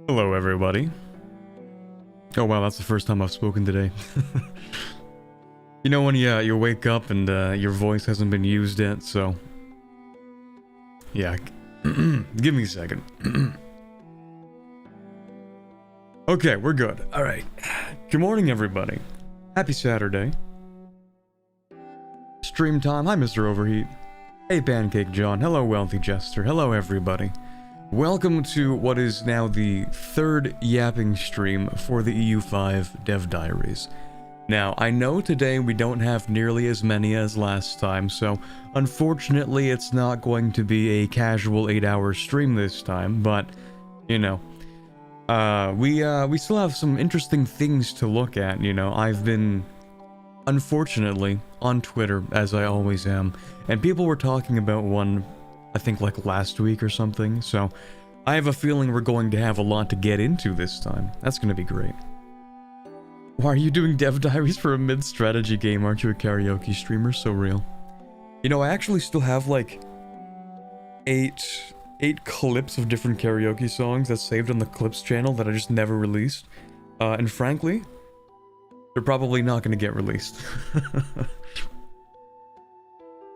Hello, everybody. Oh wow, that's the first time I've spoken today. You know when you wake up and your voice hasn't been used yet, so yeah. Give me a second. Okay, we're good. All right. Good morning, everybody. Happy Saturday. Stream time. Hi, Mr. Overheat. Hey, Pancake John. Hello, Wealthy Jester. Hello, everybody. Welcome to what is now the third yapping stream for the EU5 Dev Diaries. Now, I know today we don't have nearly as many as last time, so unfortunately it's not going to be a casual 8-hour stream this time, but, you know, we still have some interesting things to look at, you know. I've been, unfortunately, on Twitter, as I always am, and people were talking about one, I think like last week or something, so I have a feeling we're going to have a lot to get into this time. That's going to be great. Why are you doing Dev Diaries for a mid-strategy game? Aren't you a karaoke streamer? So real. You know, I actually still have like eight clips of different karaoke songs that's saved on the Clips channel that I just never released. And frankly, they're probably not going to get released.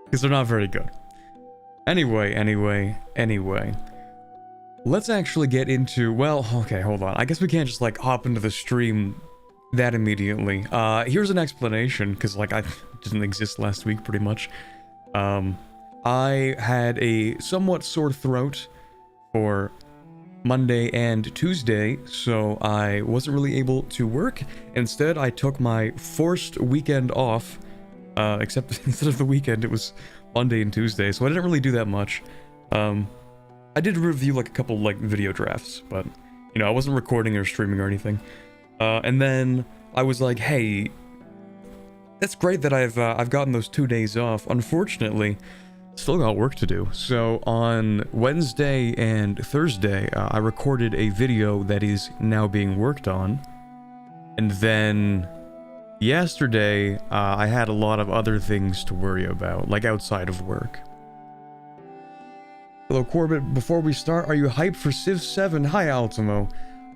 Because they're not very good. Anyway. Let's actually get into, well, okay, hold on. I guess we can't just like hop into the stream that immediately. Here's an explanation, because like I didn't exist last week pretty much. I had a somewhat sore throat for Monday and Tuesday, so I wasn't really able to work. Instead, I took my forced weekend off, except instead of the weekend, it was Monday and Tuesday, so I didn't really do that much. I did review like a couple like video drafts, but you know, I wasn't recording or streaming or anything. And then I was like, hey, that's great that I've gotten those 2 days off. Unfortunately, still got work to do. So on Wednesday and Thursday, I recorded a video that is now being worked on. And then yesterday, I had a lot of other things to worry about, like outside of work. Hello, Corbett. Before we start, are you hyped for Civ 7? Hi, Ultimo.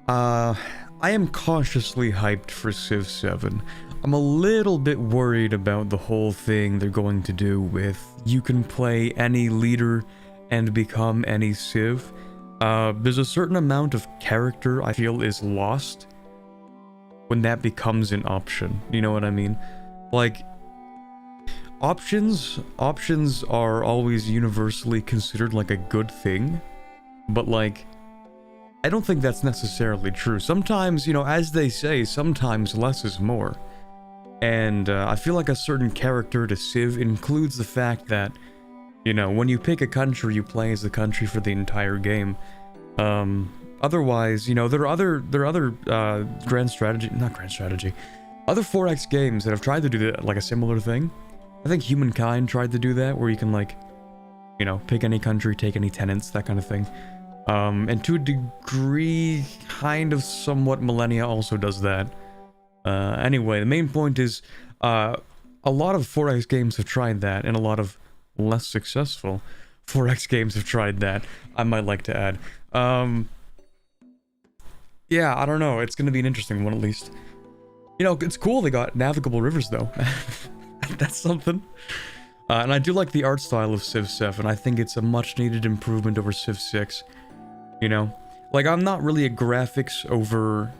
I am cautiously hyped for Civ 7. I'm a little bit worried about the whole thing they're going to do with you can play any leader and become any Civ. There's a certain amount of character I feel is lost when that becomes an option. You know what I mean? Like, options are always universally considered like a good thing, but like, I don't think that's necessarily true. Sometimes, you know, as they say, sometimes less is more. And I feel like a certain character to Civ includes the fact that, you know, when you pick a country, you play as the country for the entire game. Otherwise, you know, there are other other 4X games that have tried to do that, like a similar thing. I think Humankind tried to do that, where you can like, you know, pick any country, take any tenants, that kind of thing. And to a degree, kind of somewhat Millennia also does that. Anyway, the main point is, a lot of 4X games have tried that, and a lot of less successful 4X games have tried that, I might like to add. Yeah, I don't know, it's gonna be an interesting one at least. You know, it's cool they got navigable rivers though. That's something. And I do like the art style of Civ 7. I think it's a much needed improvement over Civ 6. You know? Like, I'm not really a graphics over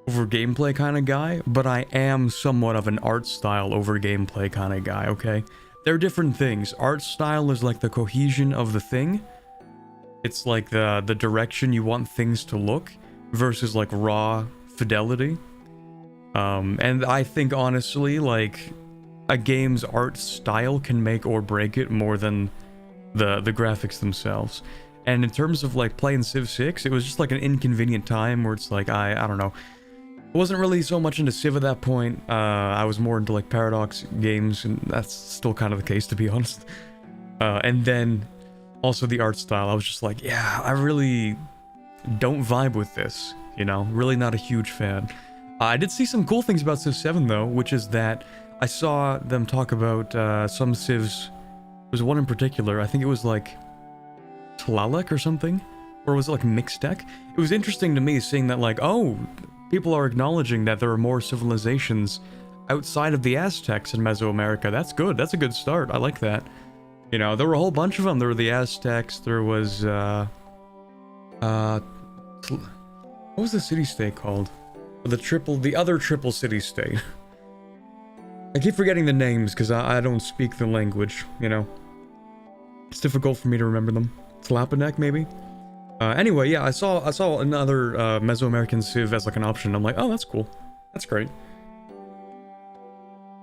gameplay kind of guy, but I am somewhat of an art style over gameplay kind of guy, okay? They're different things. Art style is like the cohesion of the thing. It's like the direction you want things to look, versus like raw fidelity. And I think honestly, like, a game's art style can make or break it more than the graphics themselves. And in terms of like playing Civ 6, it was just like an inconvenient time where it's like, I don't know. I wasn't really so much into Civ at that point. I was more into like Paradox games, and that's still kind of the case, to be honest. And then also the art style, I was just like, yeah, I really don't vibe with this, you know? Really not a huge fan. I did see some cool things about Civ 7 though, which is that I saw them talk about some civs. There was one in particular, I think it was like Tlalek or something, Or was it like mixed tech? It was interesting to me seeing that like, oh, people are acknowledging that there are more civilizations outside of the Aztecs in Mesoamerica. That's good. That's a good start. I like that. You know, there were a whole bunch of them. There were the Aztecs. There was, what was the city-state called? The other triple city-state. I keep forgetting the names because I don't speak the language, you know? It's difficult for me to remember them. Tlapanek, maybe? Anyway, yeah, I saw another Mesoamerican civ as like an option. I'm like, oh, that's cool. That's great.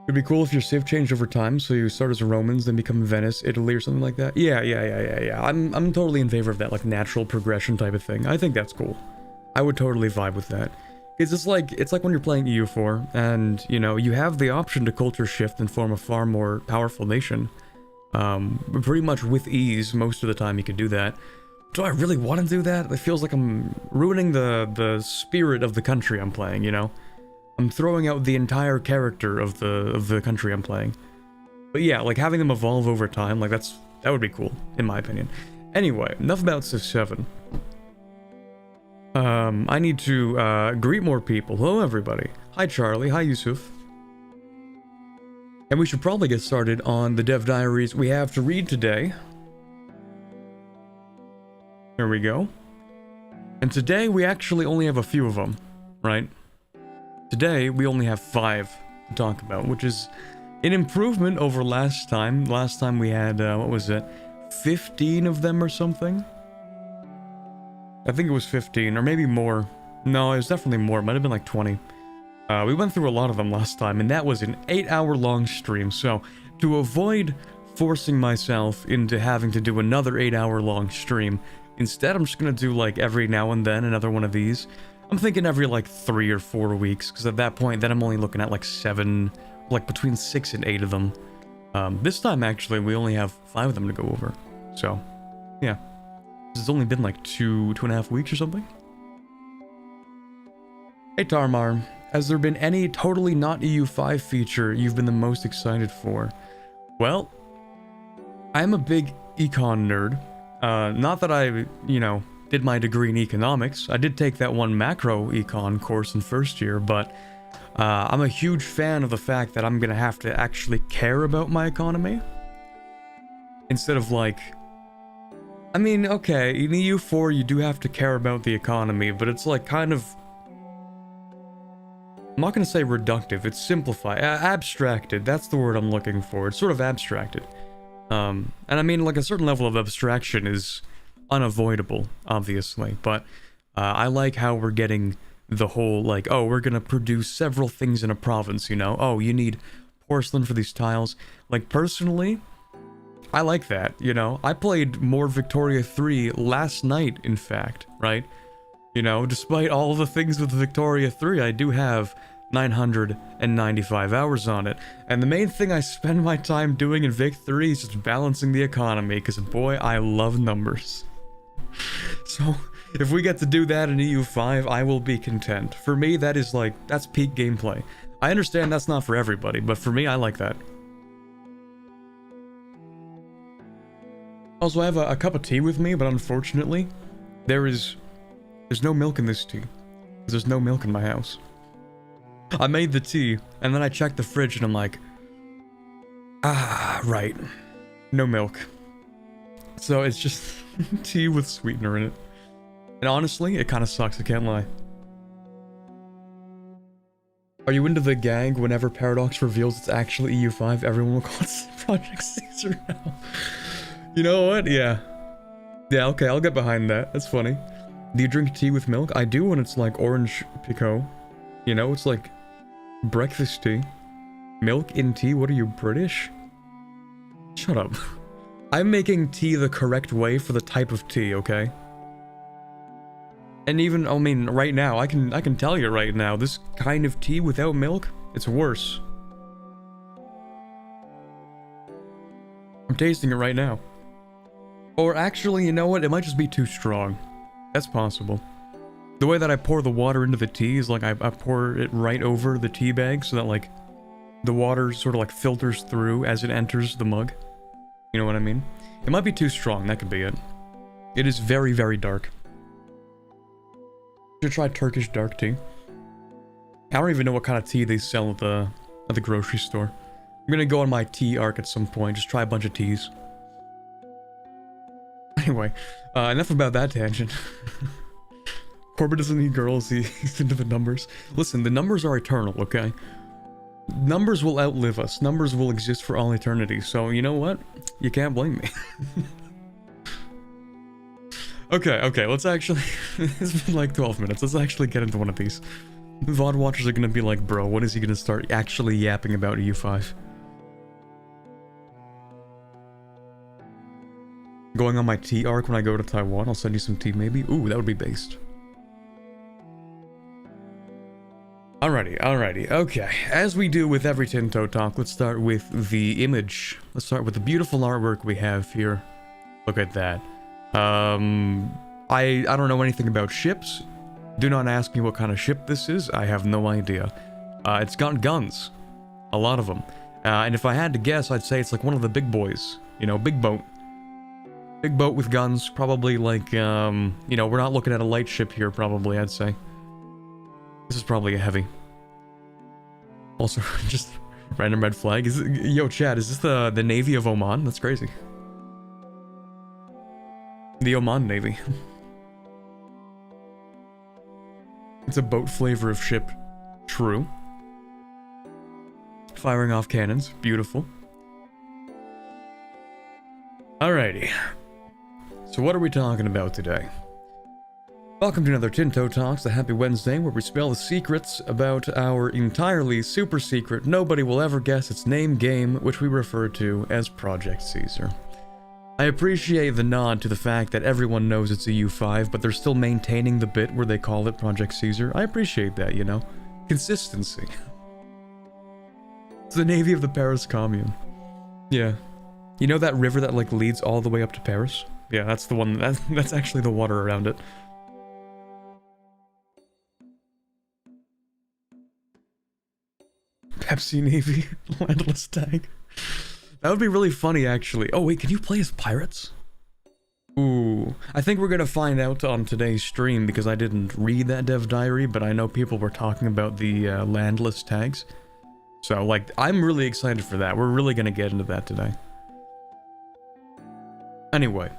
It'd be cool if your civ changed over time, so you start as Romans, then become Venice, Italy, or something like that. Yeah. I'm totally in favor of that, like, natural progression type of thing. I think that's cool. I would totally vibe with that. It's like when you're playing EU4, and, you know, you have the option to culture shift and form a far more powerful nation. Pretty much with ease, most of the time you can do that. Do I really want to do that? It feels like I'm ruining the spirit of the country I'm playing, you know? I'm throwing out the entire character of the country I'm playing. But yeah, like having them evolve over time, like that would be cool, in my opinion. Anyway, enough about Civ 7. I need to greet more people. Hello everybody. Hi Charlie, hi Yusuf. And we should probably get started on the dev diaries we have to read today. There we go. And today we actually only have a few of them, right? Today, we only have 5 to talk about, which is an improvement over last time. Last time we had, what was it? 15 of them or something? I think it was 15, or maybe more. No, it was definitely more. It might have been like 20. We went through a lot of them last time, and that was an 8-hour-long stream. So, to avoid forcing myself into having to do another 8-hour-long stream, instead I'm just gonna do, like, every now and then another one of these. I'm thinking every like 3 or 4 weeks, because at that point, then I'm only looking at like 7, like between 6 and 8 of them. This time, actually, we only have 5 of them to go over. So, yeah. It's only been like 2.5 weeks or something. Hey Tarmar, has there been any totally not EU5 feature you've been the most excited for? Well, I'm a big econ nerd. Not that I, you know, did my degree in economics. I did take that one macro econ course in first year, but I'm a huge fan of the fact that I'm gonna have to actually care about my economy. Instead of like... I mean, okay, in EU4 you do have to care about the economy, but it's like kind of... I'm not gonna say reductive, it's simplified. Abstracted, that's the word I'm looking for. It's sort of abstracted. And I mean, like, a certain level of abstraction is unavoidable, obviously, but I like how we're getting the whole, like, oh, we're gonna produce several things in a province, you know? Oh, you need porcelain for these tiles. Like, personally, I like that, you know? I played more Victoria 3 last night, in fact, right? You know, despite all the things with Victoria 3, I do have 995 hours on it. And the main thing I spend my time doing in Vic 3 is just balancing the economy, because boy, I love numbers. So, if we get to do that in EU5, I will be content. For me, that is like, that's peak gameplay. I understand that's not for everybody, but for me, I like that. Also, I have a cup of tea with me, but unfortunately, there's no milk in this tea. There's no milk in my house. I made the tea, and then I checked the fridge, and I'm like, ah, right. No milk. So it's just tea with sweetener in it. And honestly, it kind of sucks, I can't lie. Are you into the gag whenever Paradox reveals it's actually EU5, everyone will call it Project Caesar now? You know what? Yeah. Yeah, okay, I'll get behind that. That's funny. Do you drink tea with milk? I do when it's like orange Picot. You know, it's like breakfast tea. Milk in tea? What are you, British? Shut up. I'm making tea the correct way for the type of tea, okay? And even, I mean, right now, I can tell you right now, this kind of tea without milk, it's worse. I'm tasting it right now. Or actually, you know what? It might just be too strong. That's possible. The way that I pour the water into the tea is like I pour it right over the tea bag so that like the water sort of like filters through as it enters the mug. You know what I mean? It might be too strong, that could be it. It is very, very dark. Should try Turkish dark tea. I don't even know what kind of tea they sell at the grocery store. I'm gonna go on my tea arc at some point, just try a bunch of teas. Anyway, enough about that tangent. Corbett doesn't need girls, he's into the numbers. Listen, the numbers are eternal, okay? Numbers will outlive us. Numbers will exist for all eternity, so you know what? You can't blame me. Okay, let's actually... It's been like 12 minutes, let's actually get into one of these. VOD watchers are gonna be like, bro, when is he gonna start actually yapping about EU5? Going on my tea arc when I go to Taiwan, I'll send you some tea maybe? Ooh, that would be based. Alrighty, okay. As we do with every Tinto talk, let's start with the image. Let's start with the beautiful artwork we have here. Look at that. I don't know anything about ships. Do not ask me what kind of ship this is, I have no idea. It's got guns. A lot of them. And if I had to guess, I'd say it's like one of the big boys. You know, big boat. Big boat with guns, probably like, you know, we're not looking at a light ship here, probably, I'd say. This is probably a heavy. Also, just random red flag. Is it, yo, Chad, is this the Navy of Oman? That's crazy. The Oman Navy. It's a boat flavor of ship. True. Firing off cannons. Beautiful. Alrighty. So what are we talking about today? Welcome to another Tinto Talks, the Happy Wednesday, where we spill the secrets about our entirely super secret, nobody will ever guess its name game, which we refer to as Project Caesar. I appreciate the nod to the fact that everyone knows it's EU5, but they're still maintaining the bit where they call it Project Caesar. I appreciate that, you know? Consistency. It's the Navy of the Paris Commune. Yeah. You know that river that, like, leads all the way up to Paris? Yeah, that's the one, that's actually the water around it. Pepsi Navy, Landless Tag. That would be really funny, actually. Oh, wait, can you play as pirates? Ooh. I think we're gonna find out on today's stream, because I didn't read that dev diary, but I know people were talking about the Landless Tags. So, like, I'm really excited for that. We're really gonna get into that today. Anyway.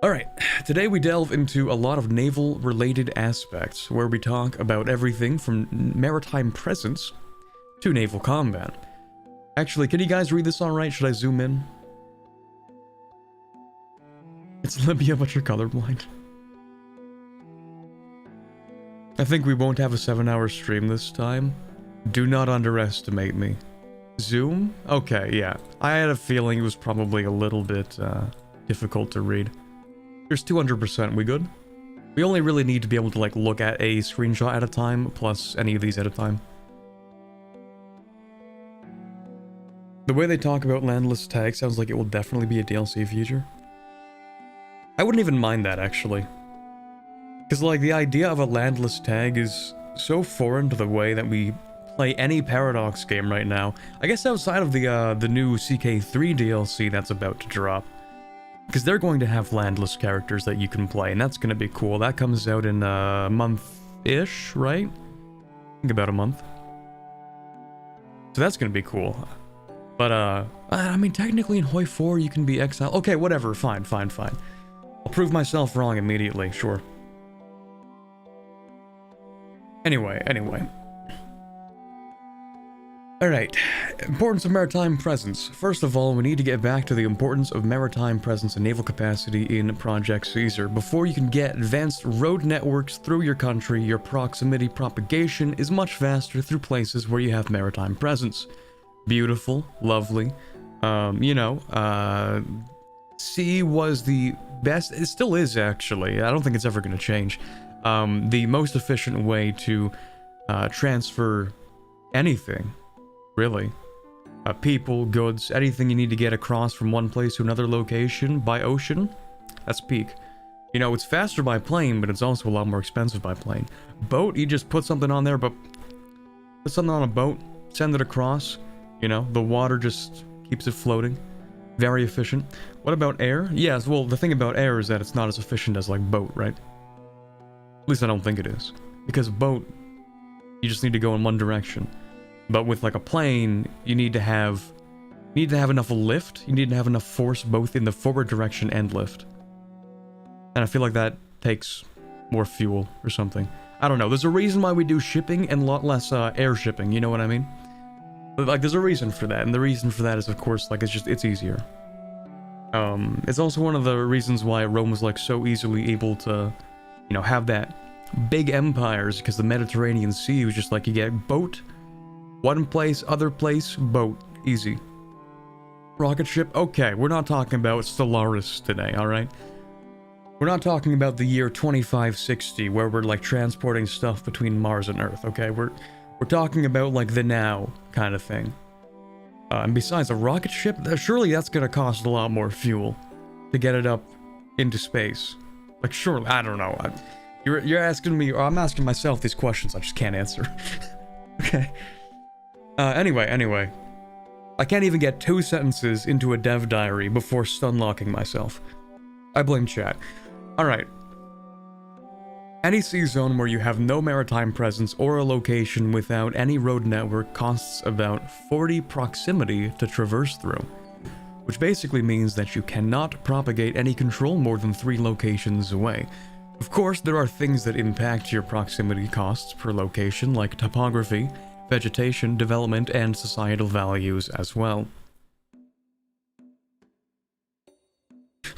Alright, today we delve into a lot of naval-related aspects, where we talk about everything from maritime presence to naval combat. Actually, can you guys read this alright? Should I zoom in? It's Libya, but you're colorblind. I think we won't have a 7-hour stream this time. Do not underestimate me. Zoom? Okay, yeah. I had a feeling it was probably a little bit difficult to read. Here's 200%, we good? We only really need to be able to, like, look at a screenshot at a time, plus any of these at a time. The way they talk about Landless Tag sounds like it will definitely be a DLC feature. I wouldn't even mind that, actually. Because, like, the idea of a Landless Tag is so foreign to the way that we play any Paradox game right now. I guess outside of the new CK3 DLC that's about to drop. Because they're going to have landless characters that you can play, and that's going to be cool. That comes out in a month-ish, right? I think about a month. So that's going to be cool. But, I mean, technically in Hoi 4 you can be exiled. Okay, whatever, fine. I'll prove myself wrong immediately, sure. Anyway. Alright, importance of maritime presence. First of all, we need to get back to the importance of maritime presence and naval capacity in Project Caesar. Before you can get advanced road networks through your country, your proximity propagation is much faster through places where you have maritime presence. Beautiful, lovely, you know, sea was the best, it still is actually, I don't think it's ever going to change, the most efficient way to transfer anything. Really. People, goods, anything you need to get across from one place to another location by ocean, that's peak. You know, it's faster by plane, but it's also a lot more expensive by plane. Boat, you just put something on there, but put something on a boat, send it across, you know, the water just keeps it floating. Very efficient. What about air? Yes, well, the thing about air is that it's not as efficient as, like, boat, right? At least I don't think it is. Because a boat, you just need to go in one direction. But with like a plane, you need to have enough lift. You need to have enough force both in the forward direction and lift. And I feel like that takes more fuel or something. I don't know. There's a reason why we do shipping and a lot less air shipping. You know what I mean? But like, there's a reason for that, and the reason for that is, of course, like it's easier. It's also one of the reasons why Rome was like so easily able to, you know, have that big empires, because the Mediterranean Sea was just like, you get boat, one place, other place, boat, easy. Rocket ship, okay, we're not talking about Stellaris today, alright? We're not talking about the year 2560, where we're like transporting stuff between Mars and Earth, okay? We're talking about like the now kind of thing. And besides, a rocket ship, surely that's gonna cost a lot more fuel to get it up into space. Like, surely, I don't know. You're asking me, or I'm asking myself these questions I just can't answer. Okay. Anyway. I can't even get 2 sentences into a dev diary before stunlocking myself. I blame chat. Alright. Any sea zone where you have no maritime presence or a location without any road network costs about 40 proximity to traverse through, which basically means that you cannot propagate any control more than 3 locations away. Of course, there are things that impact your proximity costs per location, like topography, vegetation, development, and societal values as well.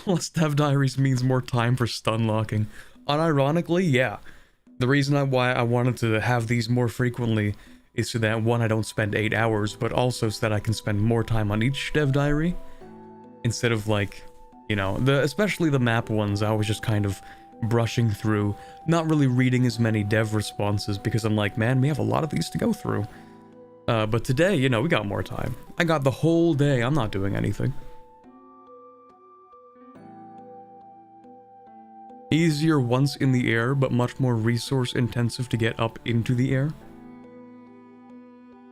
Less dev diaries means more time for stunlocking. Unironically, yeah. The reason why I wanted to have these more frequently is so that, one, I don't spend 8 hours, but also so that I can spend more time on each dev diary. Instead of like, you know, especially the map ones, I was just kind of brushing through, not really reading as many dev responses, because I'm like, man, we have a lot of these to go through. But today, you know, we got more time. I got the whole day, I'm not doing anything. Easier once in the air, but much more resource intensive to get up into the air.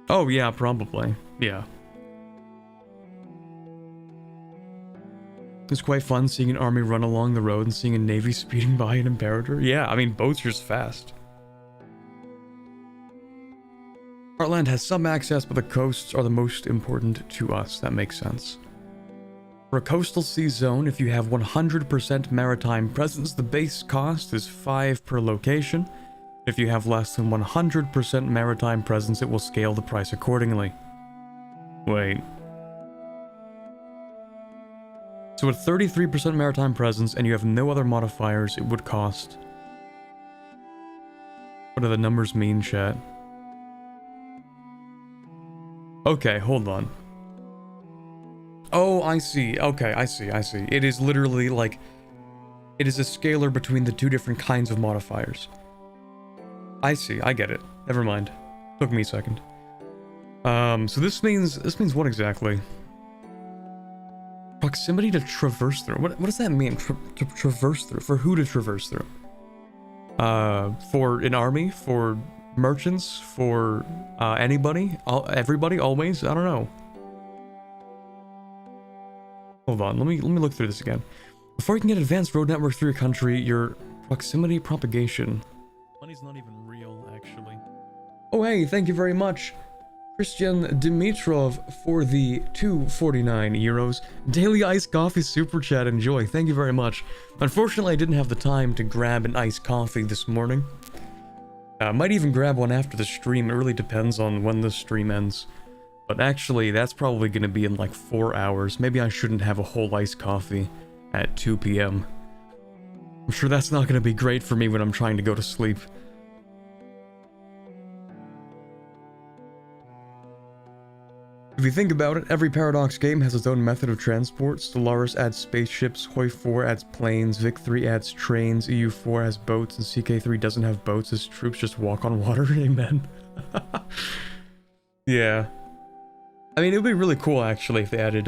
Oh yeah, probably. Yeah. It's quite fun seeing an army run along the road and seeing a navy speeding by an imperator. Yeah, I mean, boats are just fast. Our land has some access, but the coasts are the most important to us. That makes sense. For a coastal sea zone, if you have 100% maritime presence, the base cost is 5 per location. If you have less than 100% maritime presence, it will scale the price accordingly. Wait. So at 33% maritime presence and you have no other modifiers, it would cost... What do the numbers mean, chat? Okay, hold on. Oh, I see. Okay, I see. It is literally like... It is a scalar between the 2 different kinds of modifiers. I see, I get it. Never mind. Took me a second. So this means what exactly? Proximity to traverse through. What does that mean? To traverse through? For who to traverse through? For an army? For merchants? For anybody? Everybody? Always? I don't know. Hold on, let me look through this again. Before you can get advanced road network through your country, your proximity propagation. Money's not even real, actually. Oh hey, thank you very much, Christian Dimitrov, for the 249 euros. Daily iced coffee super chat, enjoy. Thank you very much. Unfortunately, I didn't have the time to grab an iced coffee this morning. Might even grab one after the stream. It really depends on when the stream ends. But actually, that's probably going to be in like 4 hours. Maybe I shouldn't have a whole iced coffee at 2 p.m. I'm sure that's not going to be great for me when I'm trying to go to sleep. If you think about it, every Paradox game has its own method of transport. Stellaris adds spaceships, Hoi 4 adds planes, Vic 3 adds trains, EU4 has boats, and CK3 doesn't have boats, his troops just walk on water. Amen. Yeah. I mean, it would be really cool, actually, if they added,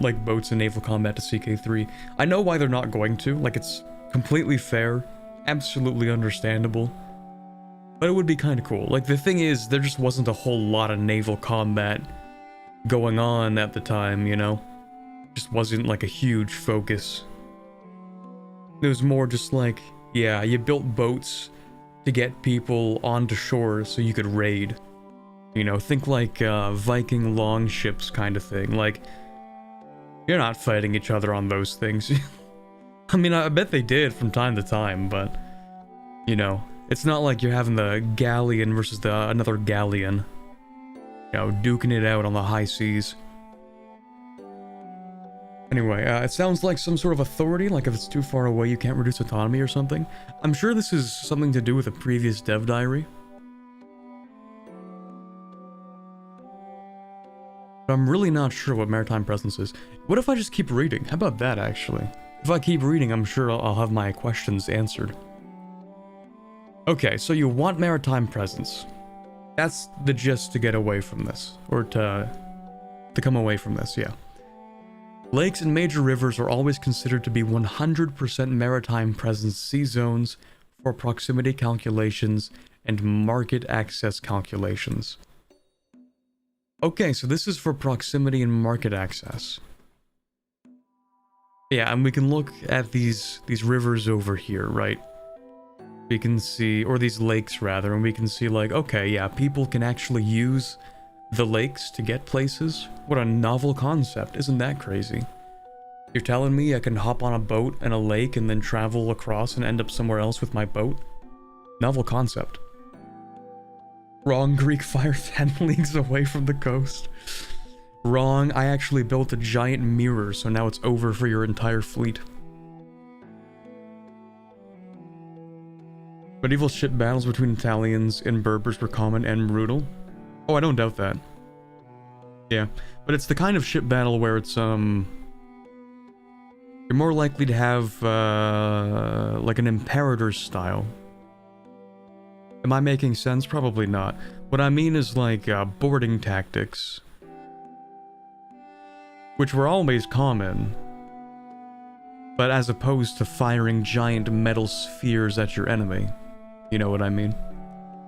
like, boats and naval combat to CK3. I know why they're not going to. Like, it's completely fair, absolutely understandable. But it would be kind of cool. Like, the thing is, there just wasn't a whole lot of naval combat going on at the time, you know? Just wasn't, like, a huge focus. It was more just like, yeah, you built boats to get people onto shore so you could raid. You know, think like Viking longships kind of thing. Like, you're not fighting each other on those things. I mean, I bet they did from time to time, but, you know, it's not like you're having the galleon versus another galleon. You know, duking it out on the high seas. Anyway, it sounds like some sort of authority, like if it's too far away you can't reduce autonomy or something. I'm sure this is something to do with a previous dev diary. But I'm really not sure what Maritime Presence is. What if I just keep reading? How about that, actually? If I keep reading, I'm sure I'll have my questions answered. Okay, so you want Maritime Presence. That's the gist to get away from this. Or to come away from this, yeah. Lakes and major rivers are always considered to be 100% maritime presence sea zones for proximity calculations and market access calculations. Okay, so this is for proximity and market access. Yeah, and we can look at these rivers over here, right? We can see, or these lakes rather, and we can see like, okay, yeah, people can actually use the lakes to get places. What a novel concept, isn't that crazy? You're telling me I can hop on a boat in a lake and then travel across and end up somewhere else with my boat? Novel concept. Wrong, Greek fire 10 leagues away from the coast. Wrong, I actually built a giant mirror, so now it's over for your entire fleet. Medieval ship battles between Italians and Berbers were common and brutal. Oh, I don't doubt that. Yeah, but it's the kind of ship battle where it's, you're more likely to have, like an imperator style. Am I making sense? Probably not. What I mean is like, boarding tactics. Which were always common. But as opposed to firing giant metal spheres at your enemy. You know what I mean?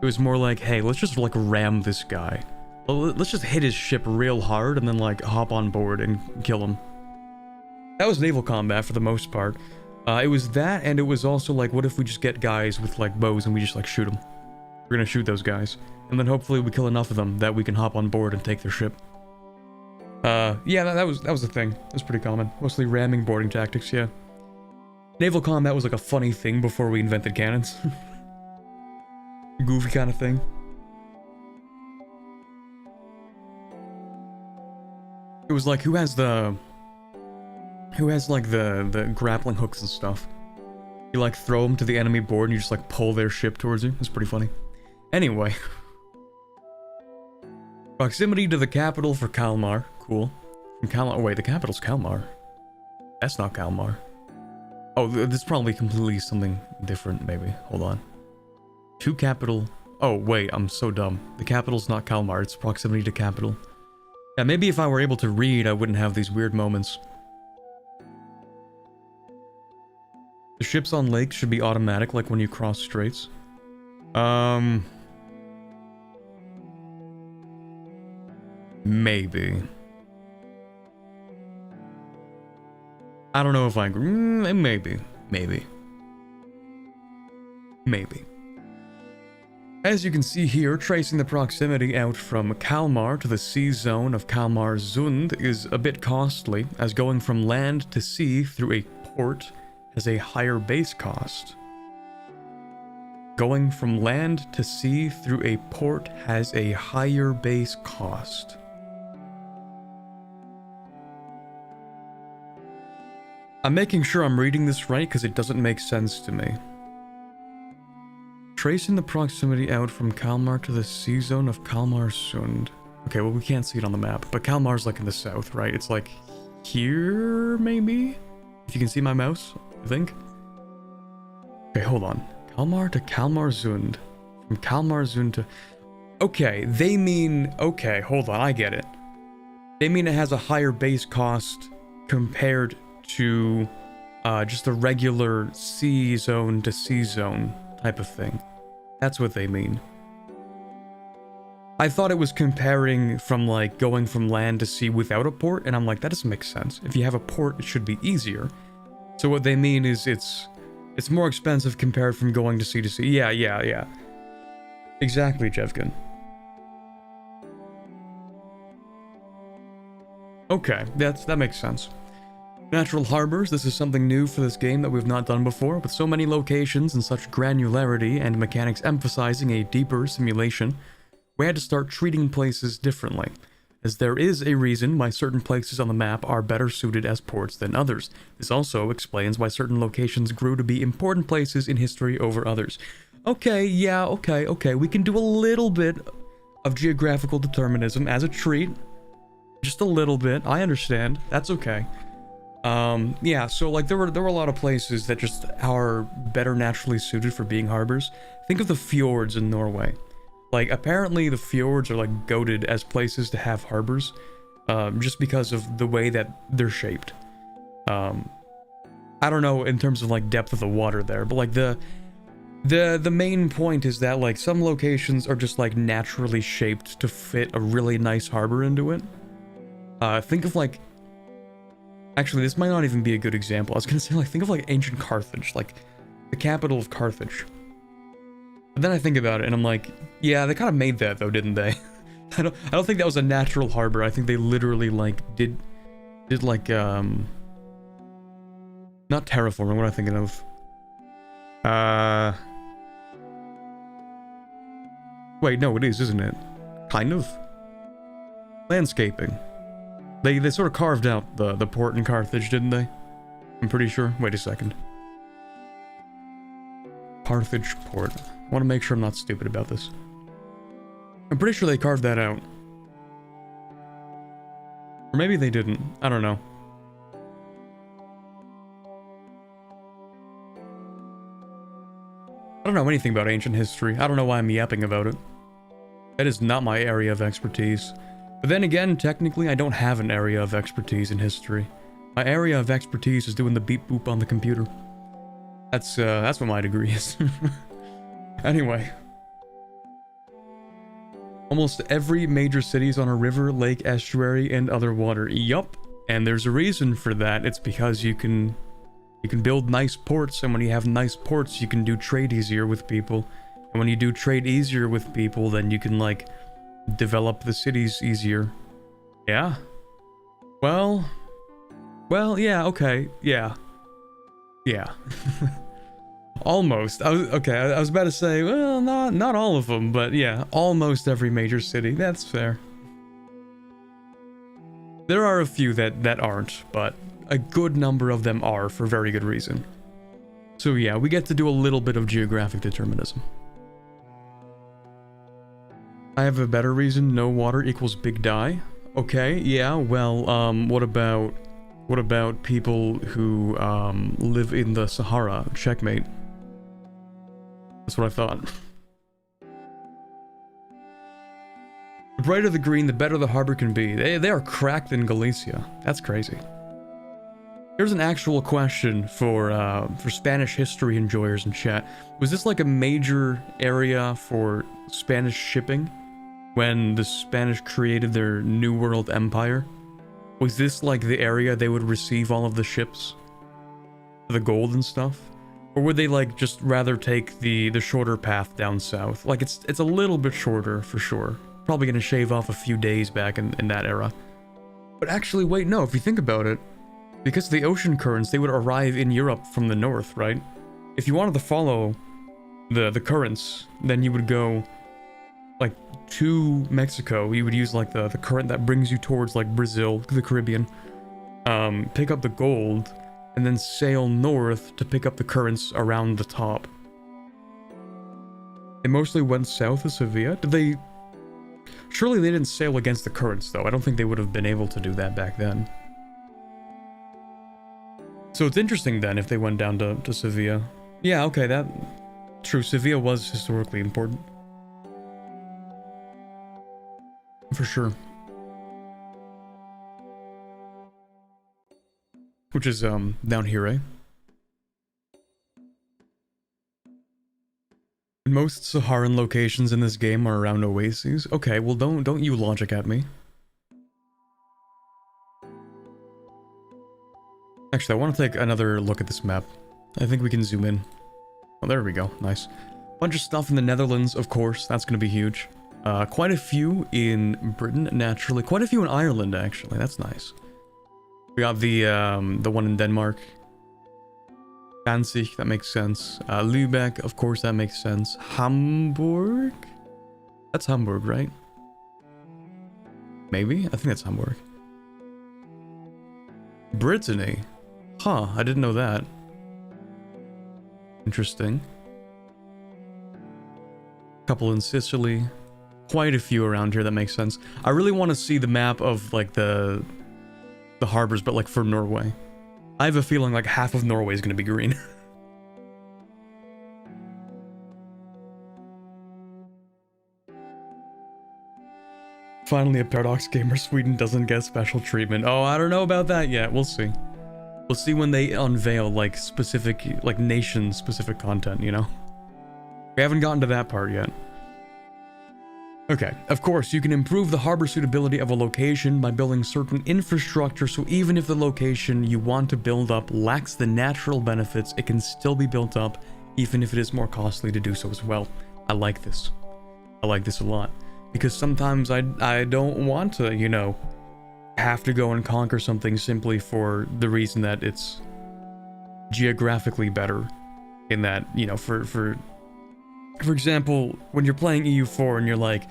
It was more like, hey, let's just like ram this guy. Let's just hit his ship real hard and then like hop on board and kill him. That was naval combat for the most part. It was that, and it was also like, what if we just get guys with like bows and we just like shoot them? We're gonna shoot those guys. And then hopefully we kill enough of them that we can hop on board and take their ship. Yeah, that was the thing. That was pretty common. Mostly ramming boarding tactics, yeah. Naval combat was like a funny thing before we invented cannons. Goofy kind of thing. It was like, who has like the grappling hooks and stuff? You like throw them to the enemy board and you just like pull their ship towards you. It's pretty funny. Anyway. Proximity to the capital for Kalmar. Cool. From Kalmar. Oh wait, the capital's Kalmar. That's not Kalmar. Oh, this is probably completely something different, maybe. Hold on. To capital. Oh, wait, I'm so dumb. The capital's not Kalmar, it's proximity to capital. Yeah, maybe if I were able to read, I wouldn't have these weird moments. The ships on lakes should be automatic, like when you cross straits. Maybe. I don't know if I agree. Maybe. Maybe. Maybe. As you can see here, tracing the proximity out from Kalmar to the sea zone of Kalmarsund is a bit costly, as going from land to sea through a port has a higher base cost. Going from land to sea through a port has a higher base cost. I'm making sure I'm reading this right because it doesn't make sense to me. Tracing the proximity out from Kalmar to the sea zone of Kalmarsund. Okay, well we can't see it on the map, but Kalmar's like in the south, right? It's like here, maybe? If you can see my mouse, I think. Okay, hold on. Kalmar to Kalmarsund. From Kalmarsund to... Okay, they mean... Okay, hold on, I get it. They mean it has a higher base cost compared to just a regular sea zone to sea zone type of thing. That's what they mean. I thought it was comparing from like going from land to sea without a port, and I'm like, that doesn't make sense. If you have a port, it should be easier. So what they mean is it's It's more expensive compared from going to sea to sea. Yeah, yeah, yeah. Exactly, Jevkin. Okay, that makes sense. Natural harbors, this is something new for this game that we've not done before. With so many locations and such granularity and mechanics emphasizing a deeper simulation, we had to start treating places differently, as there is a reason why certain places on the map are better suited as ports than others. This also explains why certain locations grew to be important places in history over others. Okay, yeah, okay, we can do a little bit of geographical determinism as a treat. Just a little bit, I understand, that's okay. Yeah, so like there were a lot of places that just are better naturally suited for being harbors. Think of the fjords in Norway. Like, apparently the fjords are like goated as places to have harbors, just because of the way that they're shaped. I don't know in terms of like depth of the water there, but like the main point is that like some locations are just like naturally shaped to fit a really nice harbor into it. Think of like, actually this might not even be a good example. I was gonna say like think of like ancient Carthage, like the capital of Carthage. But then I think about it and I'm like, yeah, they kind of made that though, didn't they? I don't think that was a natural harbor. I think they literally like did like not terraforming, what am I thinking of? Wait, no, it is, isn't it? Kind of. Landscaping. They sort of carved out the port in Carthage, didn't they? I'm pretty sure. Wait a second. Carthage port. I want to make sure I'm not stupid about this. I'm pretty sure they carved that out. Or maybe they didn't. I don't know. I don't know anything about ancient history. I don't know why I'm yapping about it. That is not my area of expertise. But then again, technically, I don't have an area of expertise in history. My area of expertise is doing the beep boop on the computer. That's what my degree is. Anyway. Almost every major city is on a river, lake, estuary, and other water. Yup. And there's a reason for that. It's because you can build nice ports, and when you have nice ports, you can do trade easier with people. And when you do trade easier with people, then you can, like, develop the cities easier. Yeah. Well, yeah, okay, yeah. Almost. I was about to say, well, not all of them, but yeah, almost every major city. That's fair. There are a few that aren't, but a good number of them are for very good reason. So yeah, we get to do a little bit of geographic determinism. I have a better reason. No water equals big die. Okay, yeah, well, what about people who, live in the Sahara? Checkmate. That's what I thought. The brighter the green, the better the harbor can be. They are cracked in Galicia. That's crazy. Here's an actual question for Spanish history enjoyers in chat. Was this like a major area for Spanish shipping? When the Spanish created their New World Empire? Was this like the area they would receive all of the ships? The gold and stuff? Or would they like just rather take the shorter path down south? Like it's a little bit shorter for sure. Probably gonna shave off a few days back in that era. But actually wait, no, if you think about it, because of the ocean currents, they would arrive in Europe from the north, right? If you wanted to follow the currents, then you would go like to Mexico. You would use like the current that brings you towards like Brazil, the Caribbean, pick up the gold, and then sail north to pick up the currents around the top. They mostly went south of Sevilla. Did they? Surely they didn't sail against the currents though. I don't think they would have been able to do that back then. So it's interesting then if they went down to Sevilla. Yeah, okay, that... True, Sevilla was historically important. For sure. Which is, down here, eh? Most Saharan locations in this game are around oases. Okay, well don't you logic at me. Actually, I want to take another look at this map. I think we can zoom in. Oh, there we go. Nice. Bunch of stuff in the Netherlands, of course. That's going to be huge. Quite a few in Britain, naturally. Quite a few in Ireland, actually. That's nice. We got the one in Denmark. Danzig, that makes sense. Lübeck, of course, that makes sense. Hamburg? That's Hamburg, right? Maybe? I think that's Hamburg. Brittany? Huh, I didn't know that. Interesting. Couple in Sicily. Quite a few around here, that makes sense. I really want to see the map of, like, the harbors, but, like, for Norway. I have a feeling, like, half of Norway is going to be green. Finally, a Paradox gamer, Sweden doesn't get special treatment. Oh, I don't know about that yet. We'll see. We'll see when they unveil, like, specific, like, nation-specific content, you know? We haven't gotten to that part yet. Okay, of course, you can improve the harbor suitability of a location by building certain infrastructure, so even if the location you want to build up lacks the natural benefits, it can still be built up, even if it is more costly to do so as well. I like this. I like this a lot. Because sometimes I don't want to, you know, have to go and conquer something simply for the reason that it's geographically better. In that, you know, for example, when you're playing EU4 and you're like,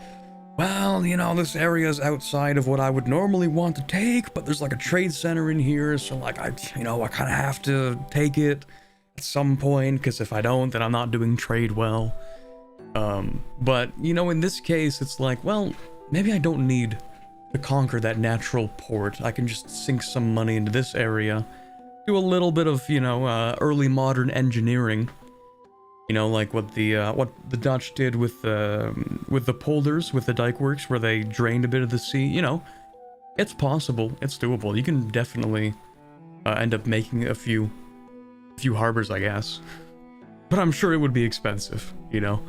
well, you know, this area is outside of what I would normally want to take, but there's like a trade center in here, so like I kind of have to take it at some point, because if I don't, then I'm not doing trade well. But, you know, in this case, it's like, well, maybe I don't need to conquer that natural port. I can just sink some money into this area, do a little bit of, you know, early modern engineering. You know, like what the Dutch did with the polders, with the dike works, where they drained a bit of the sea. You know, it's possible, it's doable. You can definitely end up making a few harbors, I guess. But I'm sure it would be expensive, you know.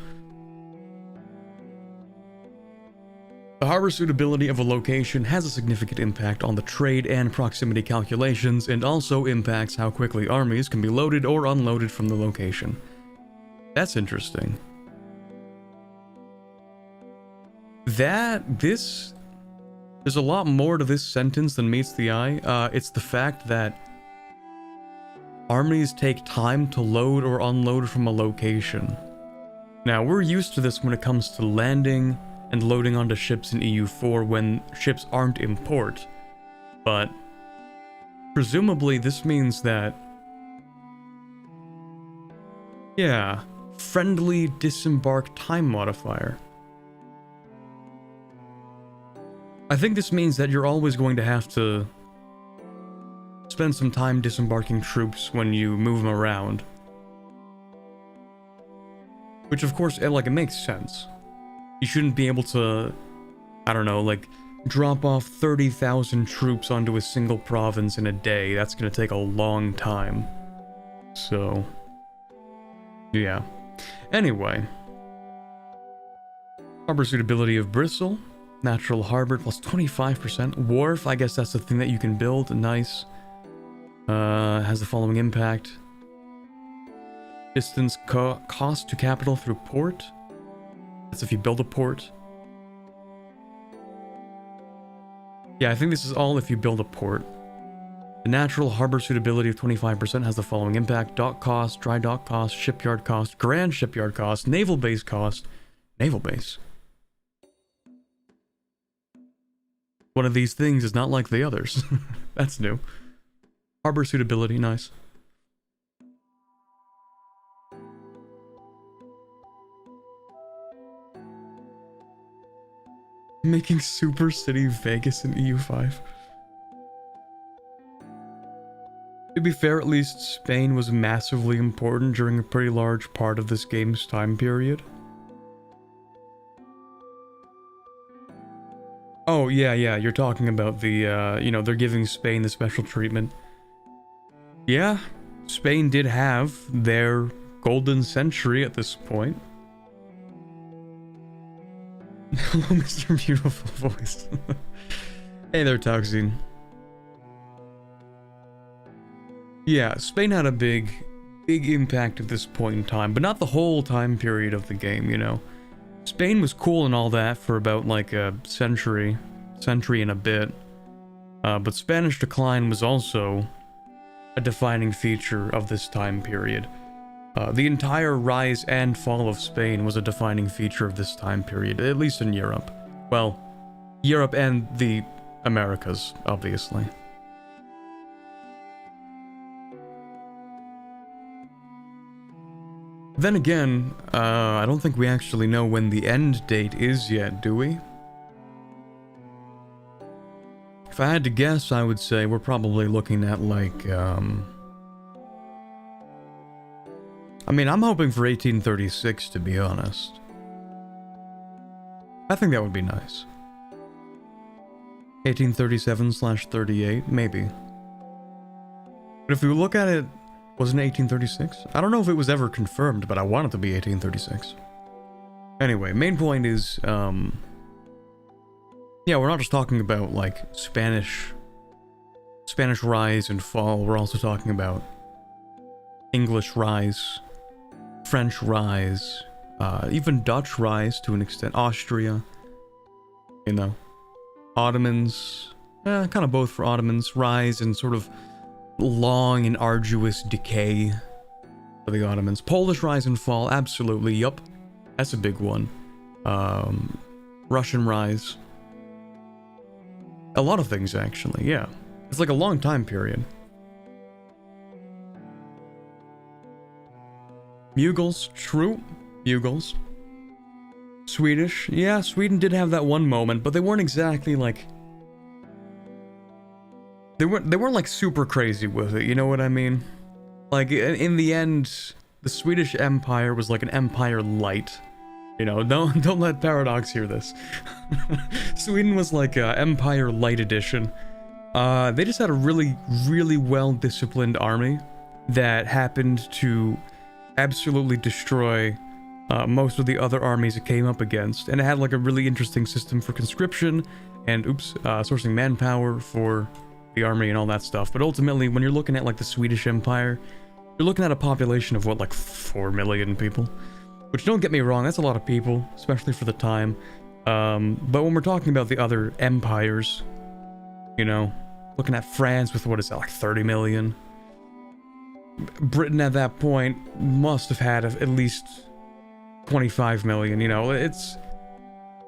The harbor suitability of a location has a significant impact on the trade and proximity calculations, and also impacts how quickly armies can be loaded or unloaded from the location. That's interesting. There's a lot more to this sentence than meets the eye. It's the fact that armies take time to load or unload from a location. Now, we're used to this when it comes to landing and loading onto ships in EU4 when ships aren't in port. But presumably this means that, yeah, friendly disembark time modifier. I think this means that you're always going to have to spend some time disembarking troops when you move them around. Which of course, it makes sense. You shouldn't be able to, I don't know, like, drop off 30,000 troops onto a single province in a day. That's gonna take a long time. So, yeah. Anyway. Harbor suitability of Bristol. Natural harbor plus 25%. Wharf, I guess that's the thing that you can build. Nice. Has the following impact. Distance cost to capital through port. That's if you build a port. Yeah, I think this is all if you build a port. The natural harbor suitability of 25% has the following impact. Dock cost, dry dock cost, shipyard cost, grand shipyard cost, naval base cost. Naval base. One of these things is not like the others. That's new. Harbor suitability, nice. Making Super City Vegas in EU5. To be fair, at least Spain was massively important during a pretty large part of this game's time period. Oh, yeah, you're talking about the, you know, they're giving Spain the special treatment. Yeah, Spain did have their golden century at this point. Hello, Mr. Beautiful Voice. Hey there, Toxine. Yeah, Spain had a big big impact at this point in time, but not the whole time period of the game, you know. Spain was cool and all that for about like a century and a bit, but Spanish decline was also a defining feature of this time period. The entire rise and fall of Spain was a defining feature of this time period, at least in Europe. Well, Europe and the Americas, obviously. Then again, I don't think we actually know when the end date is yet, do we? If I had to guess, I would say we're probably looking at like, I mean, I'm hoping for 1836, to be honest. I think that would be nice. 1837/38, maybe. But if we look at it, wasn't it 1836? I don't know if it was ever confirmed, but I want it to be 1836. Anyway, main point is, yeah, we're not just talking about, like, Spanish rise and fall, we're also talking about English rise, French rise, even Dutch rise to an extent, Austria, you know, Ottomans, kind of both for Ottomans, rise and sort of long and arduous decay for the Ottomans. Polish rise and fall, absolutely, yup, that's a big one. Russian rise. A lot of things, actually, yeah. It's like a long time period. Mughals, true. Mughals. Swedish, yeah, Sweden did have that one moment, but they weren't exactly like... They weren't like super crazy with it, you know what I mean? Like, in the end, the Swedish Empire was like an empire light. You know, don't let Paradox hear this. Sweden was like a Empire Light Edition. They just had a really, really well-disciplined army that happened to absolutely destroy most of the other armies it came up against. And it had like a really interesting system for conscription and, sourcing manpower for the army and all that stuff. But ultimately, when you're looking at like the Swedish Empire, you're looking at a population of what, like 4 million people? Which, don't get me wrong, that's a lot of people, especially for the time. But when we're talking about the other empires, you know, looking at France with, what is that, like 30 million? Britain at that point must have had at least 25 million, you know, it's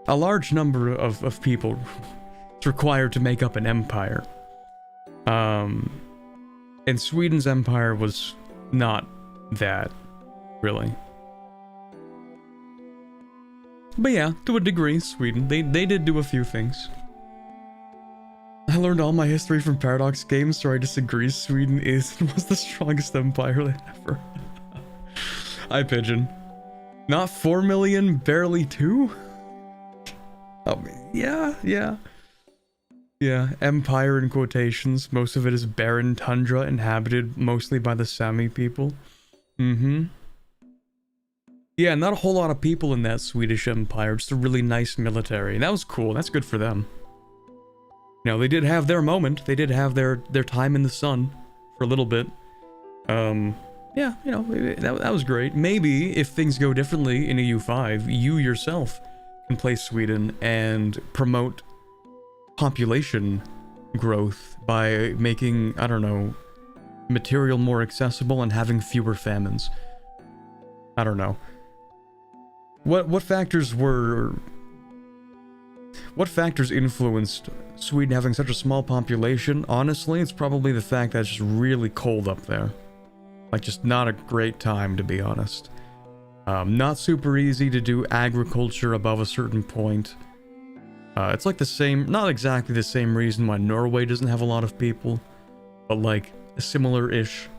a large number of people required to make up an empire. And Sweden's empire was not that, really. But yeah, to a degree, Sweden, they did do a few things. I learned all my history from Paradox games, so I disagree. Sweden is and was the strongest empire ever. I pigeon. Not 4 million, barely 2? Oh, yeah. Yeah, empire in quotations. Most of it is barren tundra inhabited mostly by the Sami people. Yeah, not a whole lot of people in that Swedish Empire, just a really nice military. And that was cool, that's good for them. You know, they did have their moment, they did have their time in the sun for a little bit. Yeah, you know, that was great. Maybe, if things go differently in EU5, you yourself can play Sweden and promote population growth by making, I don't know, material more accessible and having fewer famines. I don't know. What factors influenced Sweden having such a small population? Honestly, it's probably the fact that it's just really cold up there. Like, just not a great time, to be honest. Not super easy to do agriculture above a certain point. It's like the same, not exactly the same reason why Norway doesn't have a lot of people, but like a similar-ish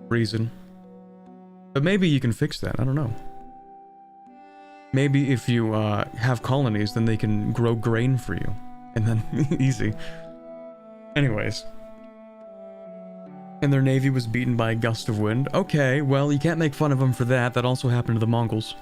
reason. But maybe you can fix that, I don't know. Maybe if you have colonies, then they can grow grain for you. And then, easy. Anyways. And their navy was beaten by a gust of wind. Okay, well, you can't make fun of them for that. That also happened to the Mongols.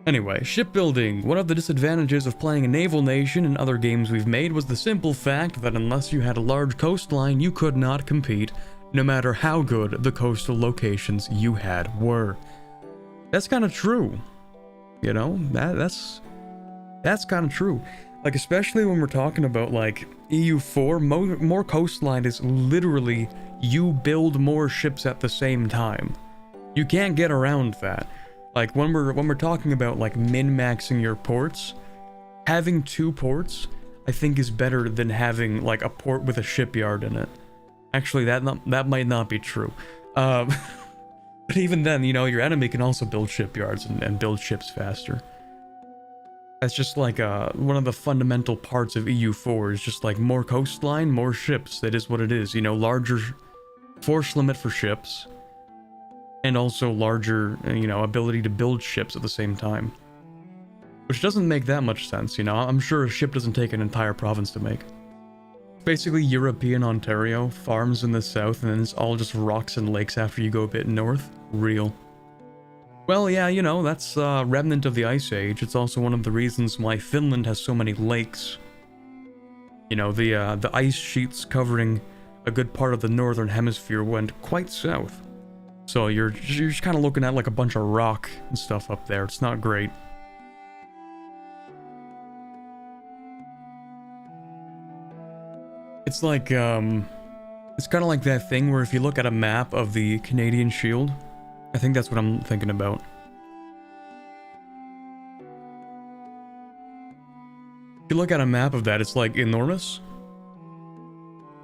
Anyway, shipbuilding. One of the disadvantages of playing a naval nation in other games we've made was the simple fact that unless you had a large coastline, you could not compete, no matter how good the coastal locations you had were. That's kind of true. You know, that's kind of true. Like, especially when we're talking about, like, EU4, more coastline is literally you build more ships at the same time. You can't get around that. Like, when we're talking about, like, min-maxing your ports, having 2 ports, I think is better than having, like, a port with a shipyard in it. Actually, that might not be true. But even then, you know, your enemy can also build shipyards and build ships faster. That's just like one of the fundamental parts of EU4 is just like more coastline, more ships. That is what it is. You know, larger force limit for ships. And also larger, you know, ability to build ships at the same time. Which doesn't make that much sense, you know? I'm sure a ship doesn't take an entire province to make. Basically European Ontario, farms in the south, and then it's all just rocks and lakes after you go a bit north. Real. Well, yeah, you know, that's a remnant of the Ice Age. It's also one of the reasons why Finland has so many lakes. You know, the ice sheets covering a good part of the northern hemisphere went quite south. So you're just kind of looking at like a bunch of rock and stuff up there. It's not great. It's like, it's kind of like that thing where if you look at a map of the Canadian Shield, I think that's what I'm thinking about. If you look at a map of that, it's like enormous.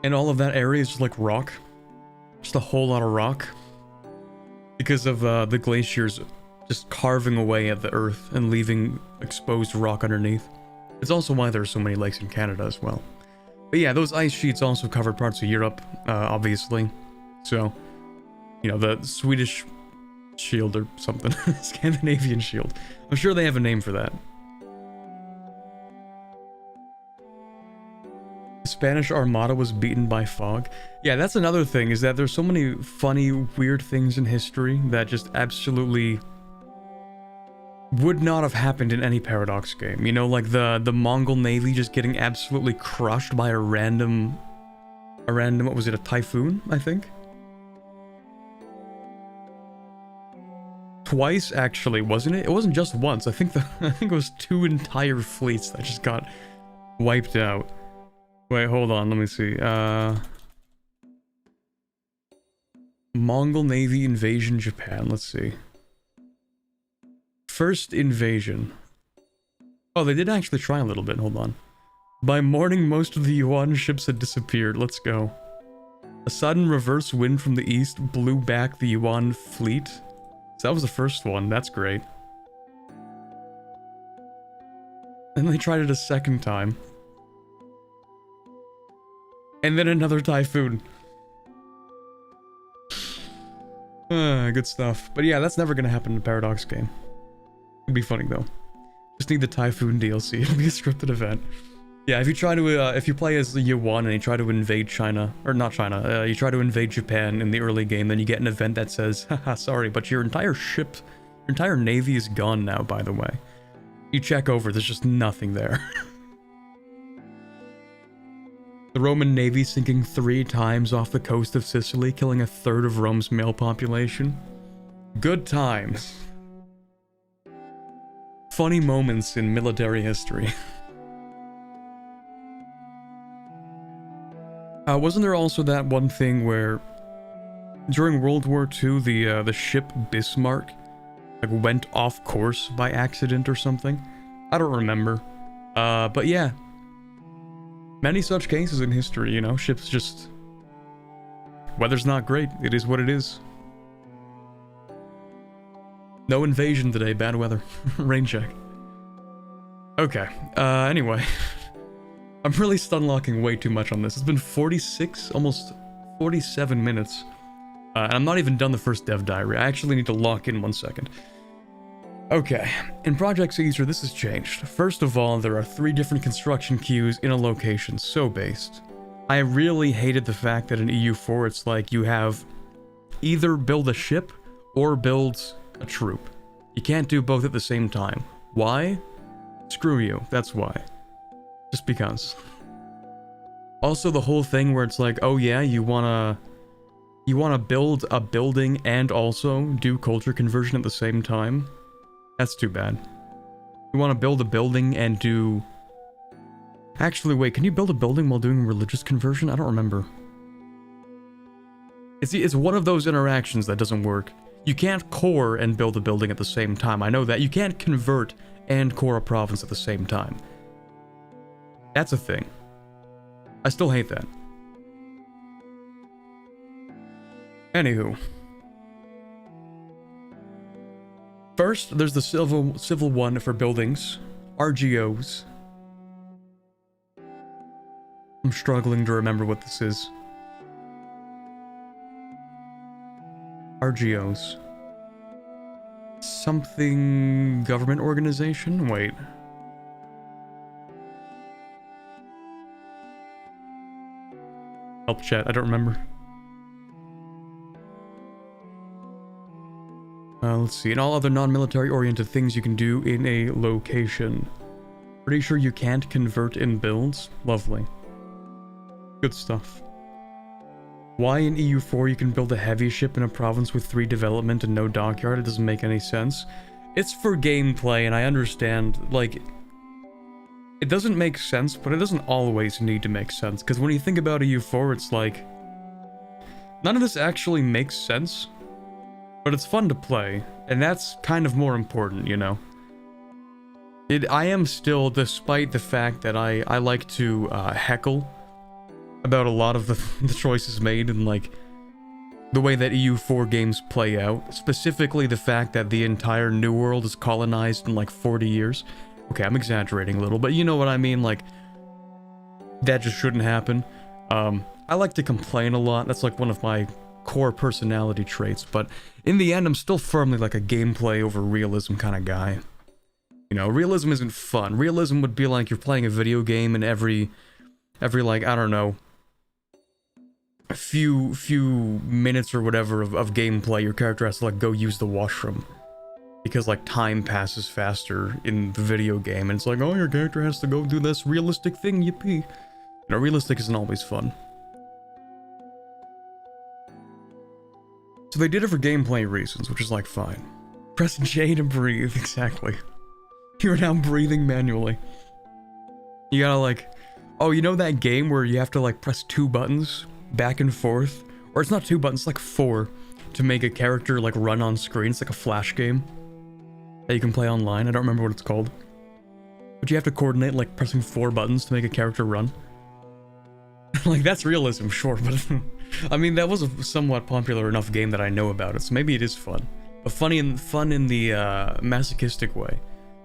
And all of that area is just like rock. Just a whole lot of rock. Because of the glaciers just carving away at the earth and leaving exposed rock underneath. It's also why there are so many lakes in Canada as well. But yeah, those ice sheets also covered parts of Europe, obviously. So, you know, the Swedish shield or something. Scandinavian shield. I'm sure they have a name for that. The Spanish Armada was beaten by fog. Yeah, that's another thing, is that there's so many funny, weird things in history that just absolutely would not have happened in any Paradox game. You know, like the Mongol Navy just getting absolutely crushed by a random, what was it, a typhoon, I think? Twice, actually, wasn't it? It wasn't just once. I think it was 2 entire fleets that just got wiped out. Wait, hold on, let me see. Mongol Navy invasion Japan, let's see. First invasion. Oh, they did actually try a little bit, hold on. By morning, most of the Yuan ships had disappeared, let's go. A sudden reverse wind from the east blew back the Yuan fleet. So that was the first one, that's great. And they tried it a second time. And then another typhoon. Good stuff. But yeah, that's never gonna happen in a Paradox game. It'd be funny though. Just need the Typhoon DLC. It'll be a scripted event. Yeah, if you try to, if you play as the Yuan and you try to invade China, or not China, you try to invade Japan in the early game, then you get an event that says, haha, sorry, but your entire ship, your entire navy is gone now, by the way. You check over, there's just nothing there. The Roman navy sinking 3 times off the coast of Sicily, killing 1/3 of Rome's male population. Good times. Funny moments in military history. Wasn't there also that one thing where during World War II the ship Bismarck like went off course by accident or something? I don't remember. But yeah. Many such cases in history, you know, ships just... Weather's not great, it is what it is. No invasion today, bad weather. Rain check. Okay, anyway. I'm really stun locking way too much on this. It's been 46, almost 47 minutes. And I'm not even done the first dev diary. I actually need to lock in 1 second. Okay, in Project Caesar, this has changed. First of all, there are 3 different construction queues in a location, so based. I really hated the fact that in EU4 it's like you have either build a ship or build a troop. You can't do both at the same time. Why? Screw you, that's why. Just because. Also, the whole thing where it's like, oh yeah, you wanna build a building and also do culture conversion at the same time? That's too bad. You wanna build a building and do... Actually, wait, can you build a building while doing religious conversion? I don't remember. It's one of those interactions that doesn't work. You can't core and build a building at the same time. I know that. You can't convert and core a province at the same time. That's a thing. I still hate that. Anywho. First, there's the civil one for buildings. RGOs. I'm struggling to remember what this is. RGOs. Something government organization? Wait. Help chat, I don't remember. Let's see. And all other non-military oriented things you can do in a location. Pretty sure you can't convert in builds? Lovely. Good stuff. Why in EU4 you can build a heavy ship in a province with 3 development and no dockyard? It doesn't make any sense. It's for gameplay, and I understand, like... It doesn't make sense, but it doesn't always need to make sense, because when you think about EU4, it's like... None of this actually makes sense, but it's fun to play, and that's kind of more important, you know? I am still, despite the fact that I like to heckle about a lot of the choices made and like the way that EU4 games play out, specifically the fact that the entire New World is colonized in like 40 years. Okay, I'm exaggerating a little, but you know what I mean, like that just shouldn't happen. I like to complain a lot. That's like one of my core personality traits, but in the end I'm still firmly like a gameplay over realism kind of guy. You know, realism isn't fun. Realism would be like you're playing a video game and every like, I don't know, a few minutes or whatever of gameplay, your character has to like go use the washroom. Because like time passes faster in the video game and it's like, oh, your character has to go do this realistic thing, yippee. You know, realistic isn't always fun. So they did it for gameplay reasons, which is like fine. Press J to breathe, exactly. You're now breathing manually. You gotta like, oh, you know that game where you have to like press 2 buttons back and forth? Or it's not 2 buttons, like 4 to make a character like run on screen. It's like a flash game that you can play online. I don't remember what it's called. But you have to coordinate like pressing 4 buttons to make a character run. Like that's realism, sure, but I mean that was a somewhat popular enough game that I know about it, so maybe it is fun. But fun in the masochistic way.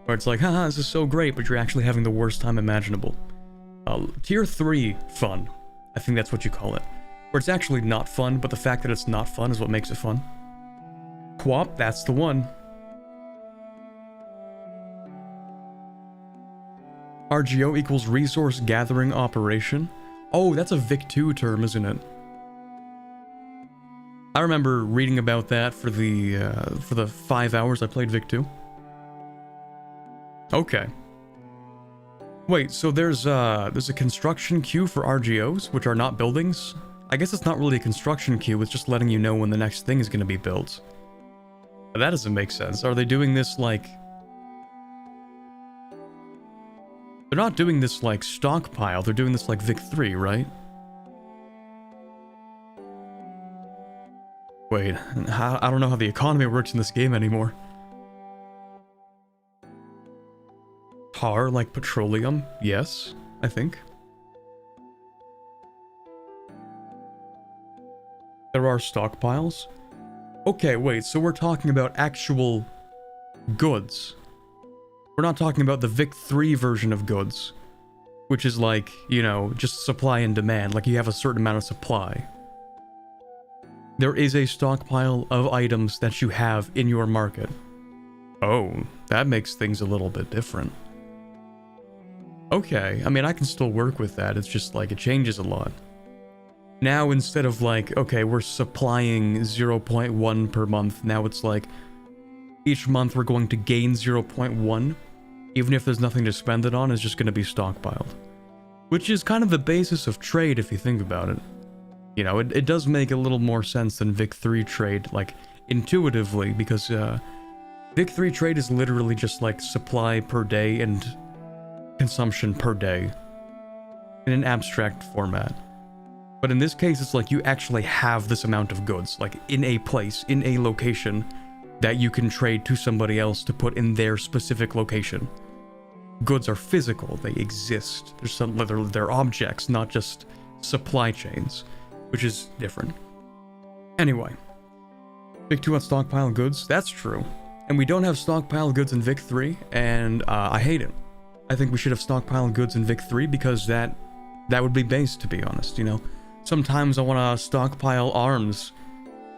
Where it's like, haha, this is so great, but you're actually having the worst time imaginable. Tier 3 fun. I think that's what you call it. Where it's actually not fun, but the fact that it's not fun is what makes it fun. Quap, that's the one. RGO equals resource gathering operation. Oh, that's a Vic2 term, isn't it? I remember reading about that for the 5 hours I played Vic2. Okay. Wait, so there's a construction queue for RGOs, which are not buildings? I guess it's not really a construction queue, it's just letting you know when the next thing is going to be built. But that doesn't make sense. Are they doing this like... They're not doing this like stockpile, they're doing this like Vic3, right? Wait, I don't know how the economy works in this game anymore. Tar, like petroleum? Yes, I think. There are stockpiles? Okay, wait, so we're talking about actual goods. We're not talking about the Vic3 version of goods, which is like, you know, just supply and demand, like you have a certain amount of supply. There is a stockpile of items that you have in your market. Oh, that makes things a little bit different. Okay, I mean, I can still work with that, it's just like, it changes a lot. Now, instead of like, okay, we're supplying 0.1 per month, now it's like, each month we're going to gain 0.1 even if there's nothing to spend it on, is just going to be stockpiled. Which is kind of the basis of trade if you think about it. You know, it does make a little more sense than Vic 3 trade, like, intuitively, because Vic 3 trade is literally just like supply per day and consumption per day in an abstract format. But in this case, it's like you actually have this amount of goods, like in a place, in a location, that you can trade to somebody else to put in their specific location. Goods are physical, they exist. They're objects, not just supply chains, which is different. Anyway, Vic 2 on stockpile goods, that's true. And we don't have stockpile goods in Vic 3, and I hate it. I think we should have stockpile goods in Vic 3 because that would be based, to be honest, you know. Sometimes I want to stockpile arms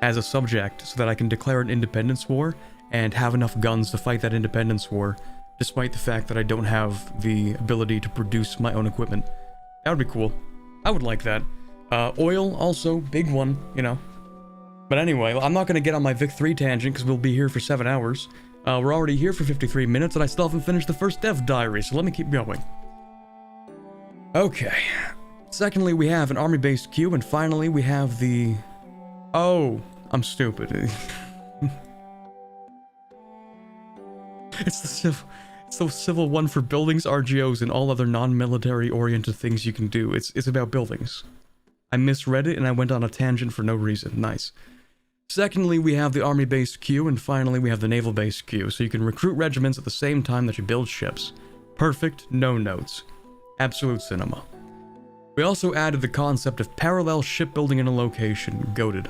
as a subject so that I can declare an independence war and have enough guns to fight that independence war, despite the fact that I don't have the ability to produce my own equipment. That would be cool. I would like that. Oil, also, big one, you know. But anyway, I'm not going to get on my Vic 3 tangent because we'll be here for 7 hours. We're already here for 53 minutes and I still haven't finished the first dev diary, so let me keep going. Okay. Secondly, we have an army-based queue, and finally we have the... Oh, I'm stupid. It's the civil one for buildings, RGOs, and all other non-military oriented things you can do. It's about buildings. I misread it and I went on a tangent for no reason. Nice. Secondly, we have the army-based queue, and finally we have the naval-based queue, so you can recruit regiments at the same time that you build ships. Perfect, no notes. Absolute cinema. We also added the concept of parallel shipbuilding in a location, goated,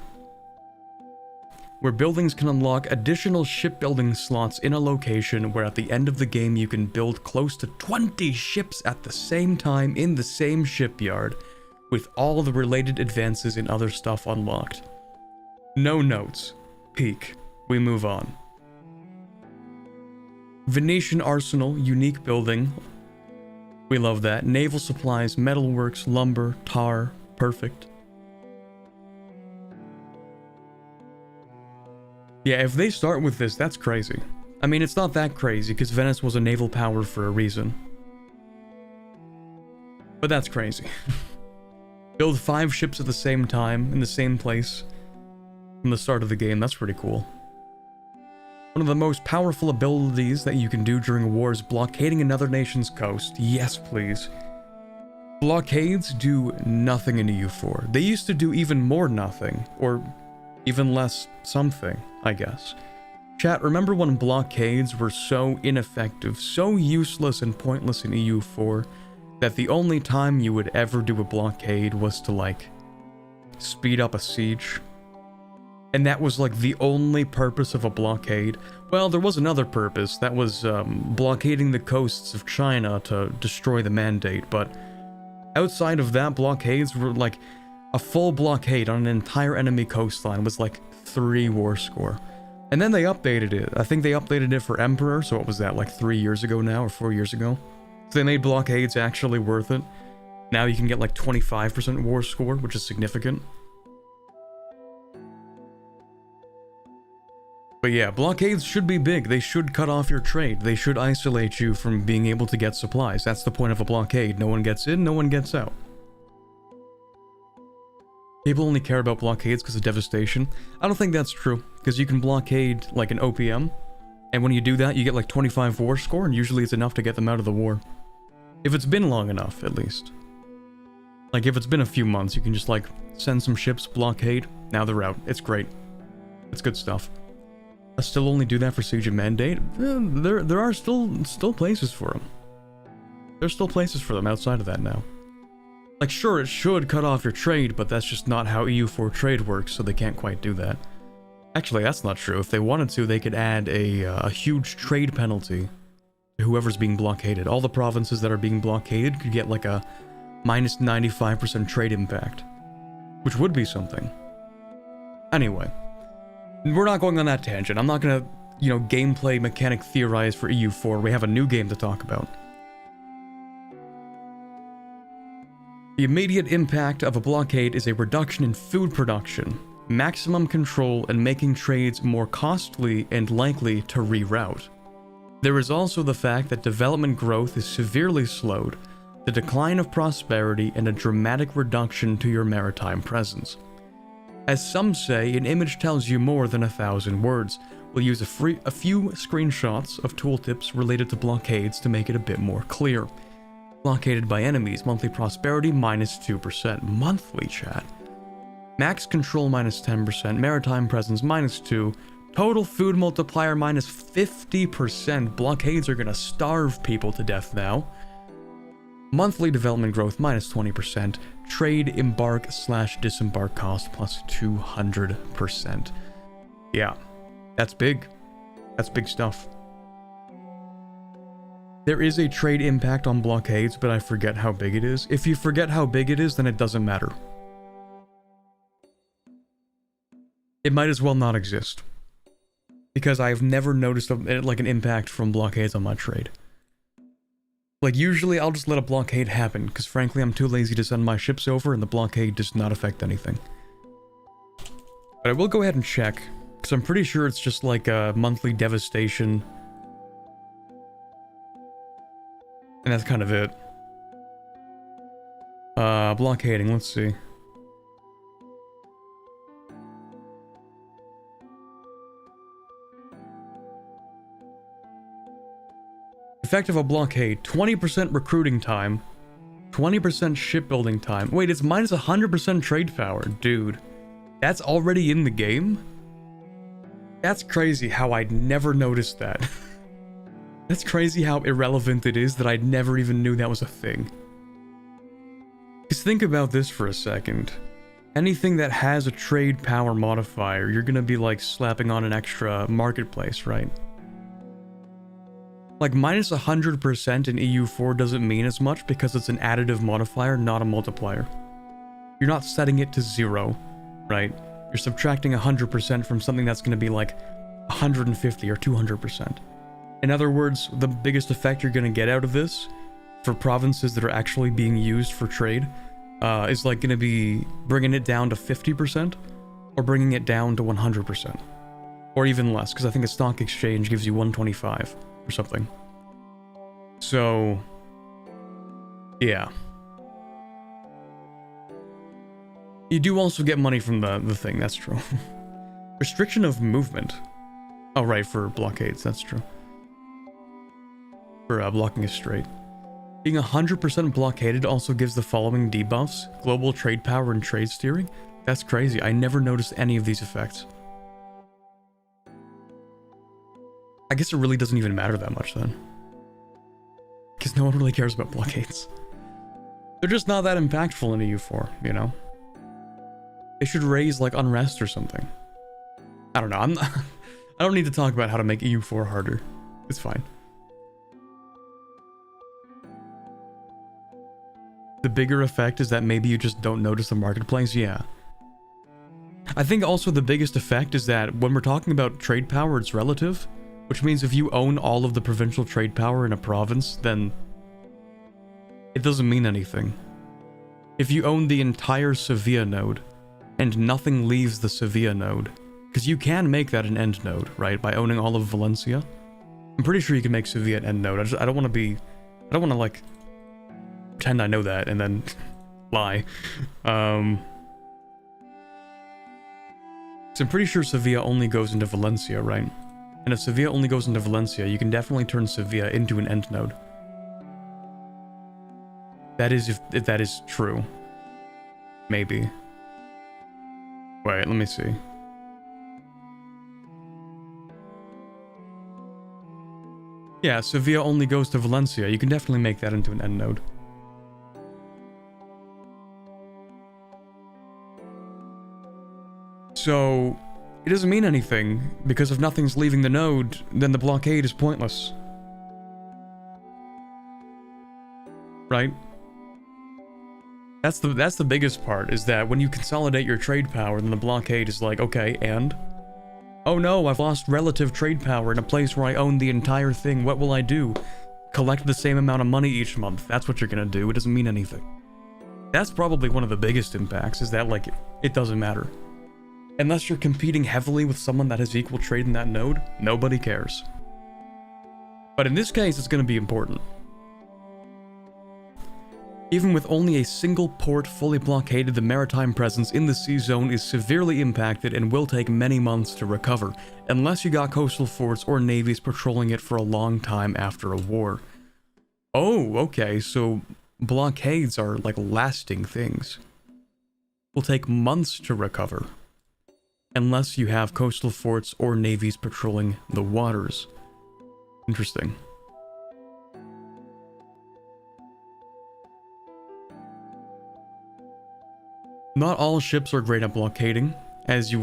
where buildings can unlock additional shipbuilding slots in a location where at the end of the game you can build close to 20 ships at the same time in the same shipyard, with all the related advances in other stuff unlocked. No notes. Peak. We move on. Venetian Arsenal, unique building. We love that. Naval supplies, metalworks, lumber, tar. Perfect. Yeah, if they start with this, that's crazy. I mean, it's not that crazy, because Venice was a naval power for a reason. But that's crazy. Build 5 ships at the same time, in the same place, from the start of the game. That's pretty cool. One of the most powerful abilities that you can do during a war is blockading another nation's coast. Yes, please. Blockades do nothing in EU4. They used to do even more nothing, or even less something, I guess. Chat, remember when blockades were so ineffective, so useless and pointless in EU4, that the only time you would ever do a blockade was to, like, speed up a siege? And that was, like, the only purpose of a blockade. Well, there was another purpose. That was, blockading the coasts of China to destroy the Mandate. But outside of that, blockades were, like, a full blockade on an entire enemy coastline was, like, 3 war score. And then they updated it. I think they updated it for Emperor, so what was that, like 3 years ago now, or 4 years ago? So they made blockades actually worth it. Now you can get, like, 25% war score, which is significant. But yeah, blockades should be big. They should cut off your trade. They should isolate you from being able to get supplies. That's the point of a blockade. No one gets in, no one gets out. People only care about blockades because of devastation. I don't think that's true, because you can blockade, like, an OPM, and when you do that, you get, like, 25 war score, and usually it's enough to get them out of the war. If it's been long enough, at least. Like, if it's been a few months, you can just, like, send some ships, blockade, now they're out. It's great. It's good stuff. I still only do that for Siege of Mandate. There are still places for them. There's still places for them outside of that now. Like, sure, it should cut off your trade, but that's just not how EU4 trade works, so they can't quite do that. Actually, that's not true. If they wanted to, they could add a huge trade penalty to whoever's being blockaded. All the provinces that are being blockaded could get, like, a minus 95% trade impact, which would be something. Anyway. We're not going on that tangent. I'm not gonna, you know, gameplay mechanic theorize for EU4. We have a new game to talk about. The immediate impact of a blockade is a reduction in food production, maximum control, and making trades more costly and likely to reroute. There is also the fact that development growth is severely slowed, the decline of prosperity, and a dramatic reduction to your maritime presence. As some say, an image tells you more than 1,000 words. We'll use a few screenshots of tooltips related to blockades to make it a bit more clear. Blockaded by enemies, monthly prosperity -2%. Monthly, chat. Max control -10%, maritime presence -2%, total food multiplier -50%. Blockades are gonna starve people to death now. Monthly development growth -20%, trade embark/disembark cost +200%. Yeah, that's big. That's big stuff. There is a trade impact on blockades, but I forget how big it is. If you forget how big it is, then it doesn't matter. It might as well not exist. Because I've never noticed like an impact from blockades on my trade. Like, usually I'll just let a blockade happen, because frankly I'm too lazy to send my ships over and the blockade does not affect anything. But I will go ahead and check, because I'm pretty sure it's just like a monthly devastation. And that's kind of it. Blockading, let's see. Effect of a blockade, 20% recruiting time, 20% shipbuilding time. Wait, it's -100% trade power, dude. That's already in the game? That's crazy how I'd never noticed that. That's crazy how irrelevant it is that I never even knew that was a thing. Just think about this for a second. Anything that has a trade power modifier, you're gonna be like slapping on an extra marketplace, right? Like -100% in EU4 doesn't mean as much because it's an additive modifier, not a multiplier. You're not setting it to 0, right? You're subtracting 100% from something that's gonna be like 150 or 200%. In other words, the biggest effect you're gonna get out of this, for provinces that are actually being used for trade, is like gonna be bringing it down to 50%, or bringing it down to 100%. Or even less, because I think a stock exchange gives you 125 or something. So, yeah. You do also get money from the thing, that's true. Restriction of movement. Oh right, for blockades, that's true. For blocking a strait. Being 100% blockaded also gives the following debuffs: global trade power and trade steering. That's crazy, I never noticed any of these effects. I guess it really doesn't even matter that much then. Because no one really cares about blockades. They're just not that impactful in EU4, you know? They should raise like unrest or something. I don't know, I don't need to talk about how to make EU4 harder. It's fine. The bigger effect is that maybe you just don't notice the marketplace, yeah. I think also the biggest effect is that when we're talking about trade power, it's relative. Which means if you own all of the provincial trade power in a province, then it doesn't mean anything. If you own the entire Sevilla node, and nothing leaves the Sevilla node, because you can make that an end node, right, by owning all of Valencia. I'm pretty sure you can make Sevilla an end node. I don't want to like pretend I know that and then lie. So I'm pretty sure Sevilla only goes into Valencia, right? And if Sevilla only goes into Valencia, you can definitely turn Sevilla into an end node. That is if that is true. Maybe. Wait, let me see. Yeah, Sevilla only goes to Valencia. You can definitely make that into an end node. So, it doesn't mean anything, because if nothing's leaving the node, then the blockade is pointless. Right? That's the biggest part, is that when you consolidate your trade power, then the blockade is like, okay, and? Oh no, I've lost relative trade power in a place where I own the entire thing. What will I do? Collect the same amount of money each month. That's what you're gonna do. It doesn't mean anything. That's probably one of the biggest impacts, is that, like, it doesn't matter. Unless you're competing heavily with someone that has equal trade in that node, nobody cares. But in this case, it's going to be important. Even with only a single port fully blockaded, the maritime presence in the sea zone is severely impacted and will take many months to recover, unless you got coastal forts or navies patrolling it for a long time after a war. Oh, okay, so blockades are like lasting things. Will take months to recover, unless you have coastal forts or navies patrolling the waters. Interesting. Not all ships are great at blockading, as you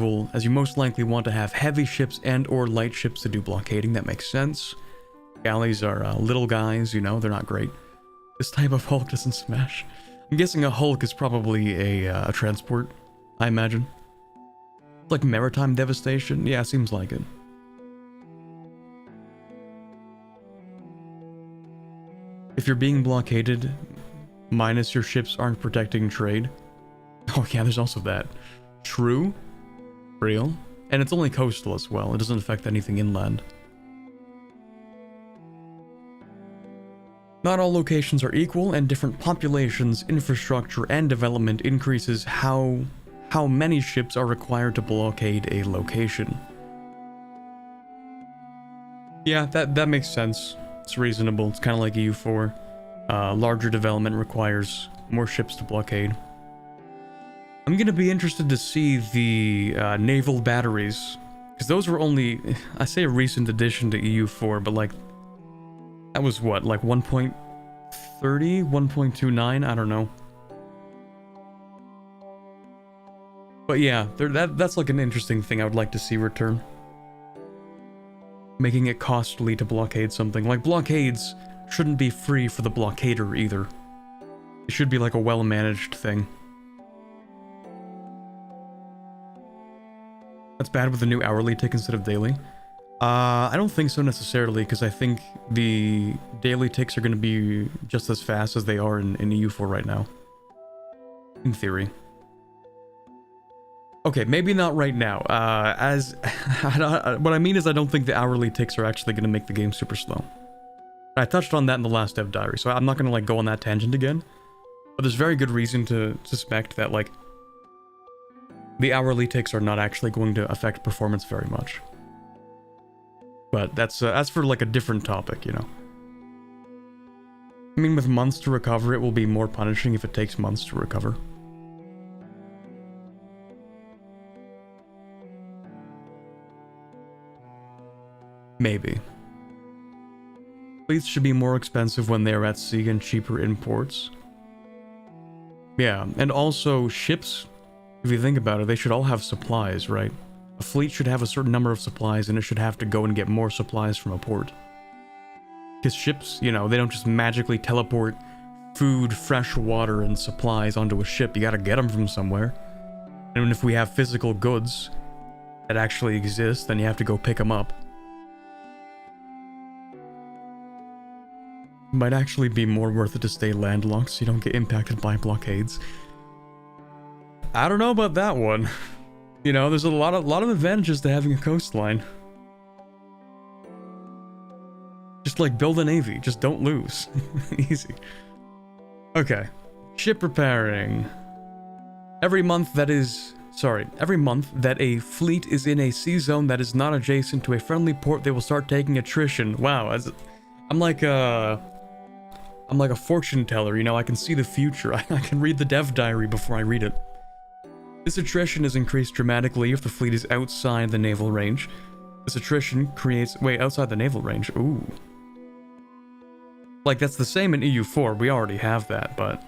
most likely want to have heavy ships and or light ships to do blockading. That makes sense. Galleys are little guys, you know, they're not great. This type of hulk doesn't smash. I'm guessing a hulk is probably a transport, I imagine. Like maritime devastation? Yeah, seems like it. If you're being blockaded, minus your ships aren't protecting trade. Oh yeah, there's also that. True. Real. And it's only coastal as well. It doesn't affect anything inland. Not all locations are equal, and different populations, infrastructure, and development increases how many ships are required to blockade a location. Yeah, that makes sense. It's reasonable. It's kind of like EU4. Larger development requires more ships to blockade. I'm gonna be interested to see the naval batteries, because those were only, I say a recent addition to EU4, but like, that was what, like 1.30, 1.29, I don't know. But yeah, that's like an interesting thing I would like to see return. Making it costly to blockade something. Like, blockades shouldn't be free for the blockader either. It should be like a well-managed thing. That's bad with the new hourly tick instead of daily. I don't think so necessarily, because I think the daily ticks are going to be just as fast as they are in EU4 right now. In theory. Okay, maybe not right now. What I mean is I don't think the hourly ticks are actually going to make the game super slow. I touched on that in the last dev diary, so I'm not going to like go on that tangent again. But there's very good reason to suspect that like the hourly ticks are not actually going to affect performance very much. But that's for like a different topic, you know. I mean, with months to recover, it will be more punishing if it takes months to recover. Maybe. Fleets should be more expensive when they are at sea and cheaper in ports. Yeah, and also ships, if you think about it, they should all have supplies, right? A fleet should have a certain number of supplies, and it should have to go and get more supplies from a port. Because ships, you know, they don't just magically teleport food, fresh water, and supplies onto a ship. You gotta get them from somewhere. And if we have physical goods that actually exist, then you have to go pick them up. Might actually be more worth it to stay landlocked so you don't get impacted by blockades. I don't know about that one. You know, there's a lot of advantages to having a coastline. Just like build a navy, just don't lose. Easy. Okay. Ship repairing. Every month that a fleet is in a sea zone that is not adjacent to a friendly port, they will start taking attrition. Wow, I'm like a fortune teller, you know, I can see the future. I can read the dev diary before I read it. This attrition is increased dramatically if the fleet is outside the naval range. This attrition creates... Wait, outside the naval range? Ooh. Like, that's the same in EU4. We already have that, but...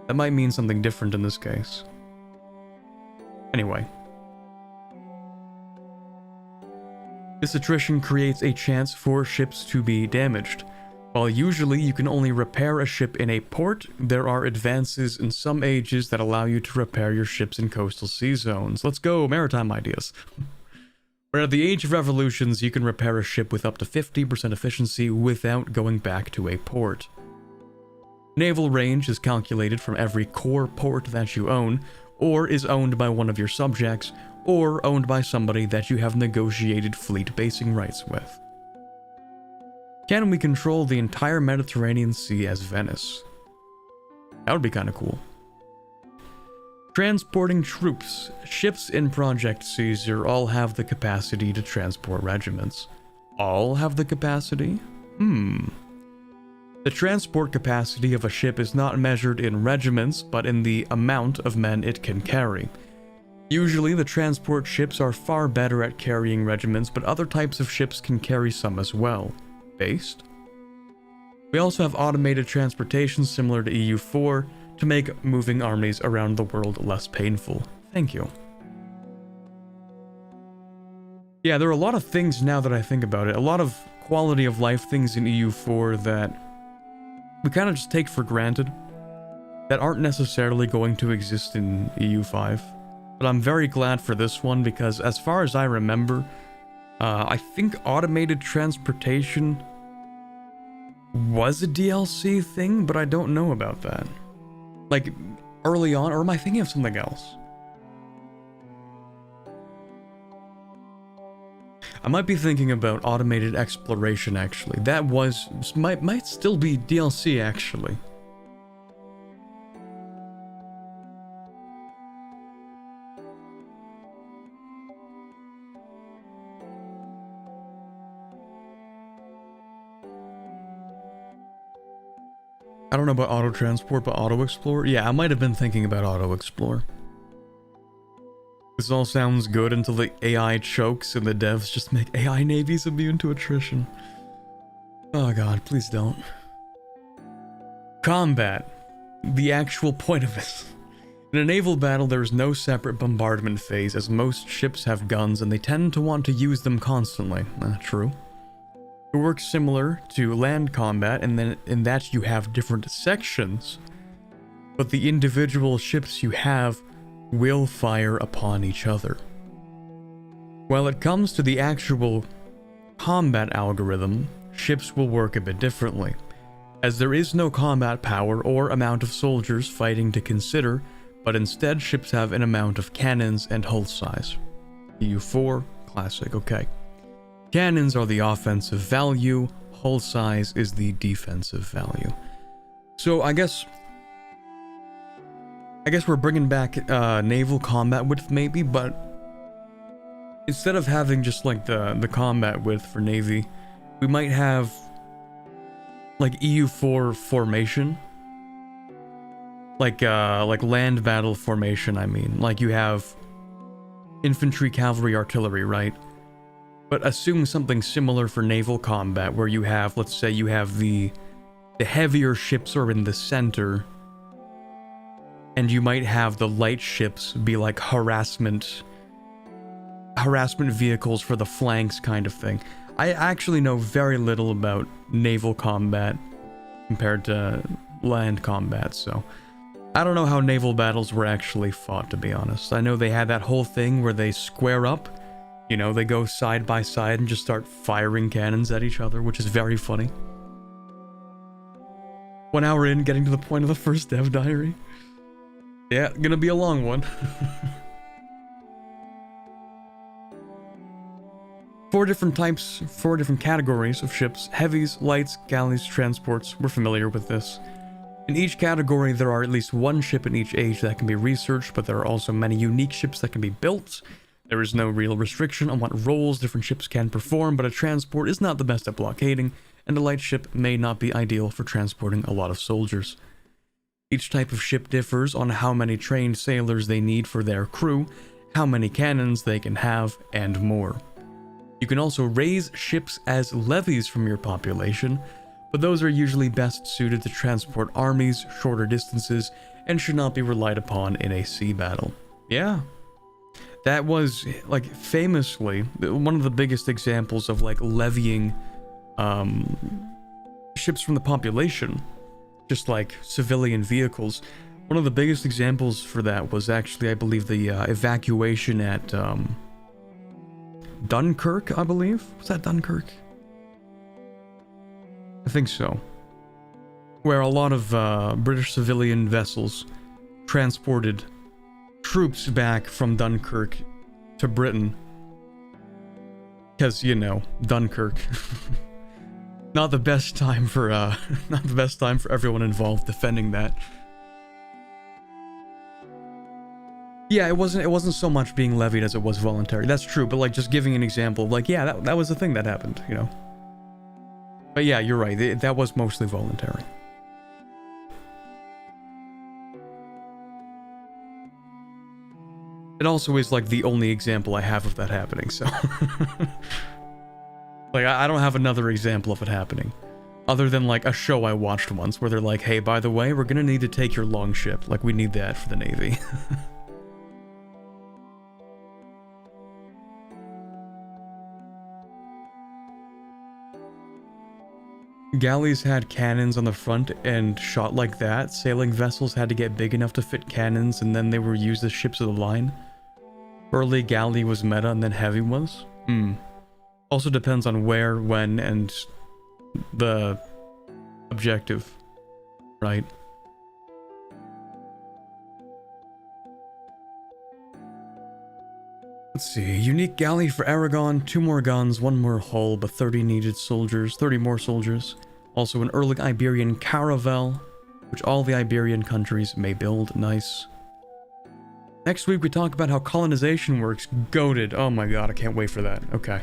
that might mean something different in this case. Anyway. This attrition creates a chance for ships to be damaged. While usually you can only repair a ship in a port, there are advances in some ages that allow you to repair your ships in coastal sea zones. Let's go, maritime ideas. Where at the Age of Revolutions, you can repair a ship with up to 50% efficiency without going back to a port. Naval range is calculated from every core port that you own, or is owned by one of your subjects, or owned by somebody that you have negotiated fleet basing rights with. Can we control the entire Mediterranean Sea as Venice? That would be kind of cool. Transporting troops. Ships in Project Caesar all have the capacity to transport regiments. All have the capacity? The transport capacity of a ship is not measured in regiments, but in the amount of men it can carry. Usually, the transport ships are far better at carrying regiments, but other types of ships can carry some as well. Based? We also have automated transportation similar to EU4 to make moving armies around the world less painful. Thank you. Yeah, there are a lot of things now that I think about it. A lot of quality of life things in EU4 that we kind of just take for granted that aren't necessarily going to exist in EU5. But I'm very glad for this one because as far as I remember, I think automated transportation was a DLC thing, but I don't know about that. Like, early on, or am I thinking of something else? I might be thinking about automated exploration, actually. That might still be DLC, actually. I don't know about auto transport, but auto explore? Yeah, I might have been thinking about auto explore. This all sounds good until the AI chokes and the devs just make AI navies immune to attrition. Oh god, please don't. Combat. The actual point of it. In a naval battle, there is no separate bombardment phase, as most ships have guns and they tend to want to use them constantly. True. It works similar to land combat, and then in that you have different sections, but the individual ships you have will fire upon each other. While it comes to the actual combat algorithm, ships will work a bit differently, as there is no combat power or amount of soldiers fighting to consider, but instead ships have an amount of cannons and hull size. EU4, classic, okay. Cannons are the offensive value, hull size is the defensive value. So I guess we're bringing back naval combat width maybe, but instead of having just like the combat width for Navy, we might have like EU4 formation. Like land battle formation, I mean. Like you have infantry, cavalry, artillery, right? But assume something similar for naval combat, where you have, let's say you have the heavier ships are in the center, and you might have the light ships be like harassment vehicles for the flanks kind of thing. I actually know very little about naval combat compared to land combat, so I don't know how naval battles were actually fought, to be honest. I know they had that whole thing where they square up. You know, they go side by side and just start firing cannons at each other, which is very funny. 1 hour in, getting to the point of the first dev diary. Yeah, gonna be a long one. 4 different types, 4 different categories of ships: heavies, lights, galleys, transports. We're familiar with this. In each category, there are at least 1 ship in each age that can be researched, but there are also many unique ships that can be built. There is no real restriction on what roles different ships can perform, but a transport is not the best at blockading, and a light ship may not be ideal for transporting a lot of soldiers. Each type of ship differs on how many trained sailors they need for their crew, how many cannons they can have, and more. You can also raise ships as levies from your population, but those are usually best suited to transport armies shorter distances and should not be relied upon in a sea battle. Yeah. That was, like, famously one of the biggest examples of, like, levying ships from the population, just like civilian vehicles. One of the biggest examples for that was actually, I believe, the evacuation at Dunkirk, I believe? Was that Dunkirk? I think so. Where a lot of British civilian vessels transported troops back from Dunkirk to Britain. Because, you know, Dunkirk. Not the best time for, not the best time for everyone involved defending that. Yeah, it wasn't so much being levied as it was voluntary. That's true, but like just giving an example, like yeah, that was the thing that happened, you know. But yeah, you're right. That was mostly voluntary. It also is like the only example I have of that happening, so like I don't have another example of it happening. Other than like a show I watched once where they're like, hey, by the way, we're gonna need to take your longship. Like we need that for the Navy. Galleys had cannons on the front and shot like that. Sailing vessels had to get big enough to fit cannons and then they were used as ships of the line. Early galley was meta and then heavy was. Also depends on where, when, and the objective, right? Let's see, unique galley for Aragon, 2 more guns, 1 more hull, but 30 needed soldiers, 30 more soldiers. Also an early Iberian caravel, which all the Iberian countries may build. Nice. Next week we talk about how colonization works. Goated. Oh my god, I can't wait for that. Okay.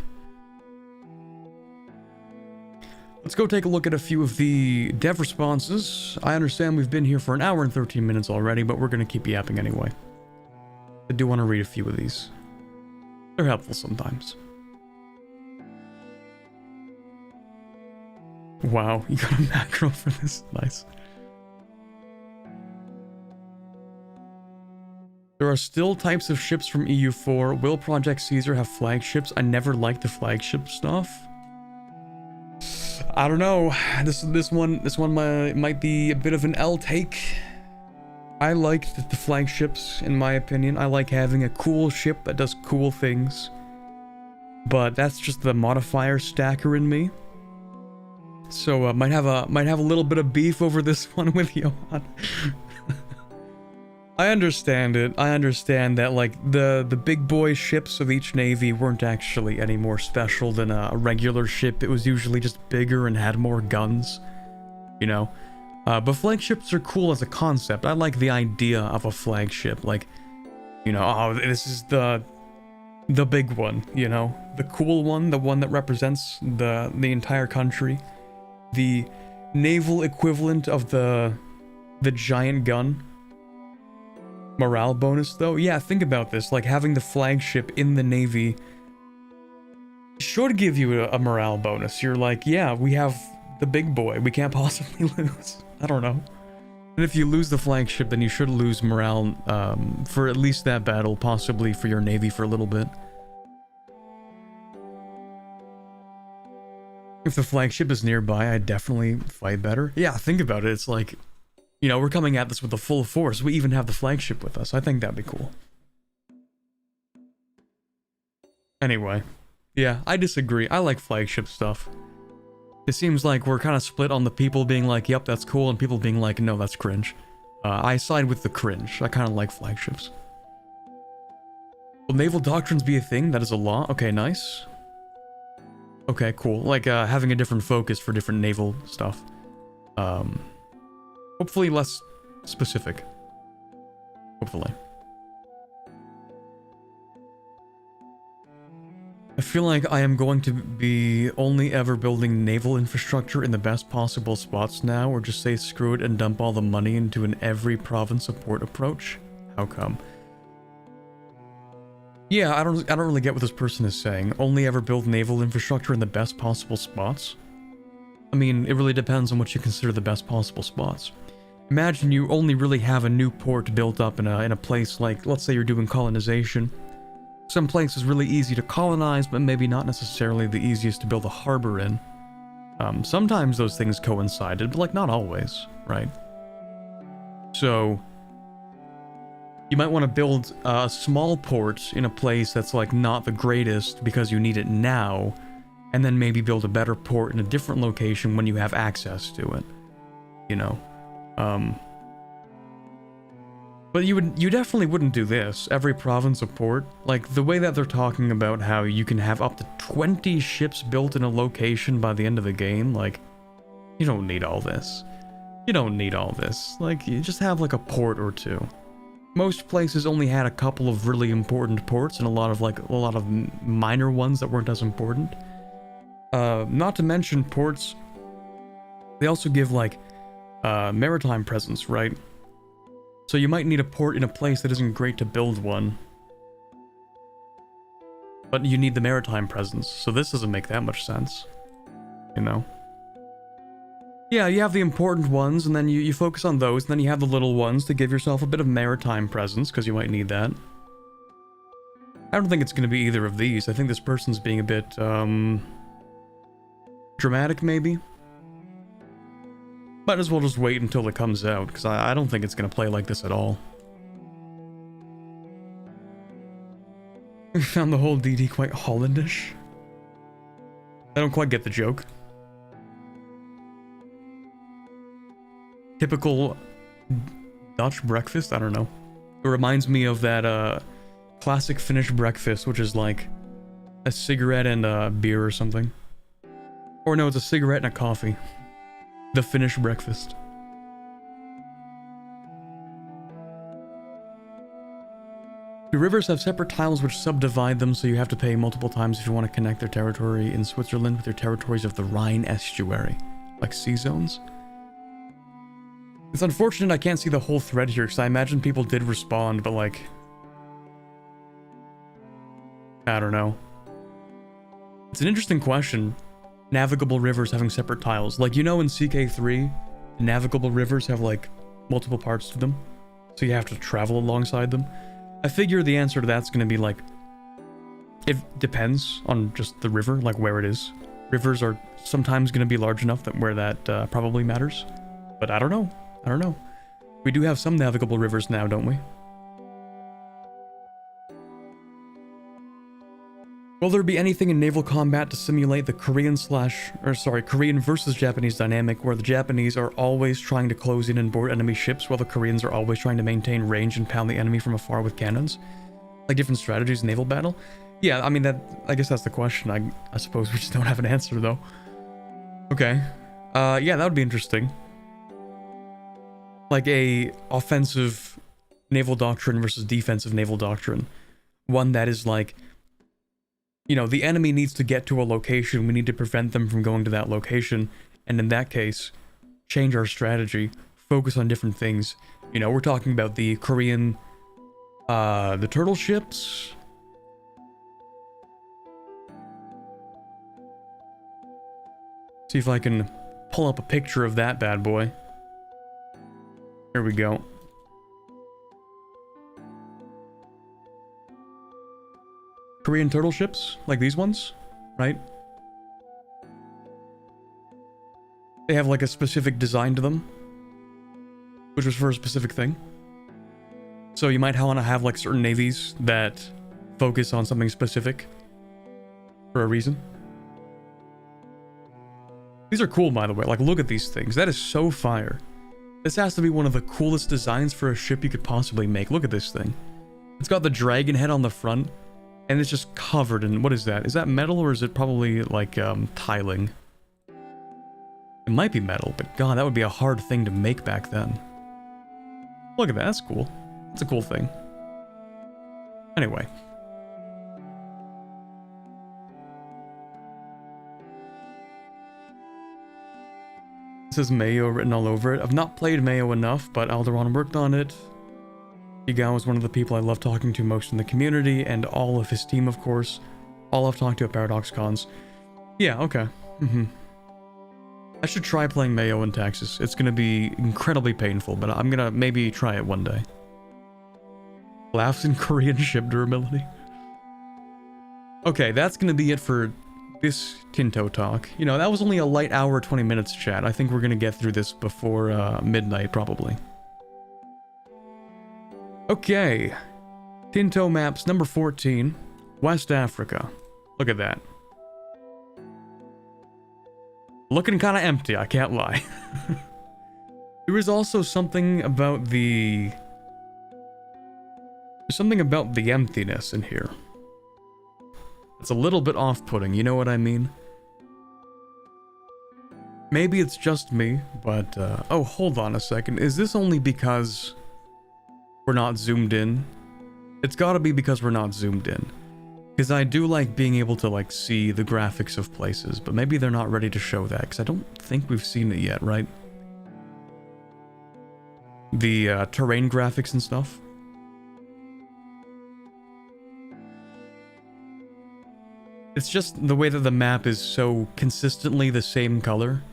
Let's go take a look at a few of the dev responses. I understand we've been here for an hour and 13 minutes already, but we're going to keep yapping anyway. I do want to read a few of these. They're helpful sometimes. Wow, you got a macro for this. Nice. There are still types of ships from EU4. Will Project Caesar have flagships? I never liked the flagship stuff. I don't know. This one might be a bit of an L take. I liked the flagships, in my opinion. I like having a cool ship that does cool things. But that's just the modifier stacker in me. So might have a little bit of beef over this one with Johan. I understand it. I understand that like the big boy ships of each navy weren't actually any more special than a regular ship. It was usually just bigger and had more guns, you know. But flagships are cool as a concept. I like the idea of a flagship, like, you know, oh, this is the big one, you know, the cool one, the one that represents the entire country, the naval equivalent of the giant gun. Morale bonus though? Yeah, think about this, like having the flagship in the navy should give you a morale bonus. You're like, yeah, we have the big boy, we can't possibly lose. I don't know. And if you lose the flagship, then you should lose morale for at least that battle, possibly for your navy for a little bit. If the flagship is nearby, I'd definitely fight better. Yeah, think about it, it's like, you know, we're coming at this with the full force. We even have the flagship with us. I think that'd be cool. Anyway, yeah, I disagree. I like flagship stuff. It seems like we're kind of split on the people being like, yep, that's cool, and people being like, no, that's cringe. I side with the cringe. I kind of like flagships. Will naval doctrines be a thing? That is a law? Okay, nice. Okay, cool. Like, having a different focus for different naval stuff. Hopefully less specific. Hopefully. I feel like I am going to be only ever building naval infrastructure in the best possible spots now, or just say screw it and dump all the money into an every province support approach. How come? Yeah, I don't really get what this person is saying. Only ever build naval infrastructure in the best possible spots? I mean, it really depends on what you consider the best possible spots. Imagine you only really have a new port built up in a place like, let's say you're doing colonization. Some place is really easy to colonize, but maybe not necessarily the easiest to build a harbor in. Sometimes those things coincided, but like not always, right? So you might want to build a small port in a place that's like not the greatest because you need it now, and then maybe build a better port in a different location when you have access to it, you know? But you definitely wouldn't do this. Every province a port. Like, the way that they're talking about how you can have up to 20 ships built in a location by the end of the game, like, you don't need all this. You don't need all this. Like, you just have like a port or two. Most places only had a couple of really important ports and a lot of minor ones that weren't as important. Not to mention ports, they also give like maritime presence, right? So you might need a port in a place that isn't great to build one. But you need the maritime presence, so this doesn't make that much sense. You know? Yeah, you have the important ones, and then you focus on those, and then you have the little ones to give yourself a bit of maritime presence, because you might need that. I don't think it's going to be either of these. I think this person's being a bit, dramatic, maybe? Might as well just wait until it comes out, because I don't think it's going to play like this at all. I found the whole DD quite Hollandish. I don't quite get the joke. Typical Dutch breakfast? I don't know. It reminds me of that classic Finnish breakfast, which is like a cigarette and a beer or something. Or no, it's a cigarette and a coffee. The Finnish breakfast. The rivers have separate tiles which subdivide them, so you have to pay multiple times if you want to connect their territory in Switzerland with their territories of the Rhine estuary. Like sea zones. It's unfortunate I can't see the whole thread here, because I imagine people did respond, but like... I don't know. It's an interesting question. Navigable rivers having separate tiles. Like, you know in CK3, navigable rivers have like multiple parts to them, so you have to travel alongside them. I figure the answer to that's going to be like... It depends on just the river, like where it is. Rivers are sometimes going to be large enough that where that probably matters. But I don't know. I don't know. We do have some navigable rivers now, don't we? Will there be anything in naval combat to simulate the Korean versus Japanese dynamic, where the Japanese are always trying to close in and board enemy ships, while the Koreans are always trying to maintain range and pound the enemy from afar with cannons? Like different strategies in naval battle? Yeah, I mean, I guess that's the question. I suppose we just don't have an answer, though. Okay. Yeah, that would be interesting. Like a offensive naval doctrine versus defensive naval doctrine. One that is like, you know, the enemy needs to get to a location, we need to prevent them from going to that location, and in that case, change our strategy, focus on different things. You know, we're talking about the Korean, the turtle ships. See if I can pull up a picture of that bad boy. Here we go. Korean turtle ships, like these ones, right? They have like a specific design to them, which was for a specific thing. So you might want to have like certain navies that focus on something specific for a reason. These are cool, by the way. Like, look at these things. That is so fire. This has to be one of the coolest designs for a ship you could possibly make. Look at this thing. It's got the dragon head on the front, and it's just covered in... What is that? Is that metal, or is it probably, like, tiling? It might be metal, but god, that would be a hard thing to make back then. Look at that. That's cool. That's a cool thing. Anyway. It says Mayo written all over it. I've not played Mayo enough, but Alderon worked on it. Igao is one of the people I love talking to most in the community, and all of his team, of course. All I've talked to at Paradox Cons. Yeah, okay. I should try playing Mayo in Texas. It's gonna be incredibly painful, but I'm gonna maybe try it one day. Laughs in Korean ship durability. Okay, that's gonna be it for this Tinto talk. You know, that was only a light hour, 20 minutes chat. I think we're gonna get through this before midnight, probably. Okay. Tinto maps number 14. West Africa. Look at that. Looking kind of empty, I can't lie. There was also something about the There's something about the emptiness in here. It's a little bit off-putting, you know what I mean? Maybe it's just me, but, oh, hold on a second. Is this only because we're not zoomed in? It's gotta be because we're not zoomed in. Because I do like being able to, like, see the graphics of places, but maybe they're not ready to show that, because I don't think we've seen it yet, right? The, terrain graphics and stuff. It's just the way that the map is so consistently the same color,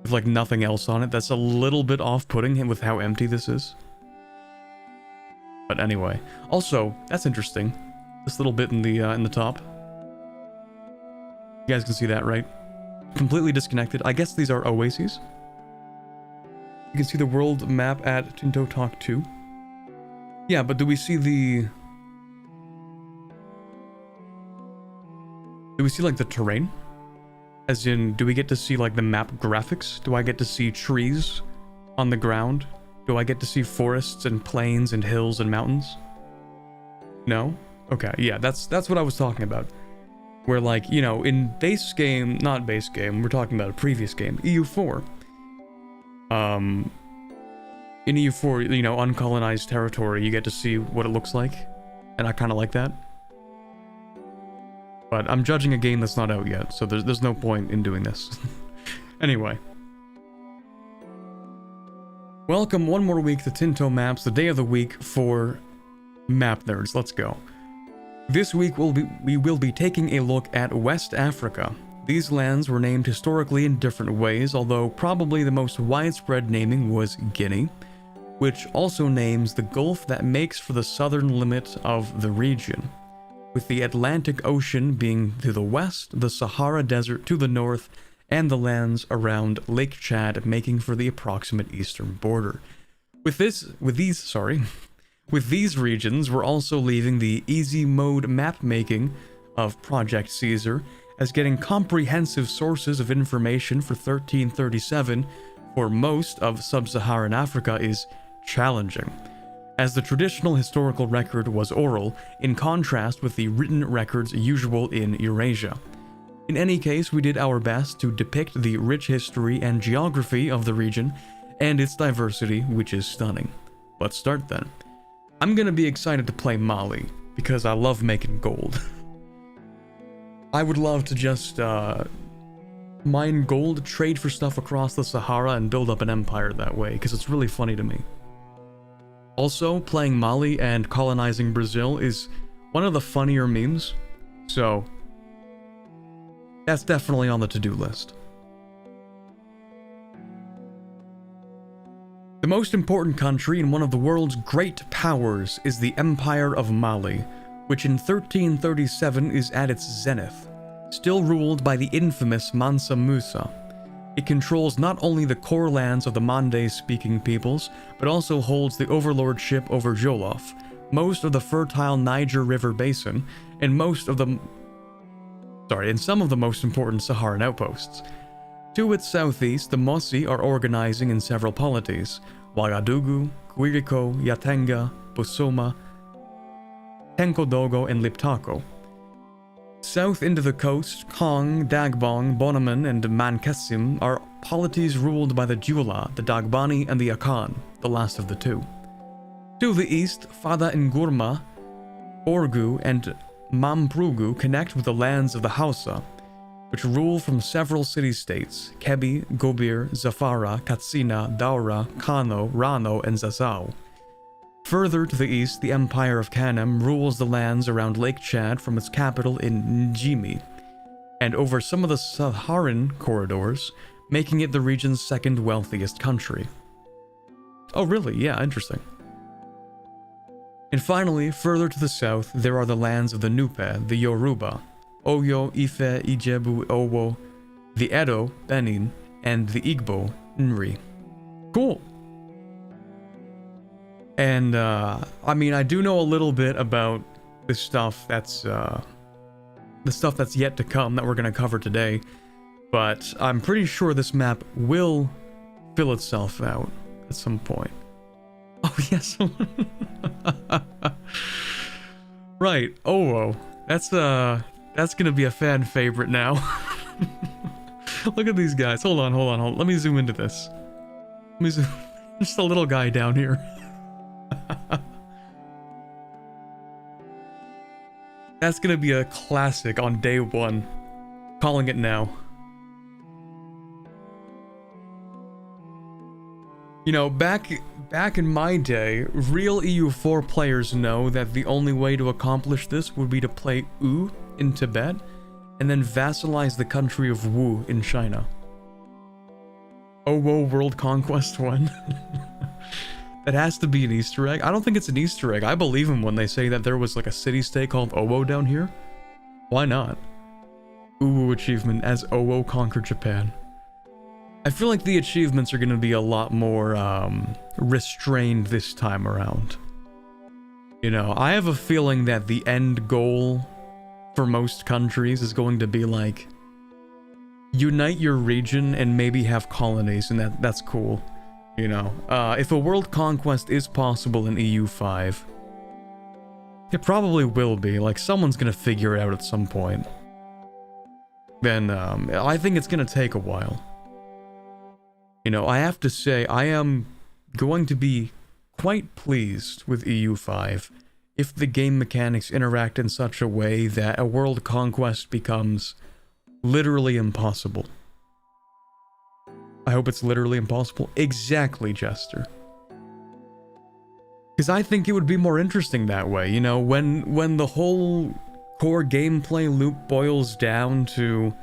with, like, nothing else on it, that's a little bit off-putting with how empty this is. But anyway. Also, that's interesting. This little bit in the top. You guys can see that, right? Completely disconnected. I guess these are oases. You can see the world map at Tinto Talk 2. Yeah, but do we see the... Do we see, like, the terrain? As in, do we get to see, like, the map graphics? Do I get to see trees on the ground? Do I get to see forests and plains and hills and mountains? No? Okay, yeah, that's what I was talking about. Where, like, you know, in base game, not base game, we're talking about a previous game, EU4. In EU4, you know, uncolonized territory, you get to see what it looks like. And I kind of like that. But I'm judging a game that's not out yet, so there's no point in doing this. Anyway. Welcome one more week to Tinto Maps, the day of the week for map nerds. Let's go. This week we will be taking a look at West Africa. These lands were named historically in different ways, although probably the most widespread naming was Guinea, which also names the gulf that makes for the southern limit of the region, with the Atlantic Ocean being to the west, the Sahara Desert to the north, and the lands around Lake Chad making for the approximate eastern border. With these regions, we're also leaving the easy mode map making of Project Caesar, as getting comprehensive sources of information for 1337 for most of sub-Saharan Africa is challenging, as the traditional historical record was oral, in contrast with the written records usual in Eurasia. In any case, we did our best to depict the rich history and geography of the region and its diversity, which is stunning. Let's start then. I'm gonna be excited to play Mali, because I love making gold. I would love to just mine gold, trade for stuff across the Sahara, and build up an empire that way, because it's really funny to me. Also, playing Mali and colonizing Brazil is one of the funnier memes, so that's definitely on the to-do list. The most important country and one of the world's great powers is the Empire of Mali, which in 1337 is at its zenith, still ruled by the infamous Mansa Musa. It controls not only the core lands of the Mande-speaking peoples, but also holds the overlordship over Jolof, most of the fertile Niger River basin, and some of the most important Saharan outposts. To its southeast, the Mossi are organizing in several polities: Ouagadougou, Quirico, Yatenga, Bosoma, Tenkodogo, and Liptako. South into the coast, Kong, Dagbong, Bonaman, and Mankessim are polities ruled by the Jula, the Dagbani, and the Akan, the last of the two. To the east, Fada Ngurma, Orgu, and Mamprugu connect with the lands of the Hausa, which rule from several city-states: Kebi, Gobir, Zafara, Katsina, Daura, Kano, Rano, and Zazzau. Further to the east, the Empire of Kanem rules the lands around Lake Chad from its capital in Njimi, and over some of the Saharan corridors, making it the region's second wealthiest country. Oh really? Yeah, interesting. And finally, further to the south, there are the lands of the Nupe, the Yoruba, Oyo, Ife, Ijebu, Owo, the Edo, Benin, and the Igbo, Nri. Cool. And, I mean, I do know a little bit about the stuff that's yet to come that we're going to cover today, but I'm pretty sure this map will fill itself out at some point. Oh, yes. Right. Oh, whoa. That's gonna be a fan favorite now. Look at these guys. Hold on. Let me zoom into this. Let me zoom. Just a little guy down here. That's gonna be a classic on day one. Calling it now. You know, back in my day, real EU4 players know that the only way to accomplish this would be to play U in Tibet, and then vassalize the country of Wu in China. Oh, whoa, World Conquest 1. That has to be an Easter egg. I don't think it's an Easter egg. I believe them when they say that there was like a city-state called Owo down here. Why not? Uwu achievement as Owo conquered Japan. I feel like the achievements are going to be a lot more restrained this time around. You know, I have a feeling that the end goal for most countries is going to be like, unite your region and maybe have colonies, and that's cool. You know, if a world conquest is possible in EU5, it probably will be. Like, someone's gonna figure it out at some point. Then, I think it's gonna take a while. You know, I have to say, I am going to be quite pleased with EU5 if the game mechanics interact in such a way that a world conquest becomes literally impossible. I hope it's literally impossible. Exactly, Jester. Because I think it would be more interesting that way, you know, when the whole core gameplay loop boils down to,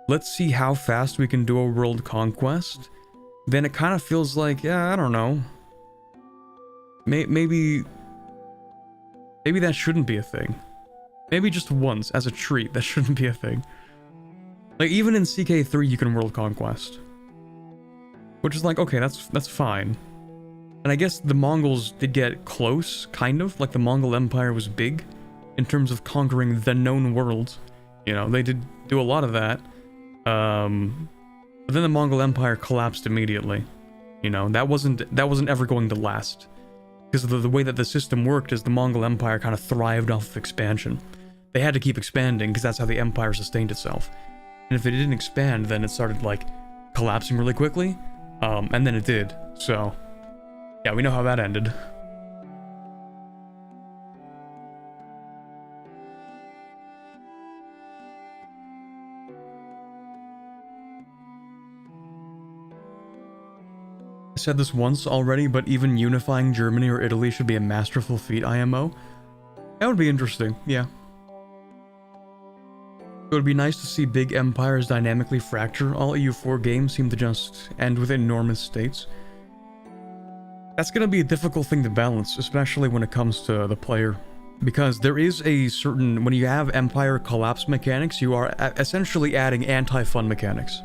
let's see how fast we can do a world conquest, then it kind of feels like, yeah, I don't know. Maybe that shouldn't be a thing. Maybe just once, as a treat, that shouldn't be a thing. Like, even in CK3 you can world conquest. Which is like, okay, that's fine. And I guess the Mongols did get close, kind of. Like, the Mongol Empire was big in terms of conquering the known world. You know, they did do a lot of that. But then the Mongol Empire collapsed immediately. You know, that wasn't ever going to last. Because the way that the system worked is the Mongol Empire kind of thrived off of expansion. They had to keep expanding because that's how the empire sustained itself. And if it didn't expand, then it started, like, collapsing really quickly. And then it did. So, yeah, we know how that ended. I said this once already, but even unifying Germany or Italy should be a masterful feat, IMO. That would be interesting, yeah. It would be nice to see big empires dynamically fracture. All EU4 games seem to just end with enormous states. That's gonna be a difficult thing to balance, especially when it comes to the player. Because there is a certain... when you have empire collapse mechanics, you are essentially adding anti-fun mechanics.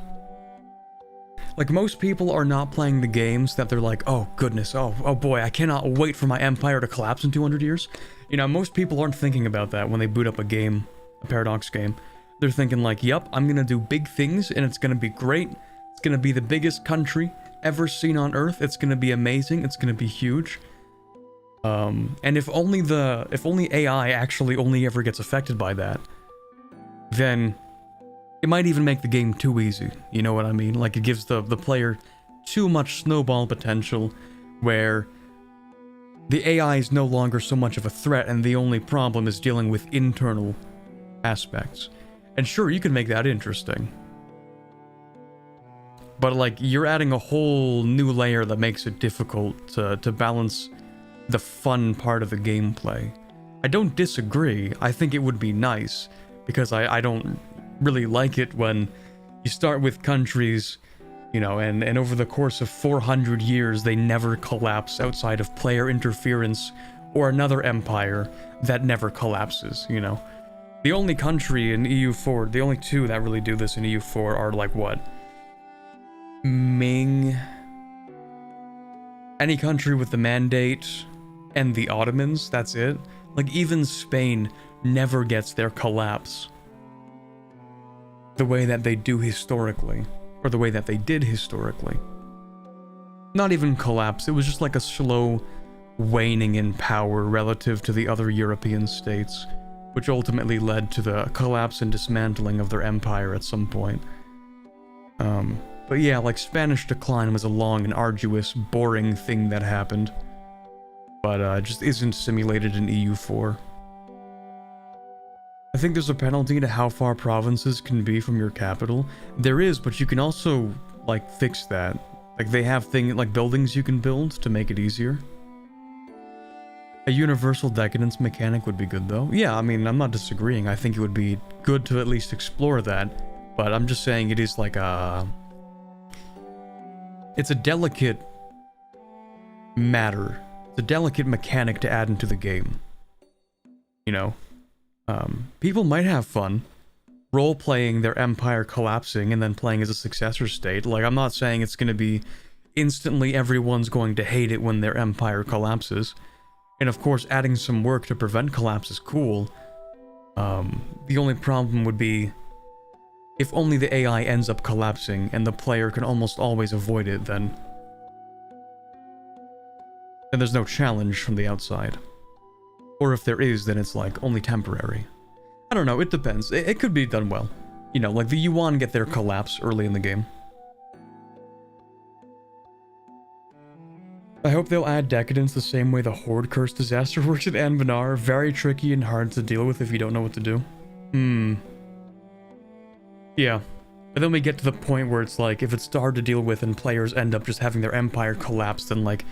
Like, most people are not playing the games that they're like, oh goodness, oh boy, I cannot wait for my empire to collapse in 200 years. You know, most people aren't thinking about that when they boot up a game, a Paradox game. They're thinking like, yep, I'm gonna do big things and it's gonna be great. It's gonna be the biggest country ever seen on Earth. It's gonna be amazing. It's gonna be huge. And if only AI actually only ever gets affected by that, then it might even make the game too easy. You know what I mean? Like, it gives the player too much snowball potential, where the AI is no longer so much of a threat and the only problem is dealing with internal aspects. And sure, you can make that interesting. But, like, you're adding a whole new layer that makes it difficult to balance the fun part of the gameplay. I don't disagree. I think it would be nice, because I don't really like it when you start with countries, you know, and over the course of 400 years, they never collapse outside of player interference or another empire that never collapses, you know. The only country in EU4, the only two that really do this in EU4 are, like, what? Ming. Any country with the Mandate and the Ottomans, that's it. Like, even Spain never gets their collapse the way that they do historically, or the way that they did historically. Not even collapse, it was just like a slow waning in power relative to the other European states, which ultimately led to the collapse and dismantling of their empire at some point. But yeah, like, Spanish decline was a long and arduous, boring thing that happened, but just isn't simulated in EU4. I think there's a penalty to how far provinces can be from your capital. There is, but you can also, like, fix that. Like, they have buildings you can build to make it easier. A universal decadence mechanic would be good, though. Yeah, I mean, I'm not disagreeing. I think it would be good to at least explore that, but I'm just saying it is like a... It's a delicate matter. It's a delicate mechanic to add into the game. You know? People might have fun role-playing their empire collapsing and then playing as a successor state. Like, I'm not saying it's going to be instantly everyone's going to hate it when their empire collapses. And of course, adding some work to prevent collapse is cool. The only problem would be if only the AI ends up collapsing and the player can almost always avoid it, then there's no challenge from the outside. Or if there is, then it's like only temporary. I don't know, it depends. It could be done well. You know, like the Yuan get their collapse early in the game. I hope they'll add decadence the same way the Horde Curse disaster works at Anbanar. Very tricky and hard to deal with if you don't know what to do. Yeah. But then we get to the point where it's like, if it's hard to deal with and players end up just having their empire collapse, then like,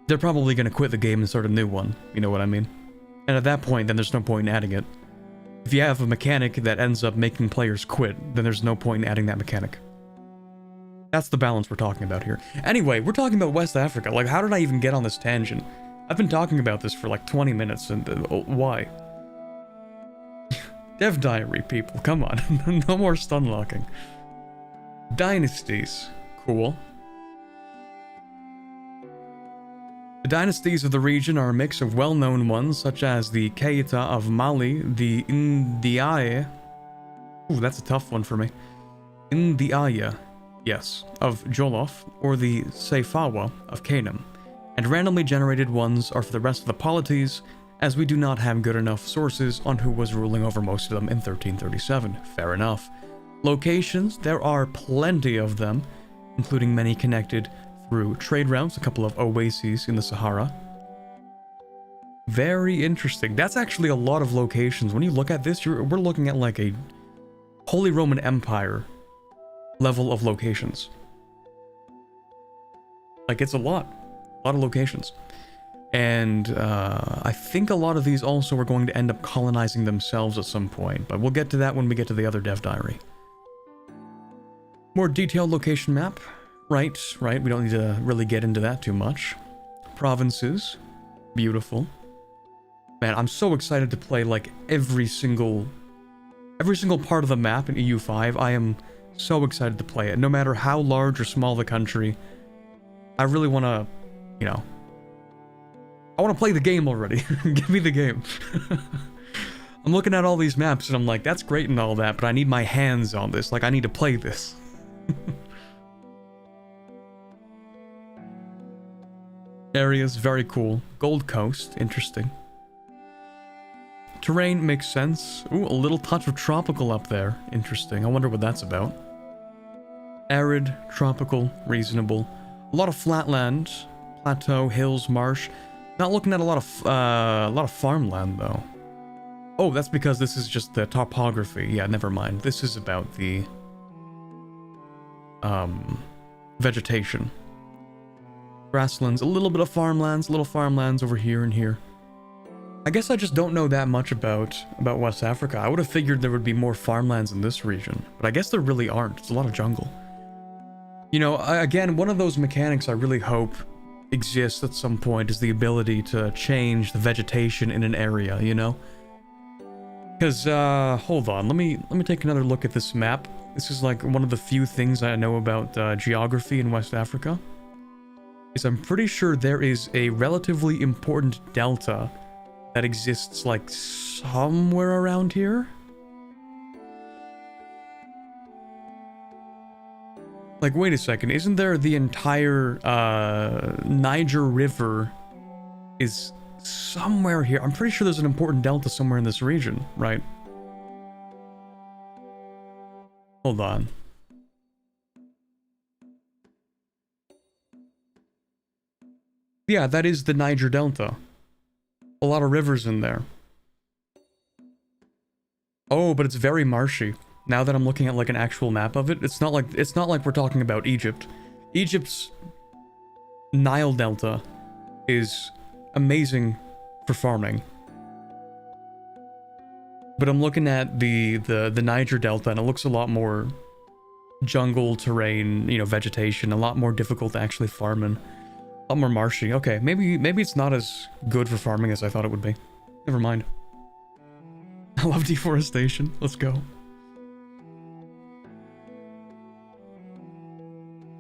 they're probably going to quit the game and start a new one. You know what I mean? And at that point, then there's no point in adding it. If you have a mechanic that ends up making players quit, then there's no point in adding that mechanic. That's the balance we're talking about here. Anyway, we're talking about West Africa. Like, how did I even get on this tangent? I've been talking about this for like 20 minutes, and why? Dev Diary, people, come on. No more stun locking. Dynasties. Cool. The dynasties of the region are a mix of well-known ones, such as the Keita of Mali, the Ndiaye... Ooh, that's a tough one for me. Ndiaye, yes, of Jolof, or the Seifawa of Canaan. And randomly generated ones are for the rest of the polities, as we do not have good enough sources on who was ruling over most of them in 1337. Fair enough. Locations, there are plenty of them, including many connected through trade routes, a couple of oases in the Sahara. Very interesting. That's actually a lot of locations. When you look at this, we're looking at like a Holy Roman Empire level of locations. Like, it's a lot of locations. And I think a lot of these also are going to end up colonizing themselves at some point, but we'll get to that when we get to the other dev diary. More detailed location map. Right, we don't need to really get into that too much. Provinces. Beautiful. Man, I'm so excited to play like every single part of the map in EU5. I am so excited to play it. No matter how large or small the country, I really want to, you know, I want to play the game already. Give me the game. I'm looking at all these maps and I'm like, that's great and all that, but I need my hands on this. Like, I need to play this. Areas, very cool. Gold Coast, interesting. Terrain makes sense. Ooh, a little touch of tropical up there. Interesting. I wonder what that's about. Arid, tropical, reasonable. A lot of flatland, plateau, hills, marsh. Not looking at a lot of farmland though. Oh, that's because this is just the topography. Yeah, never mind. This is about the vegetation. Grasslands, a little bit of farmlands, little farmlands over here and here. I guess I just don't know that much about West Africa. I would have figured there would be more farmlands in this region, but I guess there really aren't. It's a lot of jungle. You know, again, one of those mechanics I really hope exists at some point is the ability to change the vegetation in an area, you know? Because, hold on, let me take another look at this map. This is like one of the few things I know about geography in West Africa. I'm pretty sure there is a relatively important delta that exists like somewhere around here. Like, wait a second, isn't there the entire Niger River is somewhere here. I'm pretty sure there's an important delta somewhere in this region, right? Hold on. Yeah, that is the Niger Delta. A lot of rivers in there. Oh, but it's very marshy. Now that I'm looking at like an actual map of it, it's not like we're talking about Egypt. Egypt's Nile Delta is amazing for farming. But I'm looking at the Niger Delta, and it looks a lot more jungle terrain, you know, vegetation, a lot more difficult to actually farm in. A lot more marshy. Okay, maybe it's not as good for farming as I thought it would be. Never mind. I love deforestation. Let's go.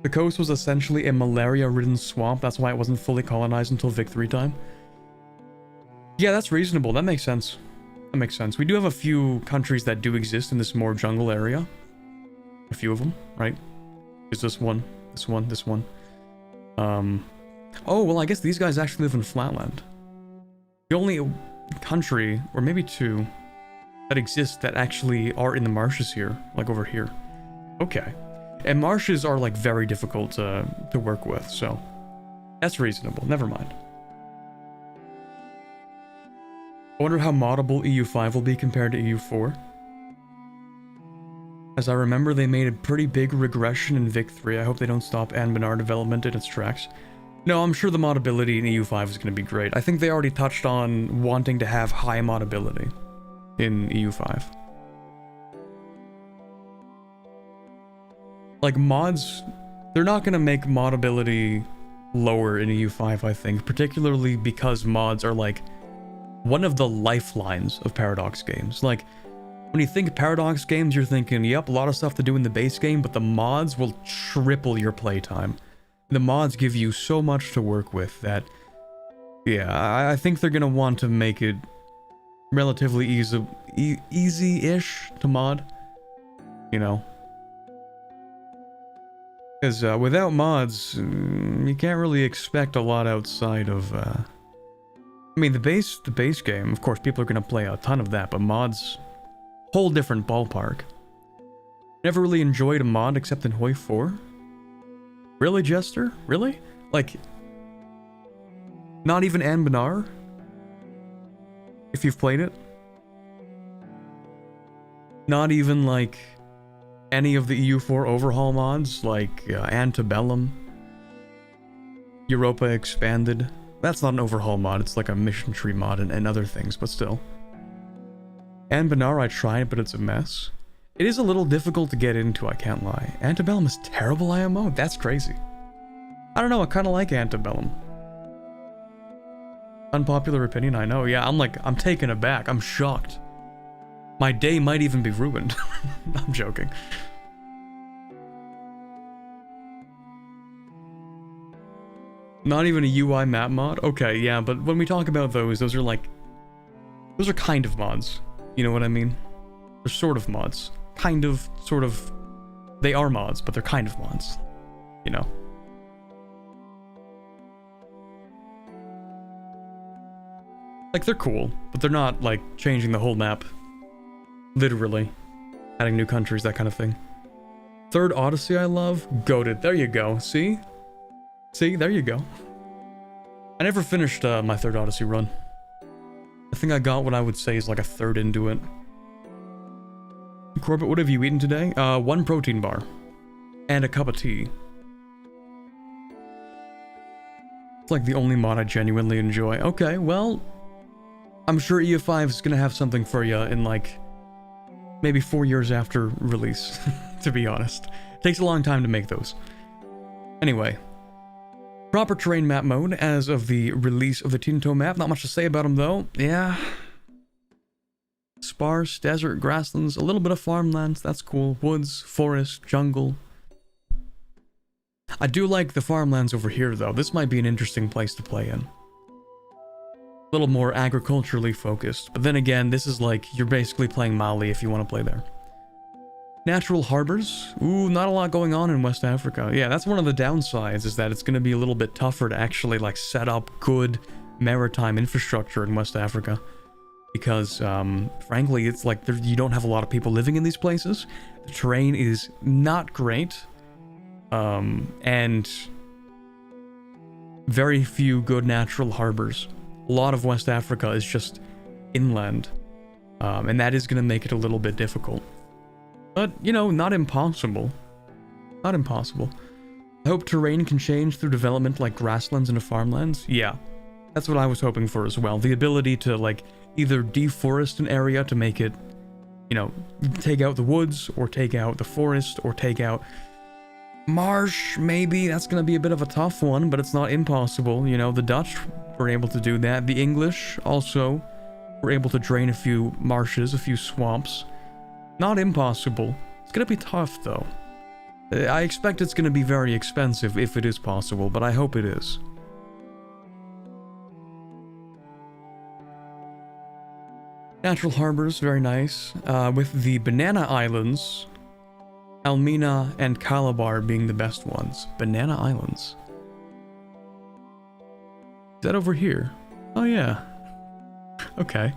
The coast was essentially a malaria-ridden swamp. That's why it wasn't fully colonized until Vic 3 time. Yeah, that's reasonable. That makes sense. That makes sense. We do have a few countries that do exist in this more jungle area. A few of them, right? Is this one, this one, this one. Oh, well, I guess these guys actually live in flatland. The only country, or maybe two, that exist that actually are in the marshes here, like over here. Okay. And marshes are, like, very difficult to work with, so that's reasonable. Never mind. I wonder how moddable EU5 will be compared to EU4. As I remember, they made a pretty big regression in Vic 3. I hope they don't stop unbans development in its tracks. No, I'm sure the moddability in EU5 is going to be great. I think they already touched on wanting to have high moddability in EU5. Like, mods, they're not going to make moddability lower in EU5, I think, particularly because mods are, like, one of the lifelines of Paradox games. Like, when you think Paradox games, you're thinking, yep, a lot of stuff to do in the base game, but the mods will triple your playtime. The mods give you so much to work with that, yeah, I think they're going to want to make it relatively easy-ish to mod, you know. Because without mods, you can't really expect a lot outside of, I mean, the base game, of course, people are going to play a ton of that, but mods, whole different ballpark. Never really enjoyed a mod except in Hoi 4. Really, Jester? Really? Like, not even unbans? If you've played it? Not even, like, any of the EU4 overhaul mods, like Antebellum, Europa Expanded. That's not an overhaul mod, it's like a mission tree mod and other things, but still. Unbans I tried, but it's a mess. It is a little difficult to get into, I can't lie. Antebellum is terrible IMO? That's crazy. I don't know, I kind of like Antebellum. Unpopular opinion, I know. Yeah, I'm taken aback. I'm shocked. My day might even be ruined. I'm joking. Not even a UI map mod? Okay, yeah, but when we talk about those are like... Those are kind of mods. You know what I mean? They're sort of mods. Kind of, sort of... They are mods, but they're kind of mods. You know? Like, they're cool, but they're not, like, changing the whole map. Literally. Adding new countries, that kind of thing. Third Odyssey I love? Goated. There you go. See? See? There you go. I never finished my third Odyssey run. I think I got what I would say is like a third into it. Corbett, what have you eaten today? 1 protein bar. And a cup of tea. It's like the only mod I genuinely enjoy. Okay, well... I'm sure EU5 is gonna have something for you in like... maybe 4 years after release, to be honest. It takes a long time to make those. Anyway. Proper terrain map mode as of the release of the Tinto map. Not much to say about them though. Yeah. Sparse, desert, grasslands, a little bit of farmlands. That's cool. Woods, forest, jungle. I do like the farmlands over here though. This might be an interesting place to play in. A little more agriculturally focused. But then again, this is like, you're basically playing Mali if you want to play there. Natural harbors. Ooh, not a lot going on in West Africa. Yeah, that's one of the downsides, is that it's going to be a little bit tougher to actually like set up good maritime infrastructure in West Africa. Because, frankly, it's like you don't have a lot of people living in these places. The terrain is not great. And very few good natural harbors. A lot of West Africa is just inland. And that is going to make it a little bit difficult. But, you know, not impossible. Not impossible. I hope terrain can change through development like grasslands into farmlands. Yeah, that's what I was hoping for as well. The ability to, like, either deforest an area to make it, you know, take out the woods, or take out the forest, or take out marsh, maybe. That's going to be a bit of a tough one, but it's not impossible. You know, the Dutch were able to do that. The English also were able to drain a few marshes, a few swamps. Not impossible. It's going to be tough, though. I expect it's going to be very expensive if it is possible, but I hope it is. Natural harbors, very nice. With the Banana Islands, Elmina and Calabar being the best ones. Banana Islands. Is that over here? Oh yeah. Okay.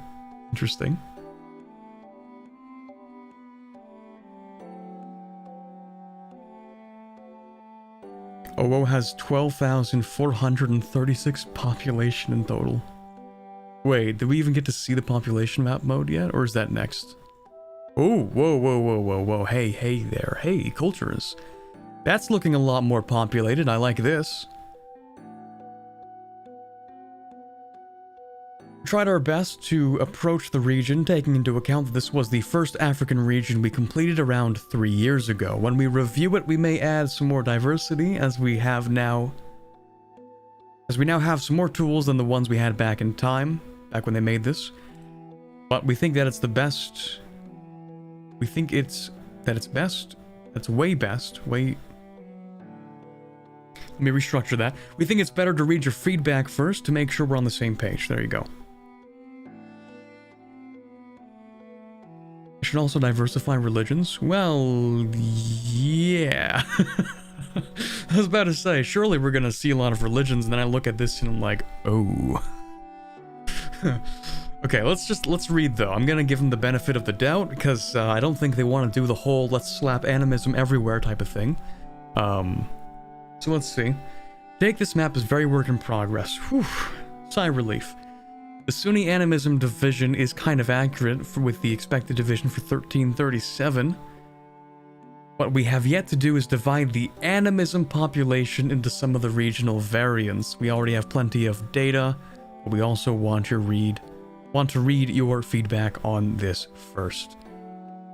Interesting. Owo has 12,436 population in total. Wait, did we even get to see the population map mode yet? Or is that next? Oh, whoa. Hey there. Hey, cultures. That's looking a lot more populated. I like this. We tried our best to approach the region, taking into account that this was the first African region we completed around 3 years ago. When we review it, we may add some more diversity, as we now have some more tools than the ones we had back in time, back when they made this. But we think that it's the best. We think it's best. That's way best. Let me restructure that. We think it's better to read your feedback first to make sure we're on the same page. There you go. We should also diversify religions. Well, yeah. I was about to say, surely we're gonna see a lot of religions, and then I look at this and I'm like, oh. Okay, let's read though. I'm gonna give them the benefit of the doubt, because I don't think they want to do the whole let's slap animism everywhere type of thing. So let's see. Take this map is very work in progress. Whew. Sigh of relief. The Sunni animism division is kind of accurate with the expected division for 1337. What we have yet to do is divide the animism population into some of the regional variants. We already have plenty of data, but we also want to read your feedback on this first.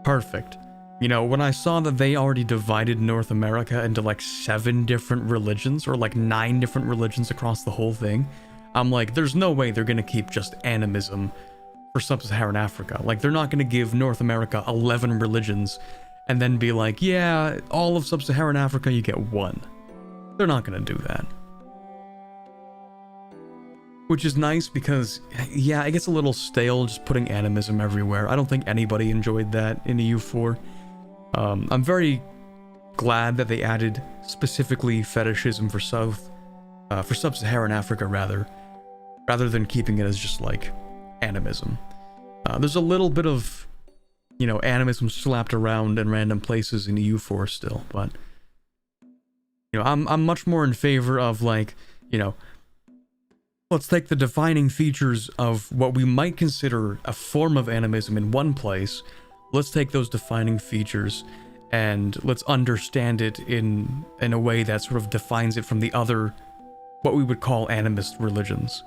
Perfect. You know, when I saw that they already divided North America into like 7 different religions, or like 9 different religions across the whole thing, I'm like, there's no way they're gonna keep just animism for sub-Saharan Africa. Like, they're not gonna give North America 11 religions and then be like, yeah, all of sub-Saharan Africa, you get 1. They're not gonna do that. Which is nice because, yeah, it gets a little stale just putting animism everywhere. I don't think anybody enjoyed that in EU4. I'm very glad that they added specifically fetishism for sub-Saharan Africa, rather than keeping it as just like animism. There's a little bit of, you know, animism slapped around in random places in EU4 still, but, you know, I'm much more in favor of, like, you know, let's take the defining features of what we might consider a form of animism in one place, let's take those defining features and let's understand it in a way that sort of defines it from the other, what we would call animist religions.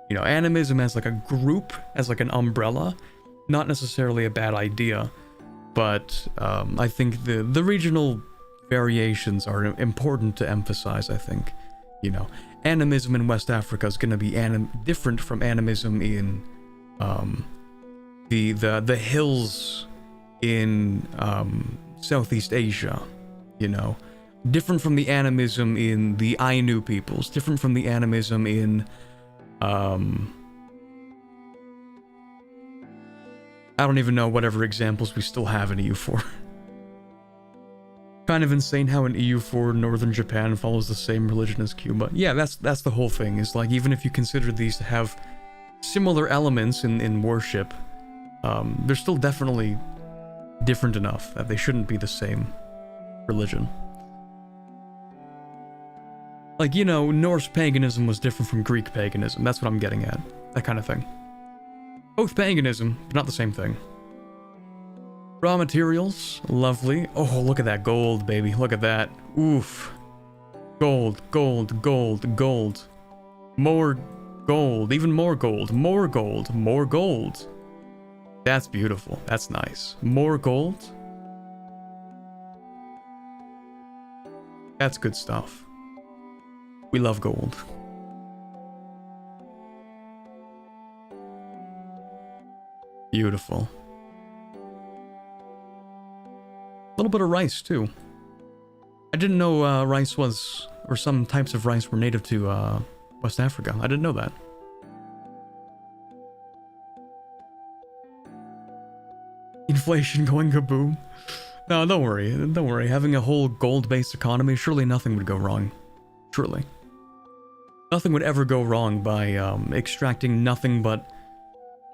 You know, animism as like a group, as like an umbrella, not necessarily a bad idea, but I think the regional variations are important to emphasize, I think. You know, animism in West Africa is going to be different from animism in the hills in Southeast Asia, you know. Different from the animism in the Ainu peoples, different from the animism in I don't even know whatever examples we still have in EU4. kind of insane how in EU4 northern Japan follows the same religion as Cuba. Yeah, that's the whole thing, is like, even if you consider these to have similar elements in worship, they're still definitely different enough that they shouldn't be the same religion. Like, you know, Norse paganism was different from Greek paganism. That's what I'm getting at. That kind of thing. Both paganism, but not the same thing. Raw materials, lovely. Oh, look at that gold, baby. Look at that. Oof. Gold, gold, gold, gold. More gold, even more gold, more gold, more gold. That's beautiful. That's nice. More gold. That's good stuff. We love gold. Beautiful. A little bit of rice, too. I didn't know rice was, or some types of rice were native to West Africa. I didn't know that. Inflation going kaboom. No, don't worry. Don't worry. Having a whole gold-based economy, surely nothing would go wrong. Surely. Nothing would ever go wrong by extracting nothing but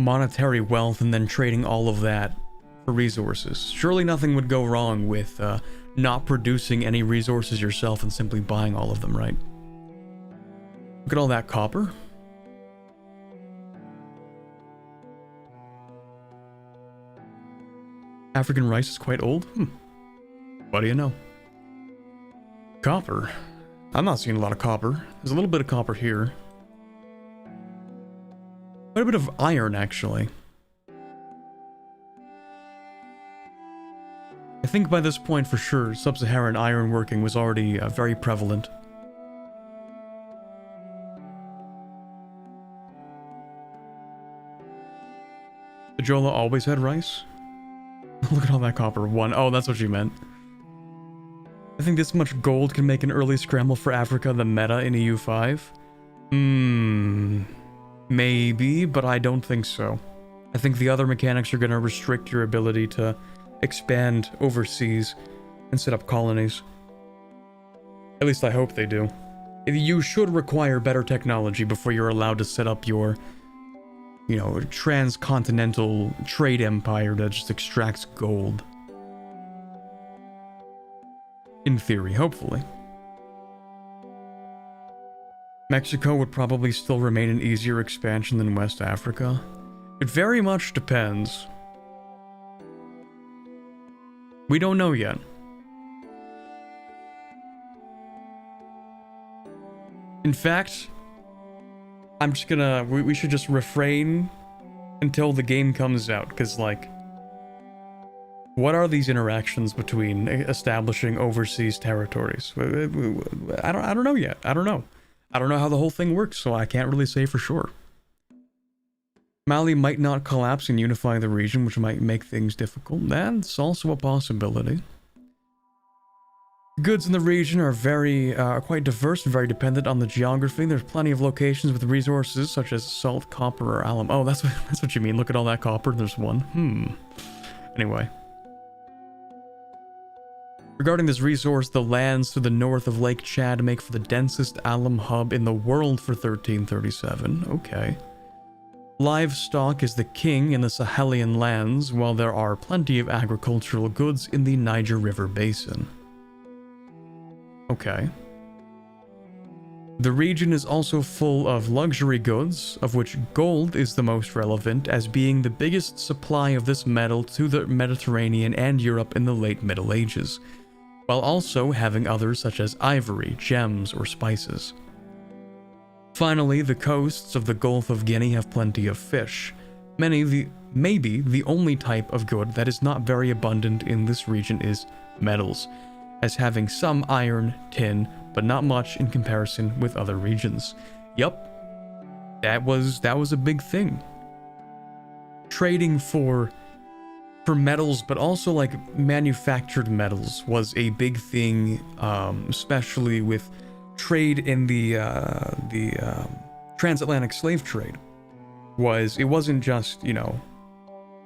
monetary wealth and then trading all of that for resources. Surely nothing would go wrong with not producing any resources yourself and simply buying all of them, right? Look at all that copper. African rice is quite old? What do you know? Copper. I'm not seeing a lot of copper. There's a little bit of copper here. Quite a bit of iron, actually. I think by this point, for sure, sub-Saharan iron working was already very prevalent. The Jola always had rice? Look at all that copper. Oh, that's what you meant. I think this much gold can make an early scramble for Africa the meta in EU5. Maybe, but I don't think so. I think the other mechanics are going to restrict your ability to expand overseas and set up colonies. At least I hope they do. You should require better technology before you're allowed to set up your, you know, transcontinental trade empire that just extracts gold. In theory, hopefully. Mexico would probably still remain an easier expansion than West Africa. It very much depends. We don't know yet. In fact, I'm just gonna... We should just refrain until the game comes out, because, like... What are these interactions between establishing overseas territories? I don't know yet. I don't know. I don't know how the whole thing works, so I can't really say for sure. Mali might not collapse and unify the region, which might make things difficult. That's also a possibility. Goods in the region are quite diverse and very dependent on the geography. There's plenty of locations with resources such as salt, copper, or alum. Oh, that's what you mean. Look at all that copper. There's one. Anyway. Regarding this resource, the lands to the north of Lake Chad make for the densest alum hub in the world for 1337. Okay. Livestock is the king in the Sahelian lands, while there are plenty of agricultural goods in the Niger River basin. Okay. The region is also full of luxury goods, of which gold is the most relevant, as being the biggest supply of this metal to the Mediterranean and Europe in the late Middle Ages, while also having others such as ivory, gems, or spices. Finally, the coasts of the Gulf of Guinea have plenty of fish. Maybe the only type of good that is not very abundant in this region is metals, as having some iron, tin, but not much in comparison with other regions. Yup, that was a big thing. Trading for metals, but also like manufactured metals was a big thing, especially with trade in the transatlantic slave trade. It wasn't just, you know,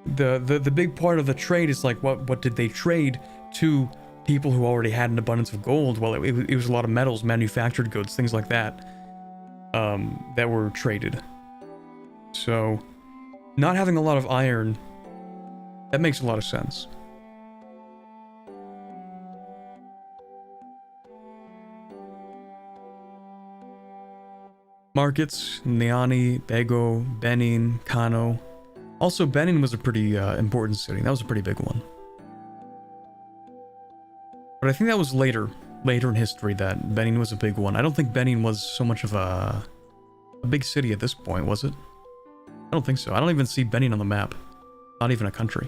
the big part of the trade is like what did they trade to people who already had an abundance of gold. Well, it was a lot of metals, manufactured goods, things like that, that were traded. So, not having a lot of iron, that makes a lot of sense. Markets, Niani, Bego, Benin, Kano. Also, Benin was a pretty important city. That was a pretty big one. But I think that was later in history that Benin was a big one. I don't think Benin was so much of a big city at this point, was it? I don't think so. I don't even see Benin on the map. Not even a country.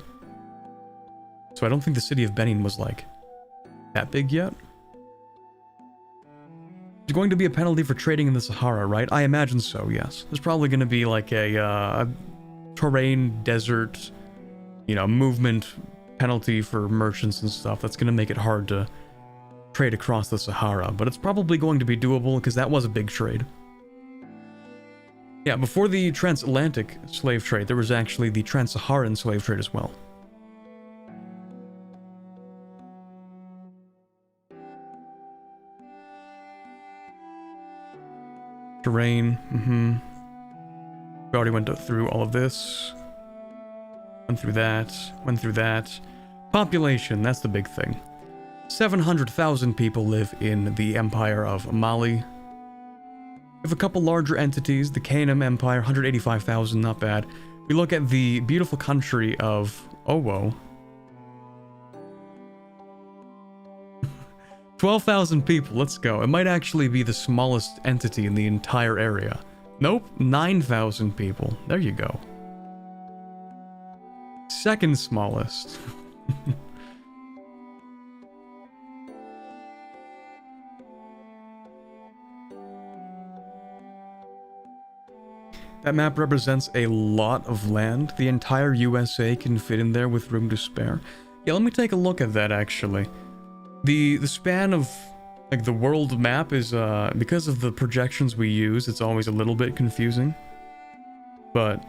So I don't think the city of Benin was, like, that big yet. There's going to be a penalty for trading in the Sahara, right? I imagine so, yes. There's probably going to be, like, a terrain, desert, you know, movement penalty for merchants and stuff. That's going to make it hard to trade across the Sahara. But it's probably going to be doable, because that was a big trade. Yeah, before the transatlantic slave trade, there was actually the trans-Saharan slave trade as well. Terrain, We already went through all of this. Went through that. Population, that's the big thing. 700,000 people live in the Empire of Mali. We have a couple larger entities, the Kanem Empire, 185,000, not bad. We look at the beautiful country of Owo. 12,000 people, let's go. It might actually be the smallest entity in the entire area. Nope, 9,000 people. There you go. Second smallest. That map represents a lot of land. The entire USA can fit in there with room to spare. Yeah, let me take a look at that, actually. The span of, like, the world map is, because of the projections we use, it's always a little bit confusing. But,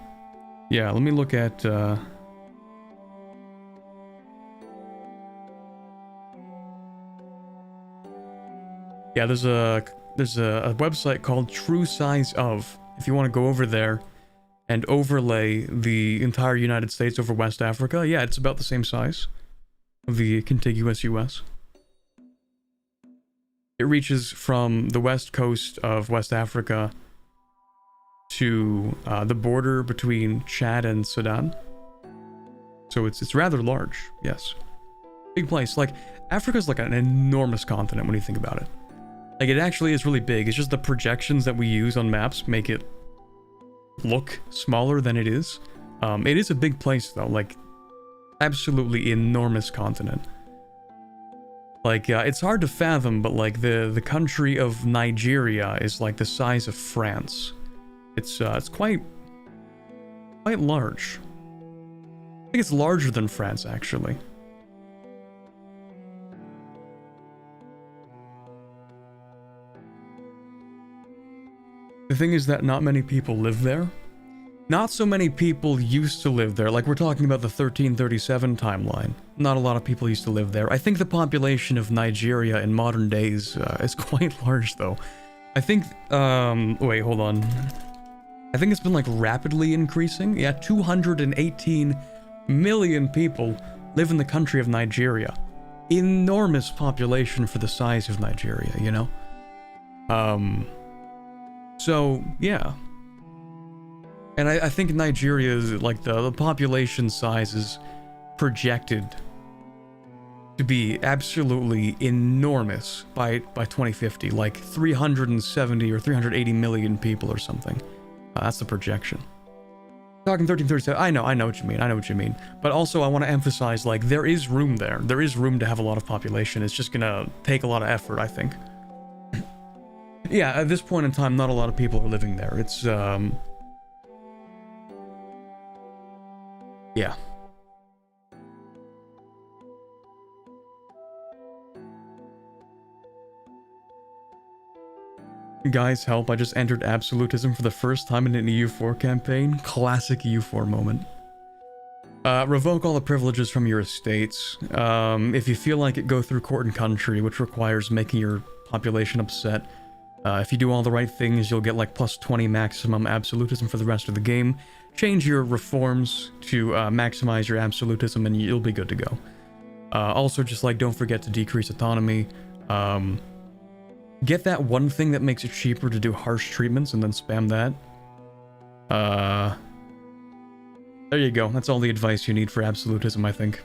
yeah, let me look at, yeah, there's a website called True Size Of. If you want to go over there and overlay the entire United States over West Africa, yeah, it's about the same size of the contiguous US. It reaches from the west coast of West Africa to the border between Chad and Sudan. So it's rather large, yes. Big place. Like, Africa's like an enormous continent when you think about it. Like, it actually is really big. It's just the projections that we use on maps make it look smaller than it is. It is a big place, though. Like, absolutely enormous continent. Like, it's hard to fathom, but, like, the country of Nigeria is, like, the size of France. It's quite large. I think it's larger than France, actually. The thing is that not many people live there. Not so many people used to live there. Like, we're talking about the 1337 timeline. Not a lot of people used to live there. I think the population of Nigeria in modern days is quite large, though. I think, wait, hold on. I think it's been, like, rapidly increasing. Yeah, 218 million people live in the country of Nigeria. Enormous population for the size of Nigeria, you know? So, yeah. And I think Nigeria is, like, the population size is projected to be absolutely enormous by 2050. Like, 370 or 380 million people or something. That's the projection. Talking 1337, I know what you mean. But also, I want to emphasize, like, there is room there. There is room to have a lot of population. It's just gonna take a lot of effort, I think. Yeah, at this point in time, not a lot of people are living there. It's, yeah. Guys, help, I just entered absolutism for the first time in an EU4 campaign. Classic EU4 moment. Revoke all the privileges from your estates. If you feel like it, go through court and country, which requires making your population upset. If you do all the right things, you'll get like plus 20 maximum absolutism for the rest of the game. Change your reforms to maximize your absolutism and you'll be good to go. Also, just like, don't forget to decrease autonomy. Get that one thing that makes it cheaper to do harsh treatments and then spam that. There you go. That's all the advice you need for absolutism, I think.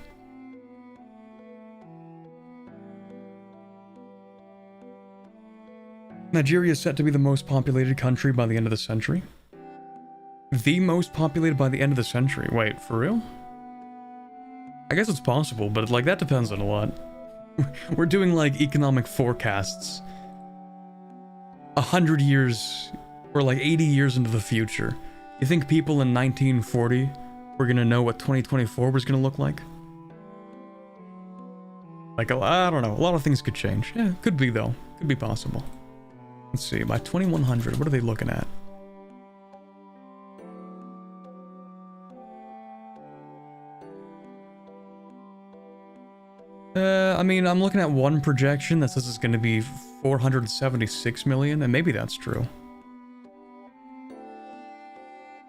Nigeria is set to be the most populated country by the end of the century. The most populated by the end of the century? Wait, for real? I guess it's possible, but like that depends on a lot. We're doing like economic forecasts 100 years or like 80 years into the future. You think people in 1940 were gonna know what 2024 was gonna look like? Like, I don't know, a lot of things could change. Yeah, could be though. Could be possible. Let's see, by 2100, what are they looking at? I mean, I'm looking at one projection that says it's going to be 476 million, and maybe that's true.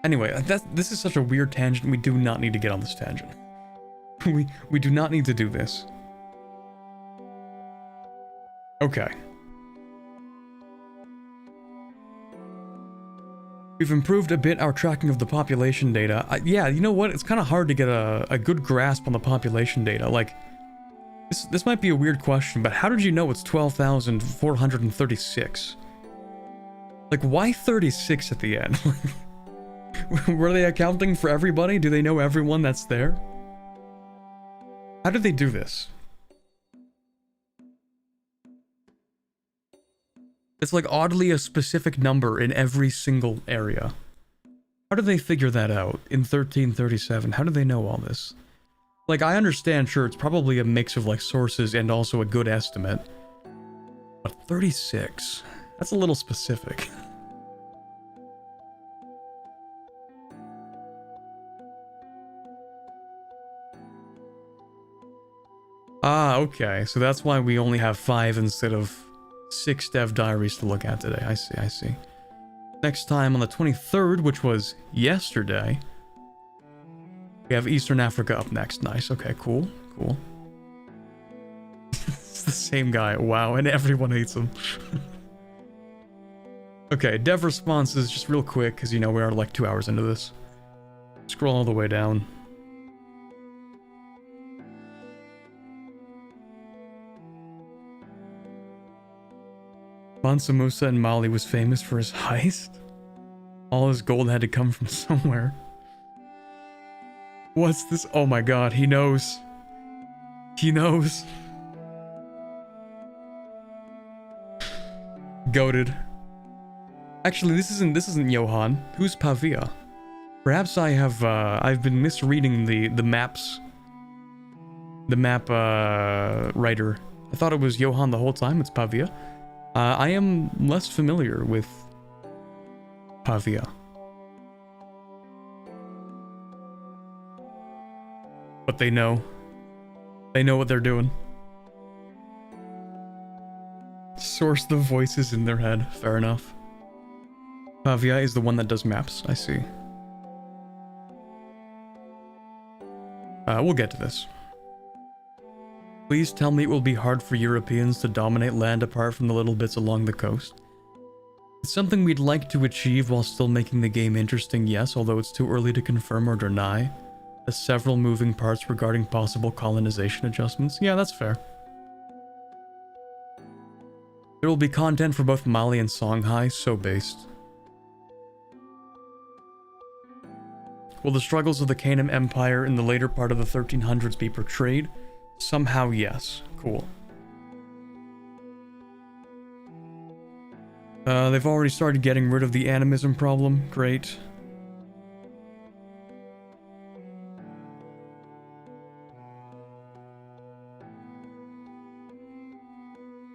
Anyway, this is such a weird tangent. We do not need to get on this tangent. We do not need to do this. Okay. We've improved a bit our tracking of the population data. Yeah, you know what? It's kind of hard to get a good grasp on the population data. Like, this might be a weird question, but how did you know it's 12,436? Like, why 36 at the end? Were they accounting for everybody? Do they know everyone that's there? How did they do this? It's like oddly a specific number in every single area. How did they figure that out in 1337? How did they know all this? Like, I understand, sure, it's probably a mix of like sources and also a good estimate. But 36? That's a little specific. Ah, okay. So that's why we only have 5 instead of 6 dev diaries to look at today. I see, I see. Next time on the 23rd, which was yesterday, we have Eastern Africa up next. Nice. Okay, cool. Cool. It's the same guy. Wow, and everyone hates him. Okay, dev responses, just real quick, because, you know, we are like 2 hours into this. Scroll all the way down. Mansa Musa in Mali was famous for his heist. All his gold had to come from somewhere. What's this? Oh my god, he knows. He knows. Goated. Actually, this isn't Johan. Who's Pavia? Perhaps I've been misreading the maps. The map writer. I thought it was Johan the whole time. It's Pavia. I am less familiar with Pavia. But they know. They know what they're doing. Source the voices in their head. Fair enough. Pavia is the one that does maps. I see. We'll get to this. Please tell me it will be hard for Europeans to dominate land apart from the little bits along the coast. It's something we'd like to achieve while still making the game interesting, yes, although it's too early to confirm or deny. There's several moving parts regarding possible colonization adjustments. Yeah, that's fair. There will be content for both Mali and Songhai, so based. Will the struggles of the Kanem Empire in the later part of the 1300s be portrayed? Somehow, yes. Cool. They've already started getting rid of the animism problem. Great.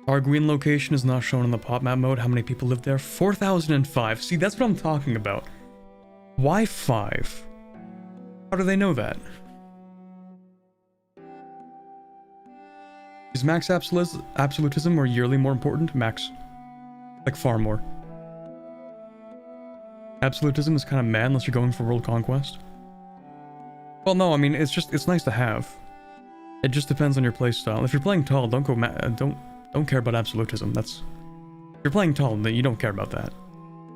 Arguin location is not shown in the pop map mode. How many people live there? 4,005. See, that's what I'm talking about. Why 5? How do they know that? Is max absolutism or yearly more important? Max. Like far more. Absolutism is kind of mad unless you're going for world conquest. Well, no, I mean, it's nice to have. It just depends on your playstyle. If you're playing tall, don't go don't care about absolutism. If you're playing tall, then you don't care about that.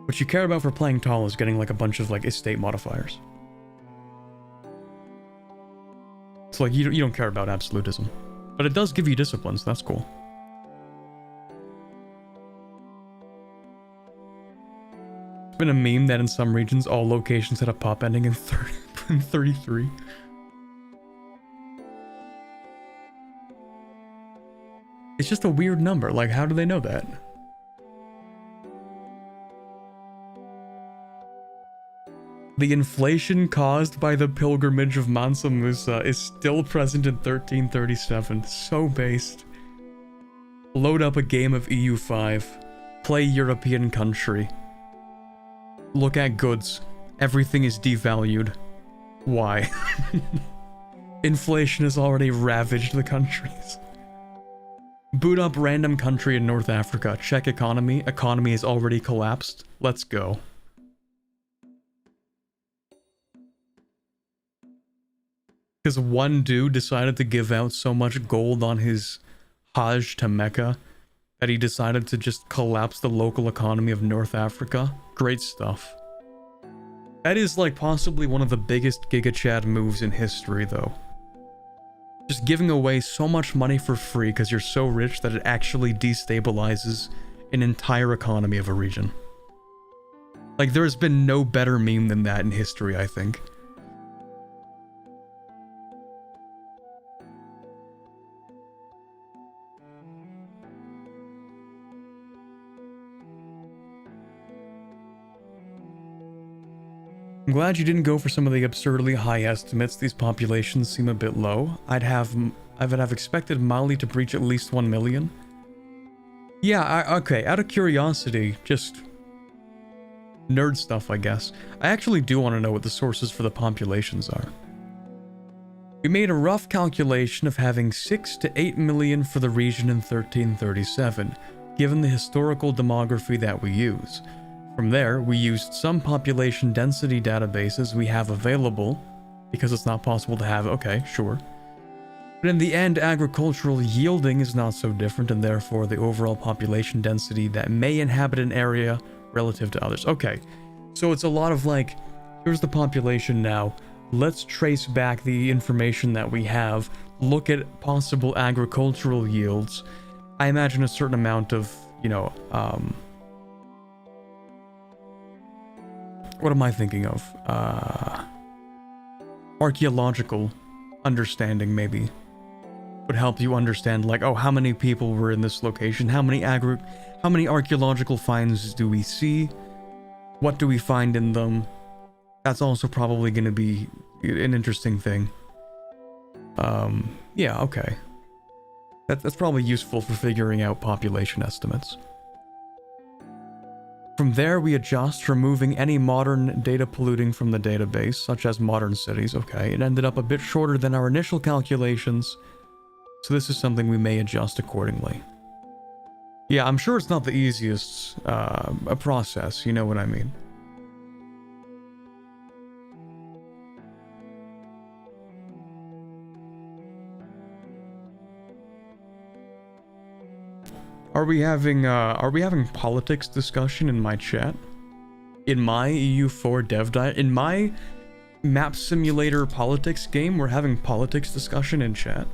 What you care about for playing tall is getting like a bunch of like estate modifiers. So like you don't care about absolutism. But it does give you discipline, so that's cool. It's been a meme that in some regions all locations had a pop ending in 33. It's just a weird number, like how do they know that? The inflation caused by the pilgrimage of Mansa Musa is still present in 1337. So based. Load up a game of EU5. Play European country. Look at goods. Everything is devalued. Why? Inflation has already ravaged the countries. Boot up random country in North Africa. Check economy. Economy has already collapsed. Let's go. Because one dude decided to give out so much gold on his Hajj to Mecca that he decided to just collapse the local economy of North Africa. Great stuff. That is like possibly one of the biggest Giga Chad moves in history though. Just giving away so much money for free because you're so rich that it actually destabilizes an entire economy of a region. Like there has been no better meme than that in history, I think. I'm glad you didn't go for some of the absurdly high estimates. These populations seem a bit low. I would have expected Mali to breach at least 1 million. Yeah, okay, out of curiosity, just nerd stuff, I guess. I actually do want to know what the sources for the populations are. We made a rough calculation of having 6 to 8 million for the region in 1337, given the historical demography that we use. From there, we used some population density databases we have available, because it's not possible to have, okay, sure. But in the end, agricultural yielding is not so different, and therefore the overall population density that may inhabit an area relative to others. Okay, so it's a lot of like, here's the population now, let's trace back the information that we have, look at possible agricultural yields. I imagine a certain amount of, you know, what am I thinking of? Archaeological understanding, maybe, would help you understand, like, oh, how many people were in this location? How many archaeological finds do we see? What do we find in them? That's also probably going to be an interesting thing. Yeah, okay. That's probably useful for figuring out population estimates. From there, we adjust, removing any modern data polluting from the database, such as modern cities. Okay, it ended up a bit shorter than our initial calculations, so this is something we may adjust accordingly. Yeah, I'm sure it's not the easiest process, you know what I mean. Are we having politics discussion in my chat? In my EU4 dev diet? In my map simulator politics game, we're having politics discussion in chat.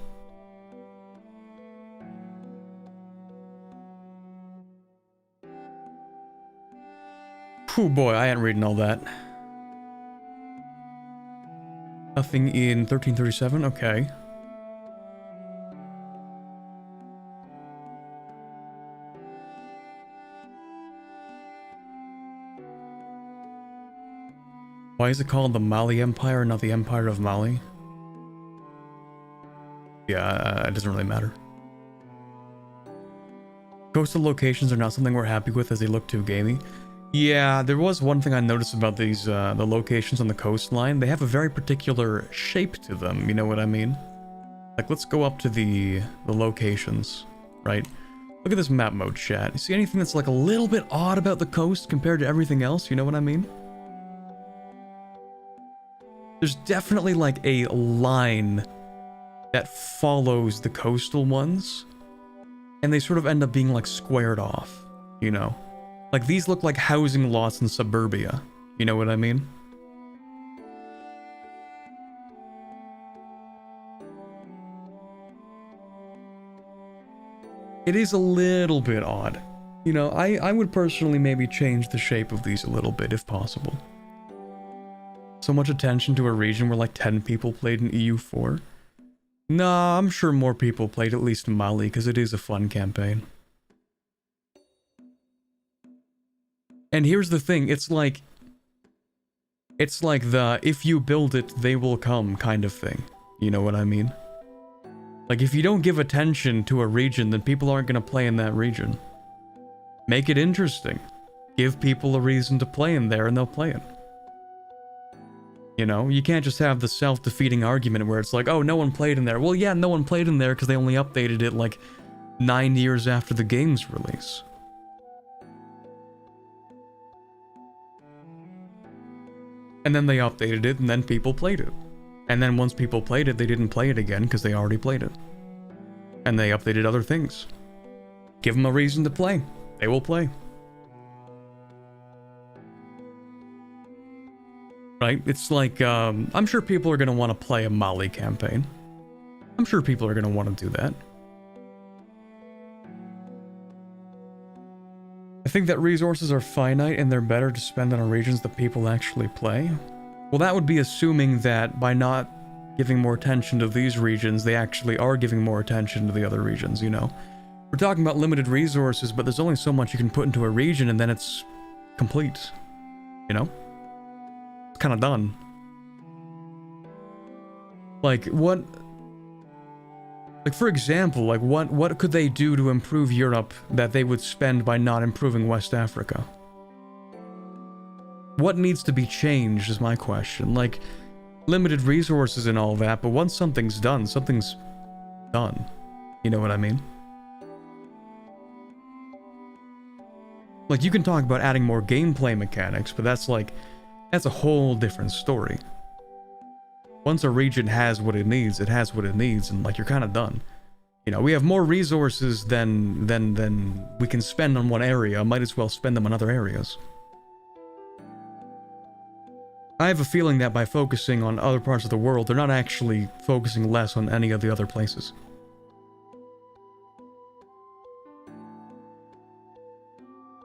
Oh boy, I ain't reading all that. Nothing in 1337? Okay. Why is it called the Mali Empire, not the Empire of Mali? Yeah, it doesn't really matter. Coastal locations are not something we're happy with as they look too gamey. Yeah, there was one thing I noticed about these, the locations on the coastline. They have a very particular shape to them, you know what I mean? Like, let's go up to the locations, right? Look at this map mode, chat. You see anything that's like a little bit odd about the coast compared to everything else? You know what I mean? There's definitely like a line that follows the coastal ones, and they sort of end up being like squared off, you know? Like, these look like housing lots in suburbia. You know what I mean? It is a little bit odd. You know, I would personally maybe change the shape of these a little bit if possible. So much attention to a region where like 10 people played in EU4. Nah, I'm sure more people played at least in Mali because it is a fun campaign. And here's the thing, it's like the if you build it, they will come kind of thing. You know what I mean? Like, if you don't give attention to a region, then people aren't going to play in that region. Make it interesting. Give people a reason to play in there and they'll play it. You know, you can't just have the self-defeating argument where it's like, oh, no one played in there. Well, yeah, no one played in there because they only updated it like 9 years after the game's release. And then they updated it and then people played it. And then once people played it, they didn't play it again because they already played it. And they updated other things. Give them a reason to play. They will play. Right? It's like, I'm sure people are going to want to play a Mali campaign. I'm sure people are going to want to do that. I think that resources are finite and they're better to spend on regions that people actually play. Well, that would be assuming that by not giving more attention to these regions, they actually are giving more attention to the other regions, you know? We're talking about limited resources, but there's only so much you can put into a region and then it's complete, you know? It's kind of done. Like, what... Like, for example, like, what could they do to improve Europe that they would spend by not improving West Africa? What needs to be changed is my question. Like, limited resources and all that, but once something's done, something's done. You know what I mean? Like, you can talk about adding more gameplay mechanics, but that's a whole different story. Once a region has what it needs, and like, you're kind of done. You know, we have more resources than we can spend on one area. Might as well spend them on other areas. I have a feeling that by focusing on other parts of the world, they're not actually focusing less on any of the other places.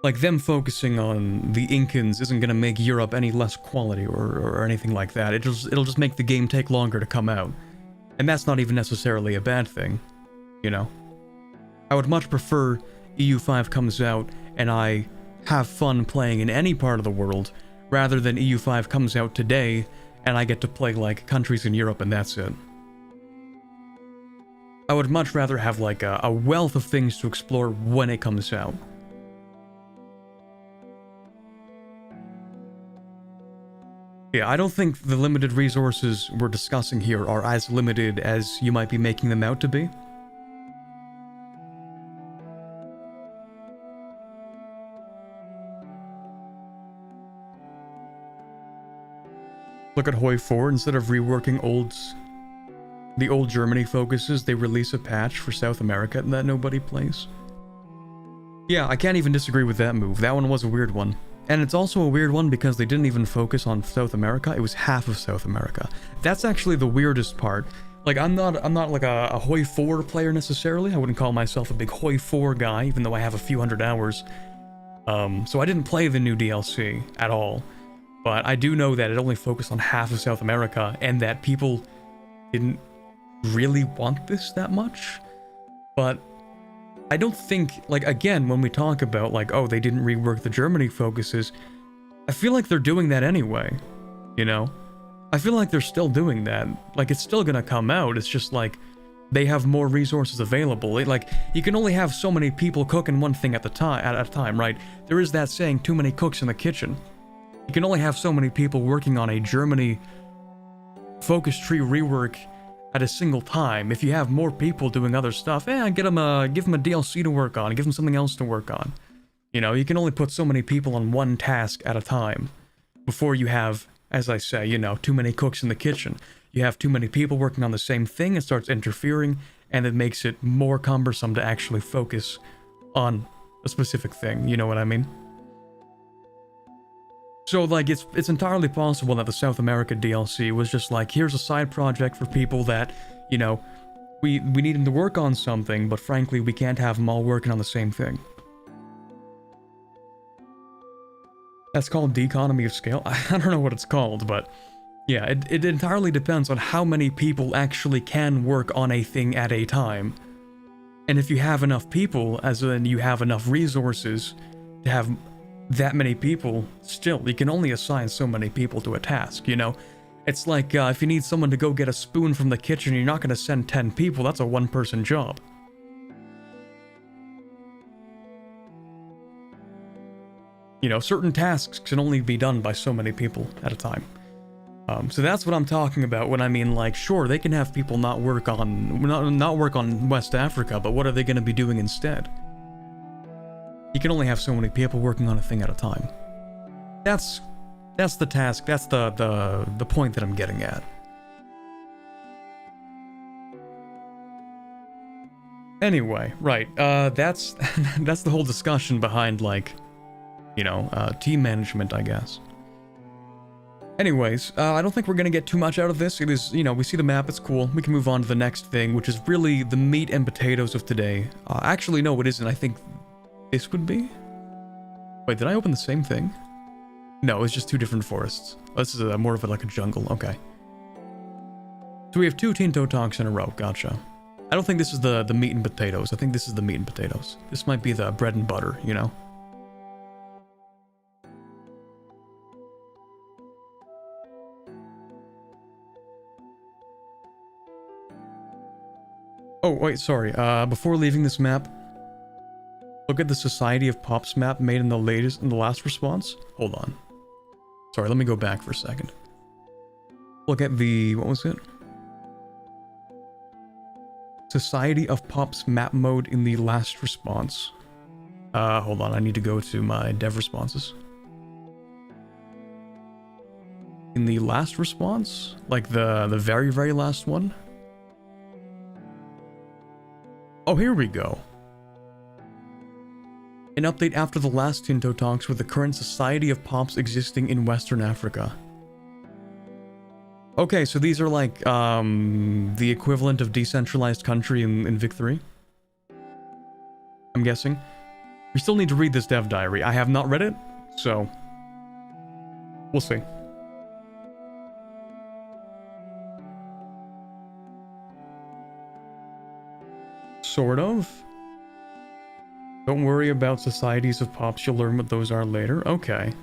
Like, them focusing on the Incans isn't gonna make Europe any less quality or anything like that. It'll just make the game take longer to come out. And that's not even necessarily a bad thing, you know? I would much prefer EU5 comes out and I have fun playing in any part of the world, rather than EU5 comes out today and I get to play like countries in Europe and that's it. I would much rather have like a wealth of things to explore when it comes out. Yeah, I don't think the limited resources we're discussing here are as limited as you might be making them out to be. Look at Hoi 4, instead of reworking the old Germany focuses, they release a patch for South America that nobody plays. Yeah, I can't even disagree with that move. That one was a weird one. And it's also a weird one because they didn't even focus on South America. It was half of South America. That's actually the weirdest part. Like, I'm not like a Hoi 4 player necessarily. I wouldn't call myself a big Hoi 4 guy, even though I have a few hundred hours. So I didn't play the new DLC at all. But I do know that it only focused on half of South America, and that people didn't really want this that much. But I don't think, like, again, when we talk about, like, oh, they didn't rework the Germany focuses, I feel like they're doing that anyway, you know? I feel like they're still doing that. Like, it's still gonna come out, it's just like, they have more resources available. Like, you can only have so many people cooking one thing at a time, right? There is that saying, too many cooks in the kitchen. You can only have so many people working on a Germany focus tree rework at a single time. If you have more people doing other stuff, give them a DLC to work on, give them something else to work on. You know, you can only put so many people on one task at a time before you have, as I say, you know, too many cooks in the kitchen. You have too many people working on the same thing, it starts interfering, and it makes it more cumbersome to actually focus on a specific thing, you know what I mean? So, like, it's entirely possible that the South America DLC was just like, here's a side project for people that, you know, we need them to work on something, but frankly, we can't have them all working on the same thing. That's called the economy of scale? I don't know what it's called, but yeah, it entirely depends on how many people actually can work on a thing at a time. And if you have enough people, as in you have enough resources to have that many people, still, you can only assign so many people to a task, you know? It's like, if you need someone to go get a spoon from the kitchen, you're not going to send 10 people, that's a one-person job. You know, certain tasks can only be done by so many people at a time. So that's what I'm talking about when I mean, like, sure, they can have people not work on West Africa, but what are they going to be doing instead? You can only have so many people working on a thing at a time. That's the task, that's the point that I'm getting at. Anyway, right, that's the whole discussion behind, like, you know, team management, I guess. Anyways, I don't think we're gonna get too much out of this. It is, you know, we see the map, it's cool. We can move on to the next thing, which is really the meat and potatoes of today. Actually, no, it isn't. I think this would be? Wait, did I open the same thing? No, it's just two different forests. Oh, this is more of like a jungle, okay. So we have two Tinto talks in a row, gotcha. I don't think this is the meat and potatoes. I think this is the meat and potatoes. This might be the bread and butter, you know? Oh, wait, sorry. Before leaving this map, look at the Society of Pops map made in the last response. Hold on. Sorry, let me go back for a second. Look at the, what was it? Society of Pops map mode in the last response. Hold on, I need to go to my dev responses. In the last response? Like the very, very last one? Oh, here we go. An update after the last Tinto talks with the current Society of Pops existing in Western Africa. Okay, so these are like, the equivalent of decentralized country in Vic 3? I'm guessing. We still need to read this dev diary. I have not read it, so we'll see. Sort of. Don't worry about societies of pops, you'll learn what those are later. Okay.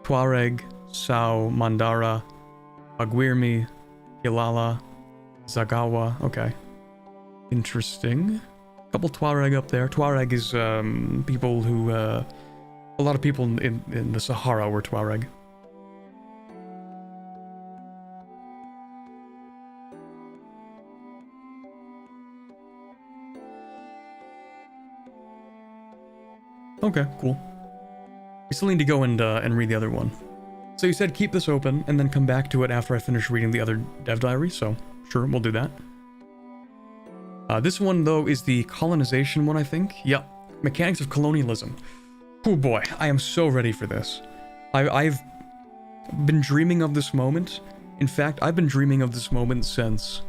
Tuareg, Sao, Mandara, Aguirmi, Kilala, Zagawa. Okay. Interesting. Couple Tuareg up there. Tuareg is people who... a lot of people in the Sahara were Tuareg. Okay, cool. We still need to go and read the other one. So you said keep this open and then come back to it after I finish reading the other dev diary, so sure, we'll do that. This one, though, is the colonization one, I think. Yep. Mechanics of colonialism. Oh boy, I am so ready for this. I've been dreaming of this moment. In fact, I've been dreaming of this moment since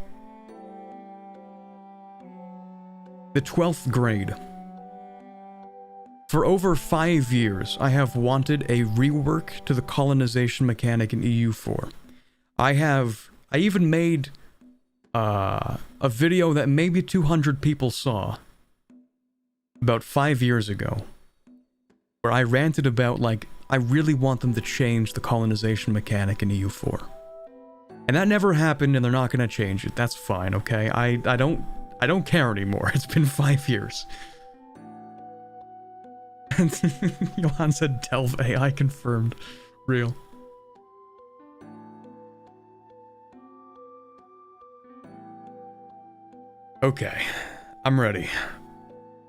the 12th grade. For over 5 years, I have wanted a rework to the colonization mechanic in EU4. I even made a video that maybe 200 people saw about 5 years ago, where I ranted about, like, I really want them to change the colonization mechanic in EU4. And that never happened, and they're not gonna change it. That's fine, okay? I don't care anymore. It's been 5 years. Johan said Delve AI confirmed. Real. Okay, I'm ready.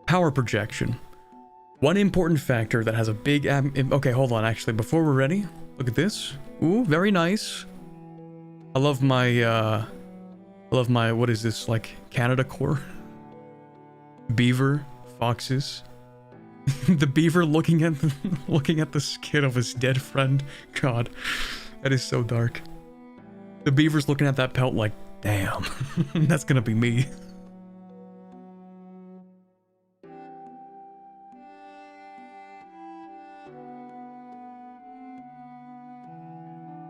Power projection. One important factor that has a big okay, hold on, actually, before we're ready, look at this. Ooh, very nice. I love my, what is this, like, Canada core? Beaver, foxes. The beaver looking at the skin of his dead friend. God, that is so dark. The beaver's looking at that pelt like, damn, that's gonna be me.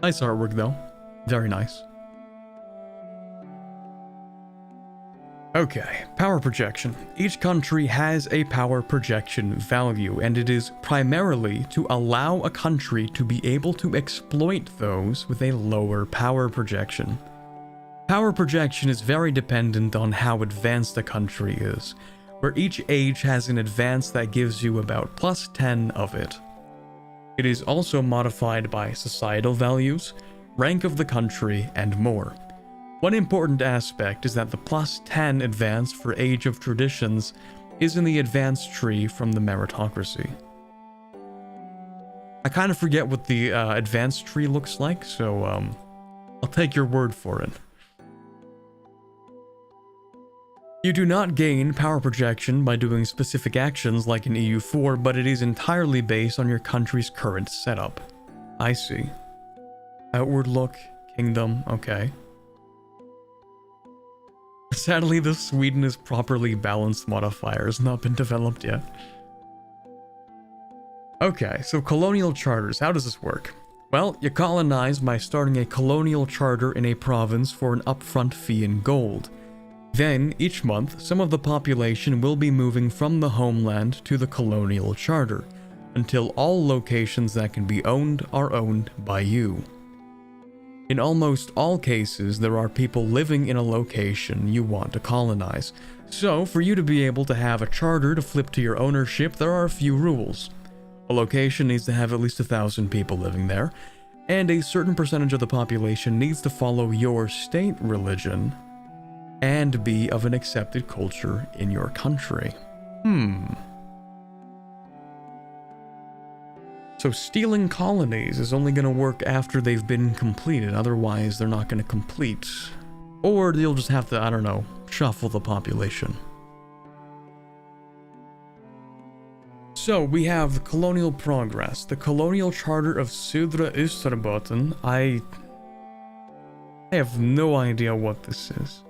Nice artwork though. Very nice. Okay, power projection. Each country has a power projection value, and it is primarily to allow a country to be able to exploit those with a lower power projection. Power projection is very dependent on how advanced a country is, where each age has an advance that gives you about +10 of it. It is also modified by societal values, rank of the country, and more. One important aspect is that the +10 advance for Age of Traditions is in the advance tree from the meritocracy. I kind of forget what the advance tree looks like, so I'll take your word for it. You do not gain power projection by doing specific actions like in EU4, but it is entirely based on your country's current setup. I see. Outward look, kingdom, okay. Sadly, the Sweden is properly balanced modifier has not been developed yet. Okay, so colonial charters, how does this work? Well, you colonize by starting a colonial charter in a province for an upfront fee in gold. Then, each month, some of the population will be moving from the homeland to the colonial charter, until all locations that can be owned are owned by you. In almost all cases, there are people living in a location you want to colonize. So, for you to be able to have a charter to flip to your ownership, there are a few rules. A location needs to have at least 1,000 people living there, and a certain percentage of the population needs to follow your state religion and be of an accepted culture in your country. So stealing colonies is only going to work after they've been completed, otherwise they're not going to complete. Or you'll just have to, I don't know, shuffle the population. So we have the colonial progress, the colonial charter of Södra Österbotten. I have no idea what this is.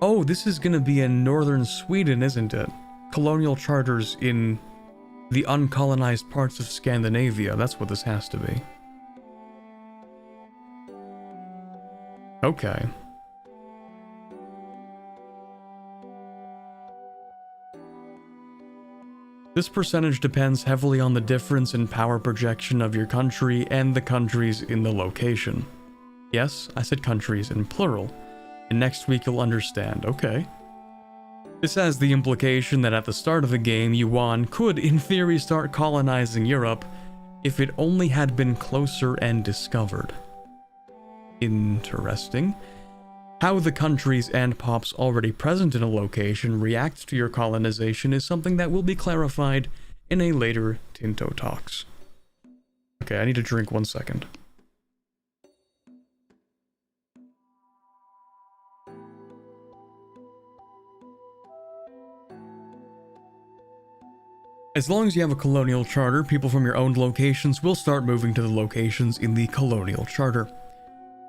Oh, this is going to be in northern Sweden, isn't it? Colonial charters in the uncolonized parts of Scandinavia. That's what this has to be. Okay. This percentage depends heavily on the difference in power projection of your country and the countries in the location. Yes, I said countries in plural. And next week you'll understand, okay. This has the implication that at the start of the game, Yuan could, in theory, start colonizing Europe if it only had been closer and discovered. Interesting. How the countries and pops already present in a location react to your colonization is something that will be clarified in a later Tinto Talks. Okay, I need to drink 1 second. As long as you have a colonial charter, people from your owned locations will start moving to the locations in the colonial charter.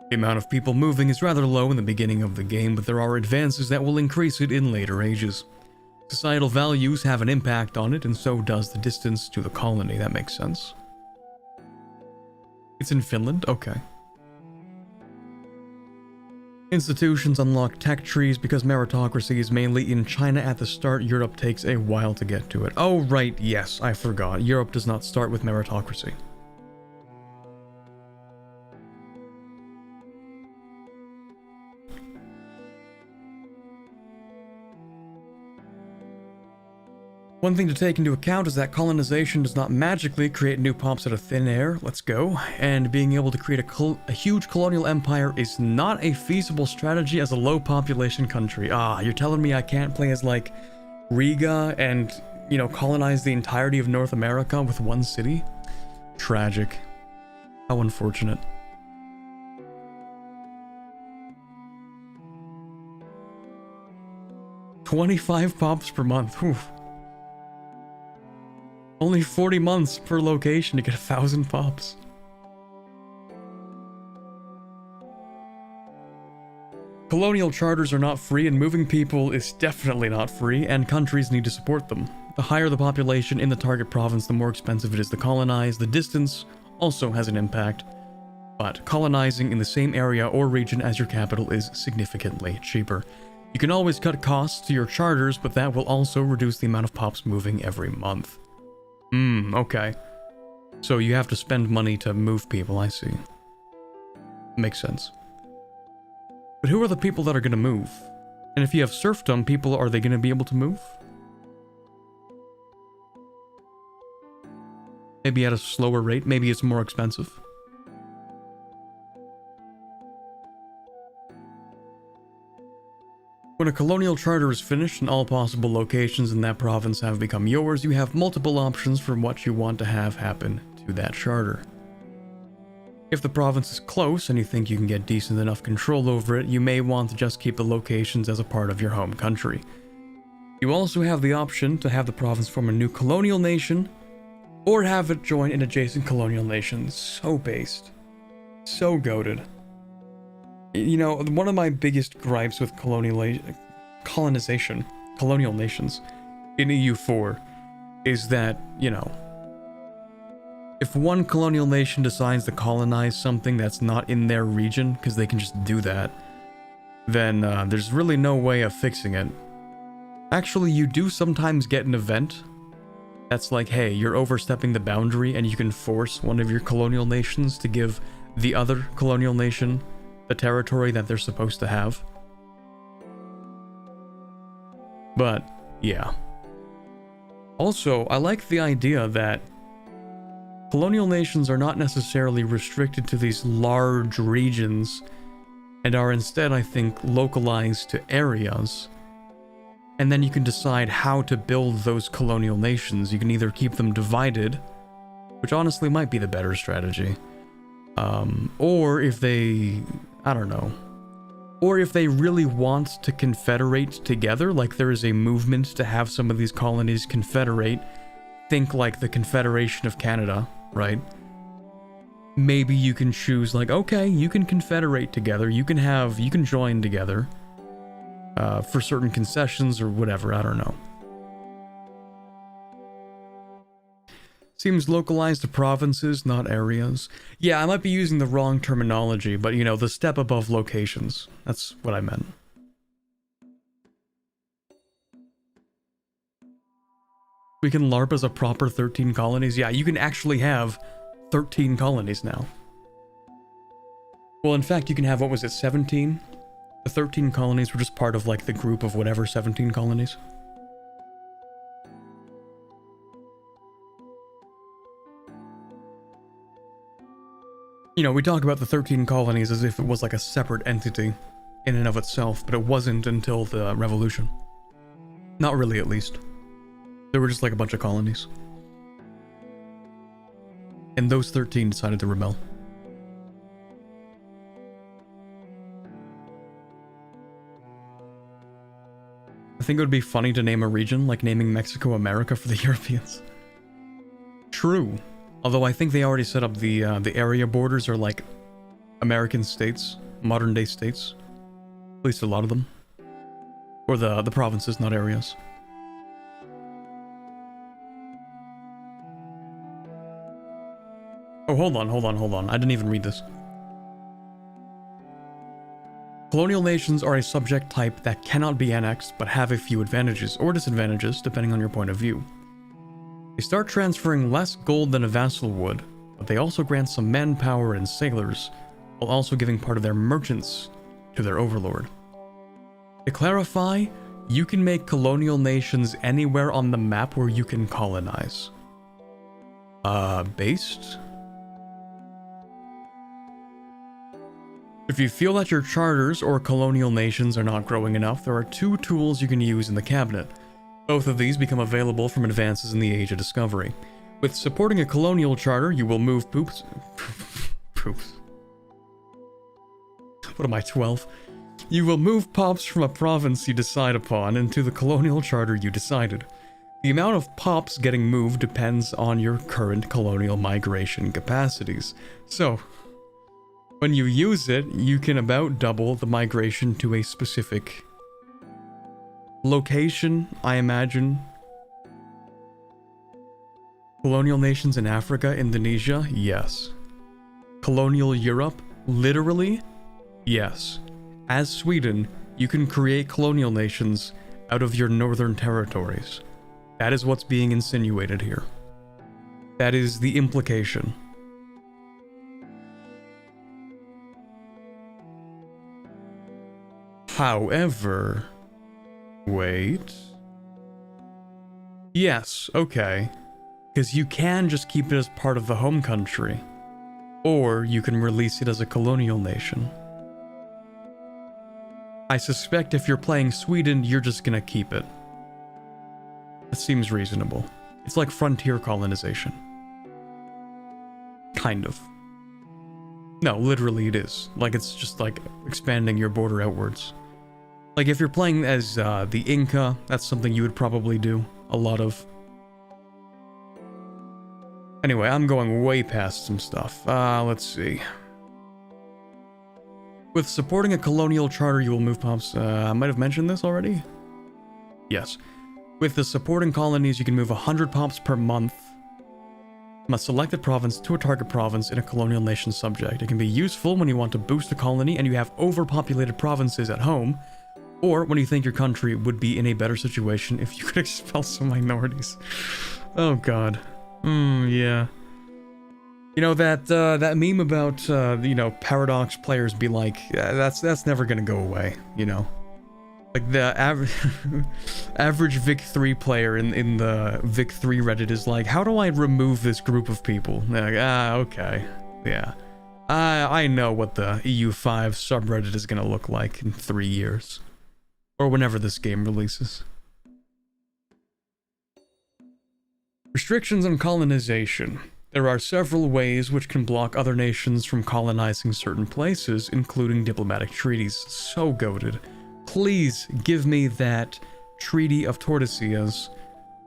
The amount of people moving is rather low in the beginning of the game, but there are advances that will increase it in later ages. Societal values have an impact on it, and so does the distance to the colony. That makes sense. It's in Finland? Okay. Institutions unlock tech trees because meritocracy is mainly in China at the start. Europe takes a while to get to it. Oh, right, yes, I forgot. Europe does not start with meritocracy. One thing to take into account is that colonization does not magically create new pops out of thin air. Let's go. And being able to create a huge colonial empire is not a feasible strategy as a low population country. Ah, you're telling me I can't play as like Riga and, you know, colonize the entirety of North America with one city? Tragic. How unfortunate. $25 pops per month. Whew. Only 40 months per location to get 1,000 pops. Colonial charters are not free, and moving people is definitely not free, and countries need to support them. The higher the population in the target province, the more expensive it is to colonize. The distance also has an impact, but colonizing in the same area or region as your capital is significantly cheaper. You can always cut costs to your charters, but that will also reduce the amount of pops moving every month. Okay. So you have to spend money to move people, I see. Makes sense. But who are the people that are going to move? And if you have serfdom, people, are they going to be able to move? Maybe at a slower rate, maybe it's more expensive. When a colonial charter is finished and all possible locations in that province have become yours, you have multiple options for what you want to have happen to that charter. If the province is close and you think you can get decent enough control over it, you may want to just keep the locations as a part of your home country. You also have the option to have the province form a new colonial nation, or have it join an adjacent colonial nation. So based. So goated. You know, one of my biggest gripes with colonial nations in EU4 is that, you know, if one colonial nation decides to colonize something that's not in their region, because they can just do that, then there's really no way of fixing it. Actually, you do sometimes get an event that's like, hey, you're overstepping the boundary, and you can force one of your colonial nations to give the other colonial nation the territory that they're supposed to have. But, yeah. Also, I like the idea that colonial nations are not necessarily restricted to these large regions, and are instead, I think, localized to areas. And then you can decide how to build those colonial nations. You can either keep them divided, which honestly might be the better strategy, or if they, I don't know, or if they really want to confederate together, like there is a movement to have some of these colonies confederate, think like the Confederation of Canada, right? Maybe you can choose like, okay, you can confederate together, you can join together, for certain concessions or whatever, I don't know. Seems localized to provinces, not areas. Yeah, I might be using the wrong terminology, but you know, the step above locations. That's what I meant. We can LARP as a proper 13 colonies. Yeah, you can actually have 13 colonies now. Well, in fact, you can have, what was it, 17? The 13 colonies were just part of like the group of whatever 17 colonies. You know, we talk about the 13 colonies as if it was like a separate entity in and of itself, but it wasn't until the revolution. Not really, at least. They were just like a bunch of colonies. And those 13 decided to rebel. I think it would be funny to name a region like naming Mexico America for the Europeans. True. Although I think they already set up the area borders are like American states, modern day states. At least a lot of them. Or the provinces, not areas. Oh, hold on. I didn't even read this. Colonial nations are a subject type that cannot be annexed, but have a few advantages or disadvantages depending on your point of view. They start transferring less gold than a vassal would, but they also grant some manpower and sailors, while also giving part of their merchants to their overlord. To clarify, You can make colonial nations anywhere on the map where you can colonize. Based? If you feel that your charters or colonial nations are not growing enough, there are two tools you can use in the cabinet. Both of these become available from advances in the Age of Discovery. With supporting a colonial charter, you will move poops. What am I, 12? You will move pops from a province you decide upon into the colonial charter you decided. The amount of pops getting moved depends on your current colonial migration capacities. So, when you use it, you can about double the migration to a specific location, I imagine. Colonial nations in Africa, Indonesia? Yes. Colonial Europe? Literally? Yes. As Sweden, you can create colonial nations out of your northern territories. That is what's being insinuated here. That is the implication. However... Wait... Yes, okay. Because you can just keep it as part of the home country. Or you can release it as a colonial nation. I suspect if you're playing Sweden, you're just gonna keep it. That seems reasonable. It's like frontier colonization. Kind of. No, literally it is. Like, it's just like expanding your border outwards. Like, if you're playing as the Inca, that's something you would probably do a lot of. Anyway, I'm going way past some stuff. Let's see. With supporting a colonial charter, you will move pops. I might have mentioned this already? Yes. With the supporting colonies, you can move 100 pops per month from a selected province to a target province in a colonial nation subject. It can be useful when you want to boost a colony and you have overpopulated provinces at home, or when you think your country would be in a better situation if you could expel some minorities. Oh god. Yeah. You know, that meme about, you know, Paradox players be like, that's never gonna go away, you know? Like, the average Vic 3 player in the Vic 3 Reddit is like, how do I remove this group of people? And they're like, okay. Yeah. I know what the EU5 subreddit is gonna look like in 3 years. Or whenever this game releases. Restrictions on colonization. There are several ways which can block other nations from colonizing certain places, including diplomatic treaties. So goated. Please give me that Treaty of Tordesillas.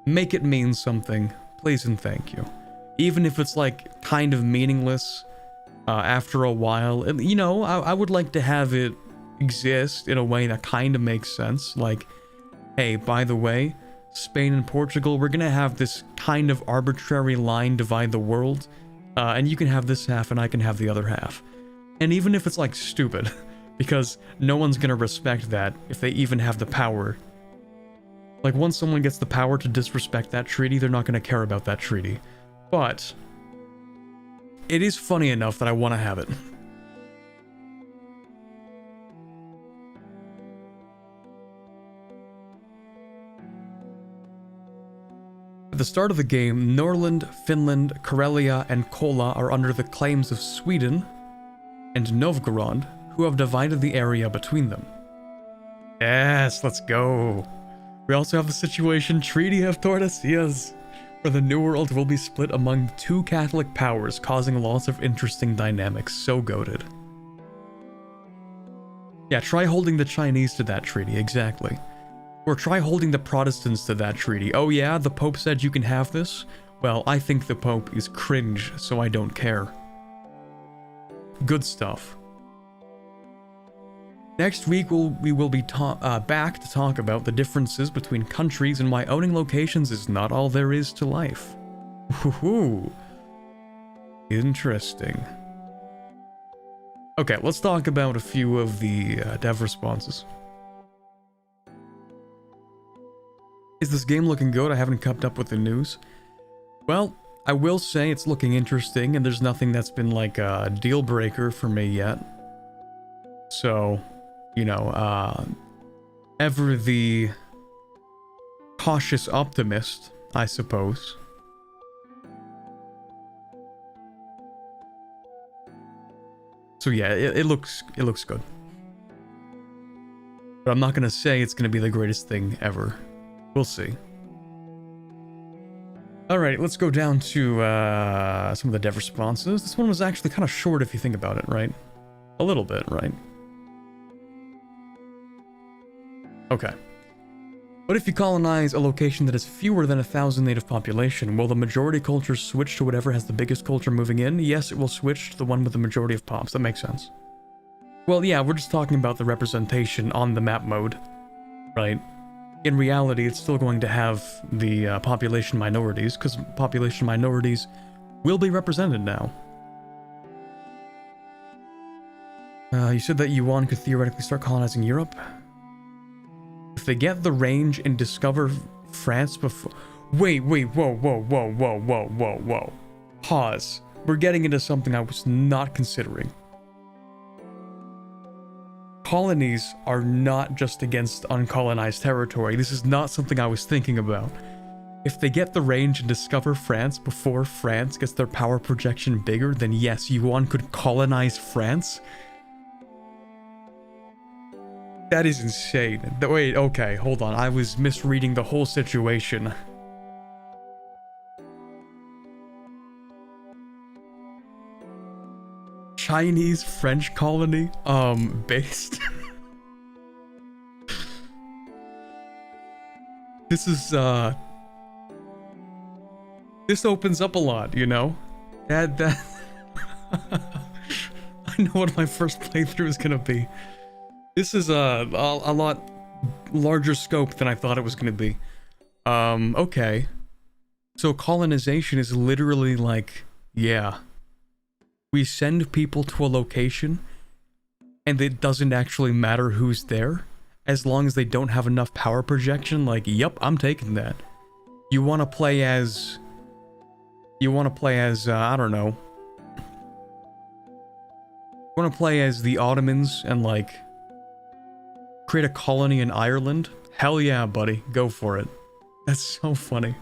Make it mean something. Please and thank you. Even if it's like kind of meaningless after a while. And, you know, I would like to have it exist in a way that kind of makes sense. Like, hey, by the way, Spain and Portugal, we're gonna have this kind of arbitrary line divide the world, and you can have this half and I can have the other half. And even if it's like stupid, because no one's gonna respect that if they even have the power. Like, once someone gets the power to disrespect that treaty, they're not gonna care about that treaty. But it is funny enough that I want to have it. At the start of the game, Norland, Finland, Karelia, and Kola are under the claims of Sweden and Novgorod, who have divided the area between them. Yes, let's go. We also have the situation Treaty of Tordesillas, where the New World will be split among two Catholic powers, causing lots of interesting dynamics. So goated. Yeah, try holding the Chinese to that treaty, exactly. Or try holding the Protestants to that treaty. Oh yeah, the Pope said you can have this? Well, I think the Pope is cringe, so I don't care. Good stuff. Next week, we will be back to talk about the differences between countries and why owning locations is not all there is to life. Woohoo! Interesting. Okay, let's talk about a few of the dev responses. Is this game looking good? I haven't kept up with the news. Well, I will say it's looking interesting, and there's nothing that's been like a deal breaker for me yet. So, you know, ever the cautious optimist, I suppose. So yeah, it looks good. But I'm not gonna say it's gonna be the greatest thing ever. We'll see. Alright, let's go down to some of the dev responses. This one was actually kind of short if you think about it, right? A little bit, right? Okay. What if you colonize a location that has fewer than 1,000 native population? Will the majority culture switch to whatever has the biggest culture moving in? Yes, it will switch to the one with the majority of pops. That makes sense. Well, yeah, we're just talking about the representation on the map mode, right? In reality, it's still going to have the population minorities, because population minorities will be represented now. You said that Yuan could theoretically start colonizing Europe? If they get the range and discover France before... Wait, whoa. Pause. We're getting into something I was not considering. Colonies are not just against uncolonized territory. This is not something I was thinking about. If they get the range and discover France before France gets their power projection bigger, then yes, Yuan could colonize France. That is insane. Wait, okay, hold on. I was misreading the whole situation. Chinese French colony, based. This is, this opens up a lot, you know? That, I know what my first playthrough is gonna be. This is a lot larger scope than I thought it was going to be. Okay. So colonization is literally like, yeah. We send people to a location, and it doesn't actually matter who's there, as long as they don't have enough power projection. Like, yep, I'm taking that. You want to play as... I don't know. You want to play as the Ottomans and, like... create a colony in Ireland? Hell yeah, buddy. Go for it. That's so funny.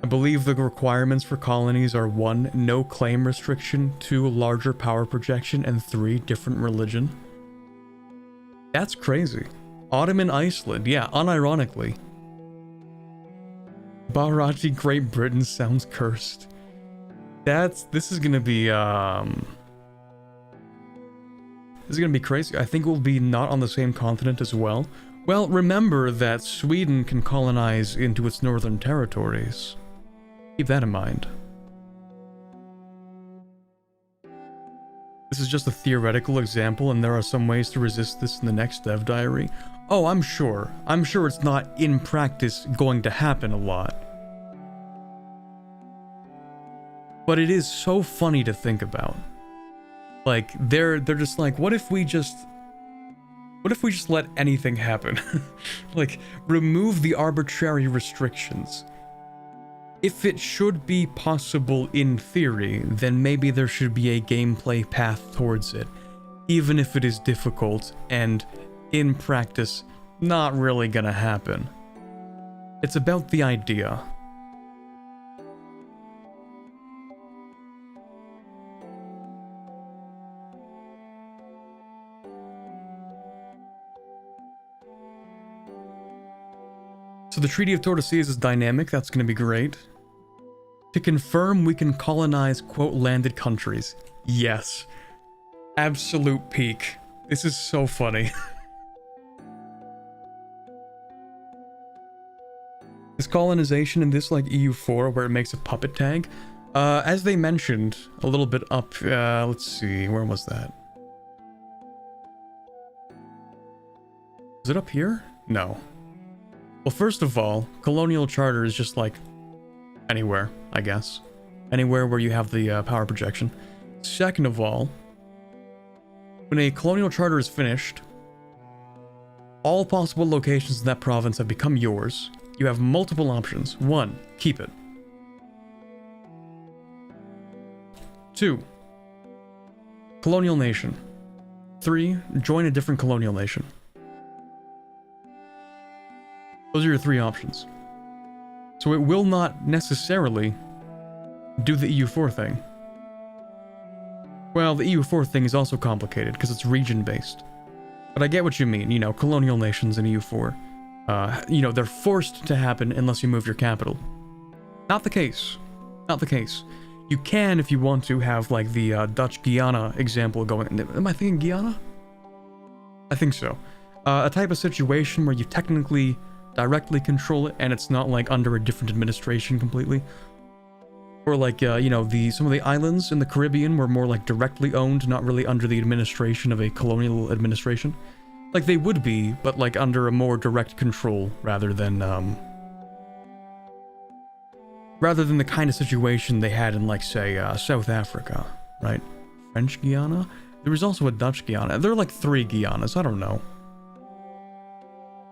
I believe the requirements for colonies are 1. No claim restriction, 2. Larger power projection, and 3. Different religion. That's crazy. Ottoman Iceland, yeah, unironically. Bahraji Great Britain sounds cursed. This is gonna be, This is gonna be crazy. I think we'll be not on the same continent as well. Well, remember that Sweden can colonize into its northern territories. Keep that in mind. This is just a theoretical example, and there are some ways to resist this in the next dev diary. Oh, I'm sure. I'm sure it's not, in practice, going to happen a lot. But it is so funny to think about. Like, they're just like, what if we just let anything happen? Like, remove the arbitrary restrictions. If it should be possible in theory, then maybe there should be a gameplay path towards it, even if it is difficult and, in practice, not really gonna happen. It's about the idea. So the Treaty of Tordesillas is dynamic, that's going to be great. To confirm, we can colonize, quote, landed countries. Yes. Absolute peak. This is so funny. Is colonization in this like EU4 where it makes a puppet tag? As they mentioned a little bit up, let's see, where was that? Is it up here? No. Well, first of all, colonial charter is just like anywhere, I guess. Anywhere where you have the power projection. Second of all, when a colonial charter is finished, all possible locations in that province have become yours. You have multiple options. 1, keep it. 2, colonial nation. 3, join a different colonial nation. Those are your three options. So it will not necessarily do the EU4 thing. Well, the EU4 thing is also complicated because it's region-based. But I get what you mean, you know, colonial nations in EU4. You know, they're forced to happen unless you move your capital. Not the case. Not the case. You can, if you want to, have, like, the Dutch Guiana example going... Am I thinking Guiana? I think so. A type of situation where you technically directly control it, and it's not, like, under a different administration completely. Or, like, you know, some of the islands in the Caribbean were more, like, directly owned, not really under the administration of a colonial administration. Like, they would be, but, like, under a more direct control, rather than the kind of situation they had in, like, say, South Africa, right? French Guiana? There was also a Dutch Guiana. There are, like, 3 Guianas, I don't know.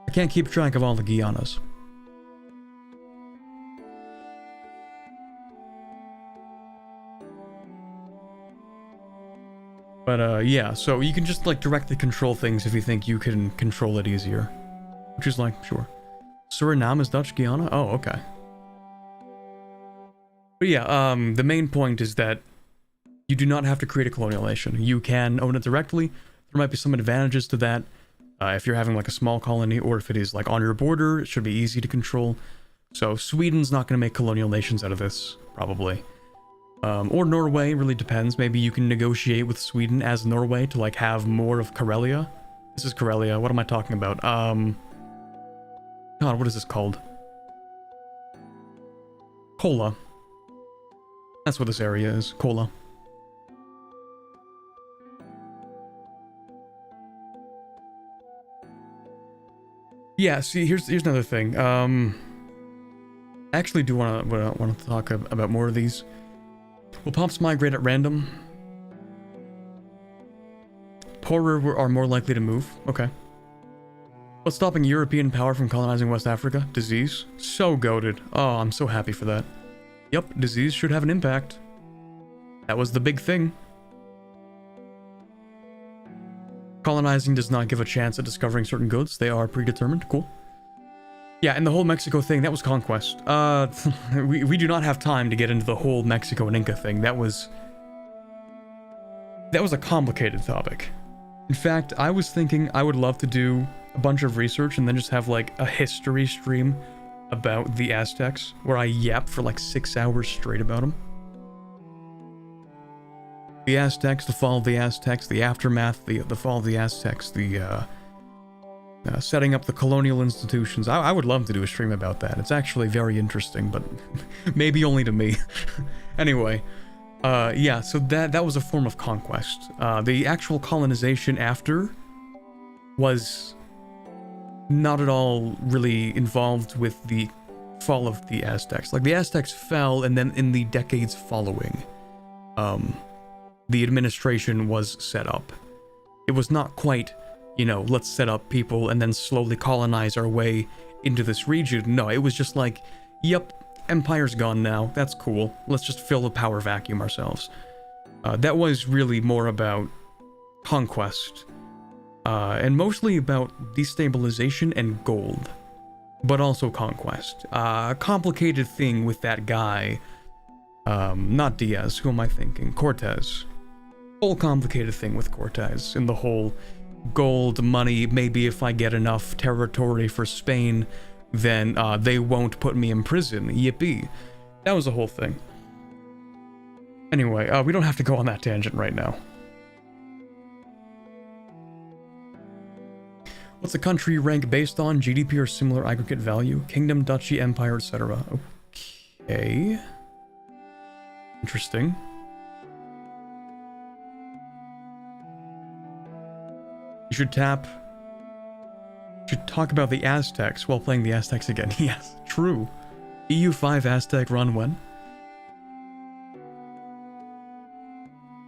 I can't keep track of all the Guianas. But, yeah, so you can just, like, directly control things if you think you can control it easier. Which is, like, sure. Suriname is Dutch Guiana? Oh, okay. But yeah, the main point is that you do not have to create a colonial nation. You can own it directly. There might be some advantages to that. If you're having, like, a small colony, or if it is, like, on your border, it should be easy to control. So Sweden's not going to make colonial nations out of this, probably. Or Norway, really depends. Maybe you can negotiate with Sweden as Norway to, like, have more of Karelia. This is Karelia. What am I talking about? God, what is this called? Kola. That's what this area is. Kola. Yeah, see, here's another thing. I actually do want to talk about more of these. Will pops migrate at random? Poorer are more likely to move. Okay. What's stopping European power from colonizing West Africa? Disease? So goated. Oh, I'm so happy for that. Yep, disease should have an impact. That was the big thing. Colonizing does not give a chance at discovering certain goods. They are predetermined. Cool. Yeah, and the whole Mexico thing, that was conquest. We do not have time to get into the whole Mexico and Inca thing. That was a complicated topic. In fact, I was thinking I would love to do a bunch of research and then just have, like, a history stream about the Aztecs, where I yap for, like, 6 hours straight about them. The Aztecs, the fall of the Aztecs, the aftermath, the fall of the Aztecs, the, setting up the colonial institutions. I would love to do a stream about that. It's actually very interesting, but maybe only to me. Anyway, yeah, so that was a form of conquest. The actual colonization after was not at all really involved with the fall of the Aztecs. Like, the Aztecs fell, and then in the decades following, the administration was set up. It was not quite, you know, let's set up people and then slowly colonize our way into this region. No, it was just like, yep, empire's gone now, that's cool, let's just fill the power vacuum ourselves. That was really more about conquest, and mostly about destabilization and gold, but also conquest. Complicated thing with that guy, not Diaz, who am I thinking? Cortez. Whole complicated thing with Cortez, in the whole gold, money, maybe if I get enough territory for Spain, then they won't put me in prison, yippee. That was the whole thing. Anyway, we don't have to go on that tangent right now. What's the country rank based on? GDP or similar aggregate value? Kingdom, duchy, empire, etc. Okay. Interesting. You should talk about the Aztecs while playing the Aztecs again. Yes, true. EU5 Aztec run when?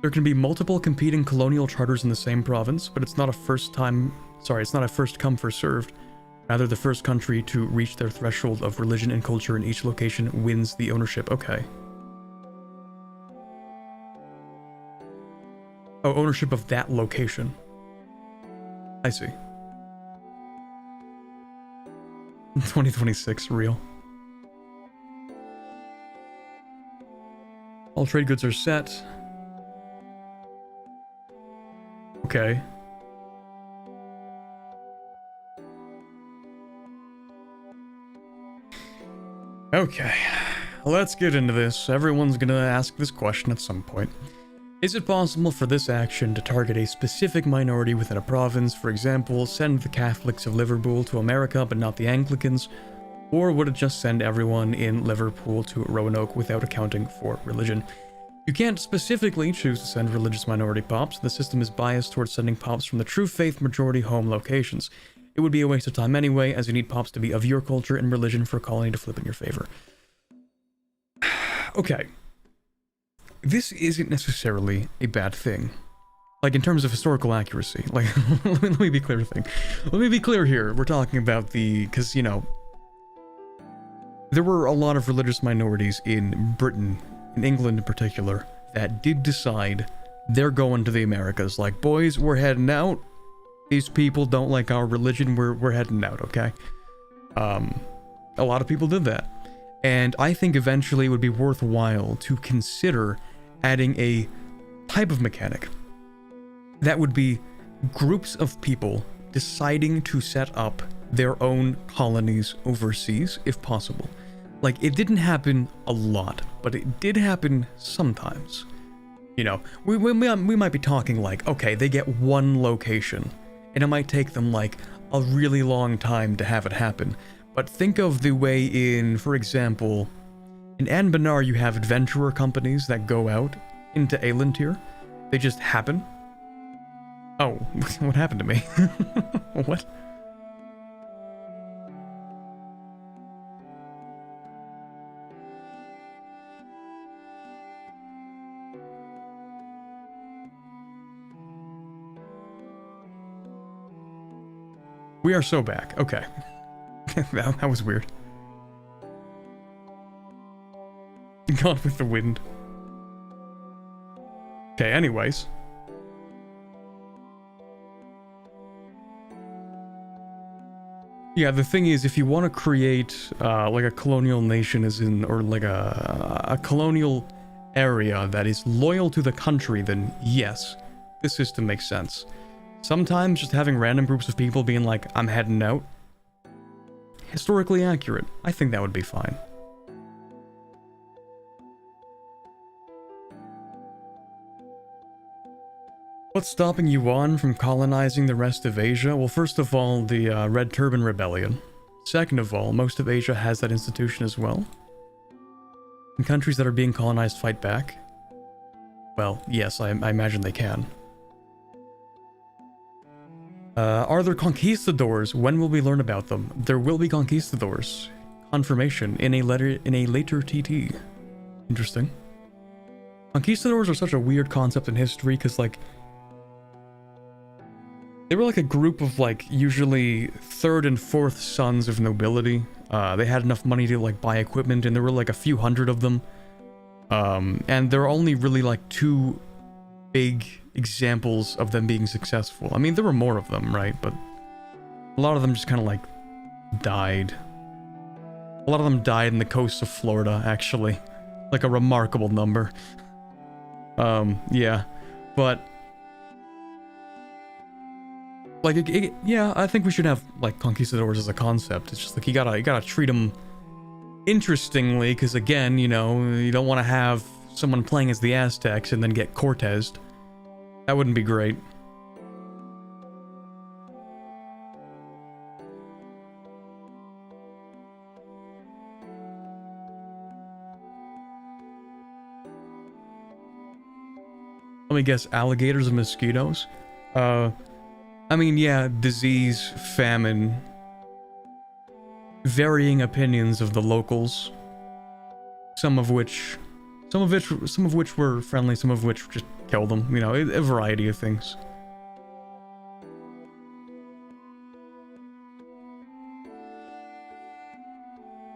There can be multiple competing colonial charters in the same province, but it's not a first come, first served. Rather, the first country to reach their threshold of religion and culture in each location wins the ownership. Okay. Oh, ownership of that location. I see. 2026, real. All trade goods are set. Okay. Okay. Let's get into this. Everyone's gonna ask this question at some point. Is it possible for this action to target a specific minority within a province? For example, send the Catholics of Liverpool to America but not the Anglicans? Or would it just send everyone in Liverpool to Roanoke without accounting for religion? You can't specifically choose to send religious minority pops. The system is biased towards sending pops from the true faith majority home locations. It would be a waste of time anyway, as you need pops to be of your culture and religion for a colony to flip in your favor. Okay. This isn't necessarily a bad thing. Like, in terms of historical accuracy. Like, let me be clear thing. Let me be clear here. We're talking about because, you know, there were a lot of religious minorities in Britain, in England in particular, that did decide they're going to the Americas. Like, boys, we're heading out. These people don't like our religion. We're heading out, okay? A lot of people did that. And I think eventually it would be worthwhile to consider adding a type of mechanic that would be groups of people deciding to set up their own colonies overseas, if possible. Like, it didn't happen a lot, but it did happen sometimes. You know, we might be talking like, okay, they get one location, and it might take them like a really long time to have it happen. But think of the way in, for example, in Anbanar you have adventurer companies that go out into Elantir. They just happen. Oh, what happened to me? What? We are so back. Okay. that was weird. Gone with the wind. Okay, anyways. Yeah, the thing is, if you want to create like a colonial nation or like a colonial area that is loyal to the country, then yes, this system makes sense. Sometimes just having random groups of people being like, I'm heading out, historically accurate. I think that would be fine. What's stopping Yuan from colonizing the rest of Asia? Well, first of all, the Red Turban Rebellion. Second of all, most of Asia has that institution as well. And countries that are being colonized fight back. Well, yes, I imagine they can. Are there conquistadors? When will we learn about them? There will be conquistadors. Confirmation in a later TT. Interesting. Conquistadors are such a weird concept in history because, like, they were like a group of, like, usually third and fourth sons of nobility. They had enough money to, like, buy equipment, and there were like a few hundred of them. And there are only really like two big examples of them being successful. I mean, there were more of them, right? But a lot of them just kind of like died. A lot of them died in the coasts of Florida, actually. Like a remarkable number. Yeah. But like, yeah, I think we should have like conquistadors as a concept. It's just like you gotta treat them interestingly, because again, you know, you don't want to have someone playing as the Aztecs and then get Cortezed. That wouldn't be great. Let me guess, alligators and mosquitoes? I mean, yeah, disease, famine, varying opinions of the locals, some of which were friendly, some of which just killed them, you know, a variety of things.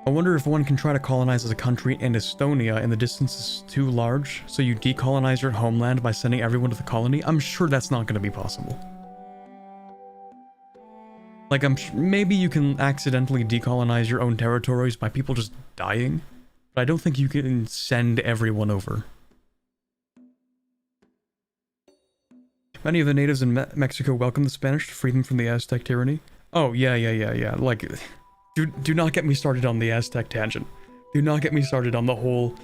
I wonder if one can try to colonize as a country and Estonia and the distance is too large, so you decolonize your homeland by sending everyone to the colony. I'm sure that's not going to be possible. Like, maybe you can accidentally decolonize your own territories by people just dying, but I don't think you can send everyone over. Many of the natives in Mexico welcomed the Spanish to free them from the Aztec tyranny. Oh, yeah. Like, do not get me started on the Aztec tangent. Do not get me started on the whole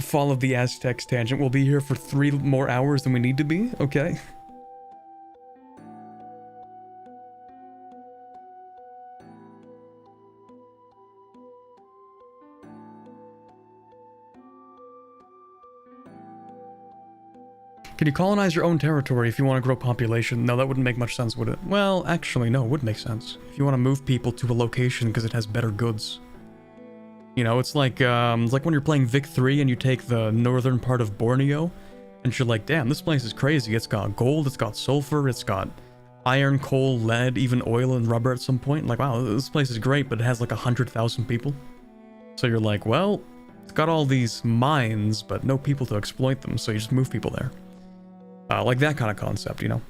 fall of the Aztecs tangent. We'll be here for 3 more hours than we need to be, okay? Can you colonize your own territory if you want to grow population? No, that wouldn't make much sense, would it? Well, actually, no, it would make sense. If you want to move people to a location because it has better goods. You know, it's like when you're playing Vic 3 and you take the northern part of Borneo, and you're like, damn, this place is crazy. It's got gold, it's got sulfur, it's got iron, coal, lead, even oil and rubber at some point. Like, wow, this place is great, but it has like 100,000 people. So you're like, well, it's got all these mines, but no people to exploit them, so you just move people there. Like that kind of concept, you know?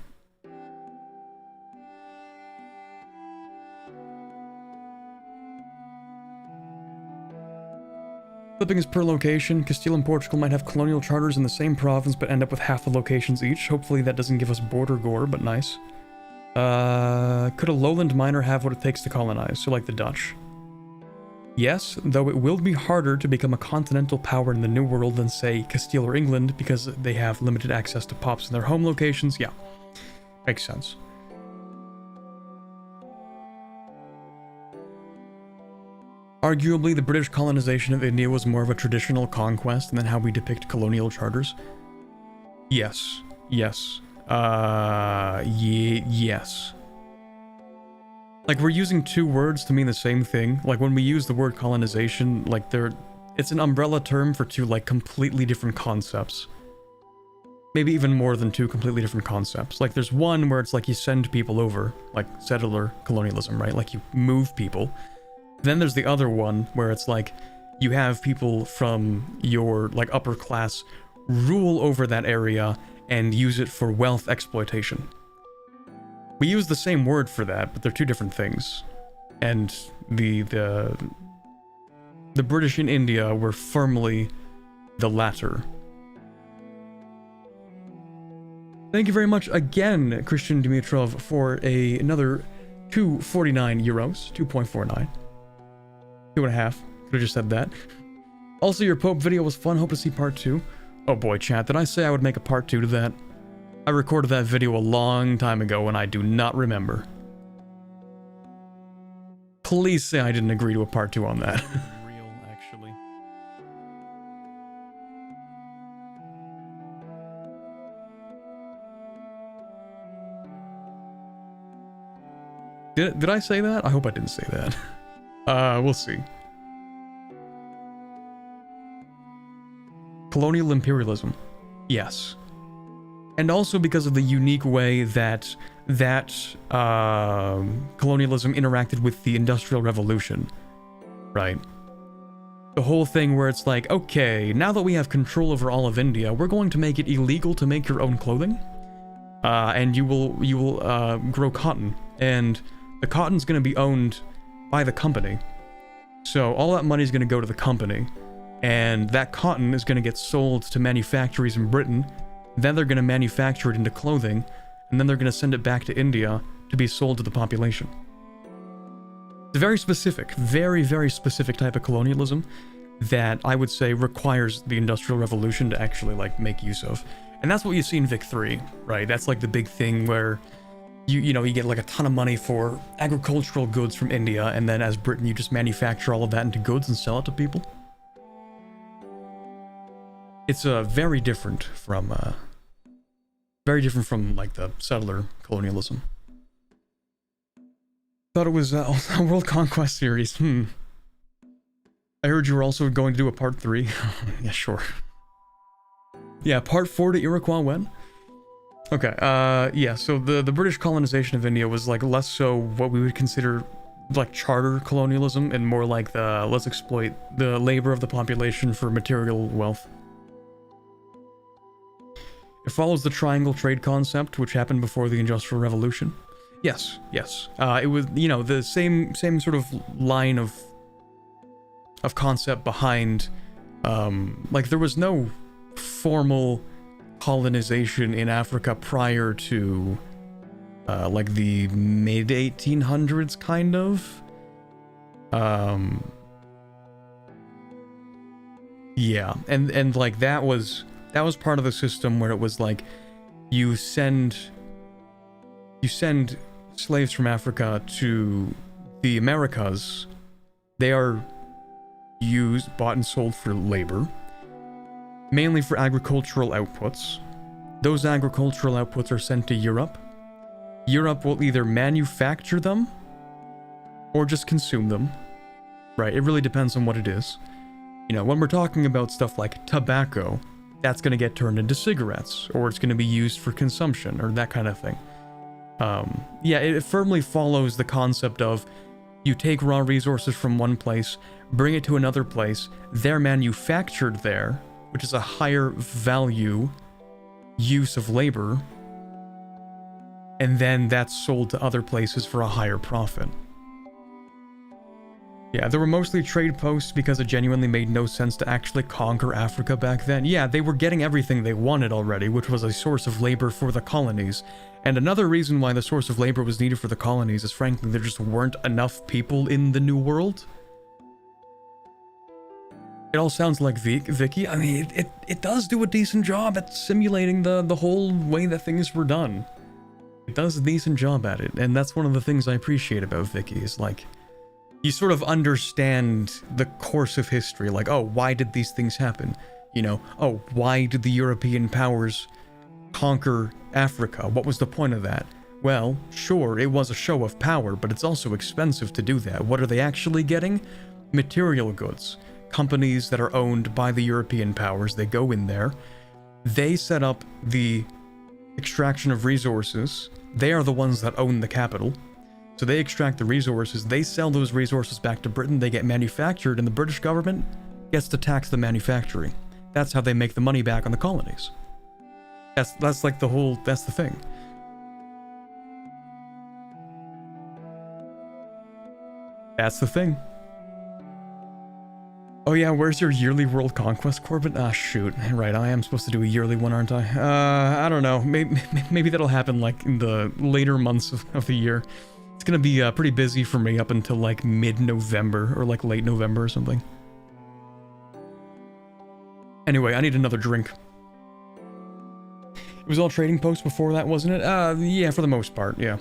Flipping is per location. Castile and Portugal might have colonial charters in the same province, but end up with half the locations each. Hopefully that doesn't give us border gore, but nice. Could a lowland miner have what it takes to colonize? So like the Dutch. Yes, though it will be harder to become a continental power in the New World than, say, Castile or England, because they have limited access to pops in their home locations. Yeah, makes sense. Arguably, the British colonization of India was more of a traditional conquest than how we depict colonial charters. Yes. Yes. Yes. Like, we're using 2 words to mean the same thing. Like, when we use the word colonization, like, it's an umbrella term for 2, like, completely different concepts. Maybe even more than 2 completely different concepts. Like, there's one where it's like you send people over, like settler colonialism, right? Like, you move people. Then there's the other one where it's like you have people from your, like, upper class rule over that area and use it for wealth exploitation. We use the same word for that, but they're 2 different things. And the British in India were firmly the latter. Thank you very much again, Christian Dimitrov, for another 2.49 euros, 2.49. 2.5. Could have just said that. Also, your Pope video was fun. Hope to see part 2. Oh boy, chat, did I say I would make a part 2 to that? I recorded that video a long time ago and I do not remember. Please say I didn't agree to a part 2 on that. Real, actually. Did I say that? I hope I didn't say that. We'll see. Colonial imperialism. Yes. And also because of the unique way that colonialism interacted with the Industrial Revolution, right? The whole thing where it's like, okay, now that we have control over all of India, we're going to make it illegal to make your own clothing, and you will grow cotton, and the cotton's going to be owned by the company. So all that money is going to go to the company, and that cotton is going to get sold to manufactories in Britain. Then they're going to manufacture it into clothing, and then they're going to send it back to India to be sold to the population. It's a very specific, very, very specific type of colonialism that I would say requires the Industrial Revolution to actually, like, make use of. And that's what you see in Vic 3, right? That's like the big thing where you know, you get like a ton of money for agricultural goods from India, and then as Britain, you just manufacture all of that into goods and sell it to people. It's very different from like the settler colonialism. Thought it was a World Conquest series. I heard you were also going to do a part 3. Yeah, sure. Yeah, part 4 to Iroquois when? Okay, yeah, so the British colonization of India was like less so what we would consider like charter colonialism and more like the let's exploit the labor of the population for material wealth. It follows the triangle trade concept, which happened before the Industrial Revolution. Yes, yes. It was, you know, the same sort of line of concept behind, like there was no formal colonization in Africa prior to, like the mid 1800s, kind of. Yeah, and like that was part of the system where it was like you send slaves from Africa to the Americas. They are used, bought and sold for labor, mainly for agricultural outputs. Those agricultural outputs are sent to Europe. Europe will either manufacture them or just consume them. Right, it really depends on what it is. You know, when we're talking about stuff like tobacco, that's going to get turned into cigarettes, or it's going to be used for consumption, or that kind of thing. Yeah, it firmly follows the concept of you take raw resources from one place, bring it to another place, they're manufactured there, which is a higher value use of labor, and then that's sold to other places for a higher profit. Yeah, there were mostly trade posts because it genuinely made no sense to actually conquer Africa back then. Yeah, they were getting everything they wanted already, which was a source of labor for the colonies. And another reason why the source of labor was needed for the colonies is frankly there just weren't enough people in the New World. It all sounds like Vicky. I mean, it does do a decent job at simulating the whole way that things were done. It does a decent job at it, and that's one of the things I appreciate about Vicky, is like, you sort of understand the course of history, like, oh, why did these things happen? You know, oh, why did the European powers conquer Africa? What was the point of that? Well, sure, it was a show of power, but it's also expensive to do that. What are they actually getting? Material goods. Companies that are owned by the European powers, they go in there, they set up the extraction of resources. They are the ones that own the capital. So they extract the resources, they sell those resources back to Britain, they get manufactured, and the British government gets to tax the manufacturing. That's how they make the money back on the colonies. That's like the whole, that's the thing. That's the thing. Oh yeah, where's your yearly world conquest, Corbin? Ah, shoot. Right, I am supposed to do a yearly one, aren't I? I don't know. Maybe that'll happen like in the later months of the year. It's gonna be pretty busy for me up until like mid-November or like late November or something. Anyway, I need another drink. It was all trading posts before that, wasn't it? Yeah, for the most part, yeah.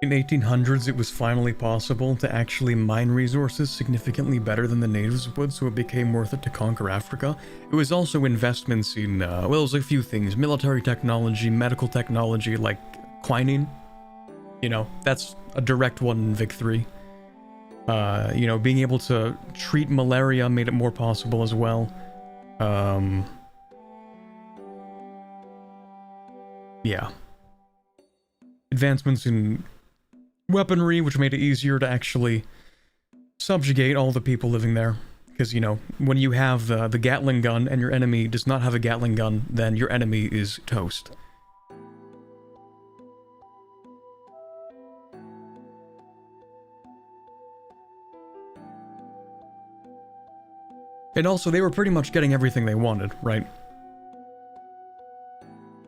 In 1800s, it was finally possible to actually mine resources significantly better than the natives would, so it became worth it to conquer Africa. It was also investments in, well, it was a few things. Military technology, medical technology, like quinine. You know, that's a direct one in Vic 3. You know, being able to treat malaria made it more possible as well. Yeah. Advancements in weaponry, which made it easier to actually subjugate all the people living there. Because, you know, when you have the Gatling gun and your enemy does not have a Gatling gun, then your enemy is toast. And also, they were pretty much getting everything they wanted, right?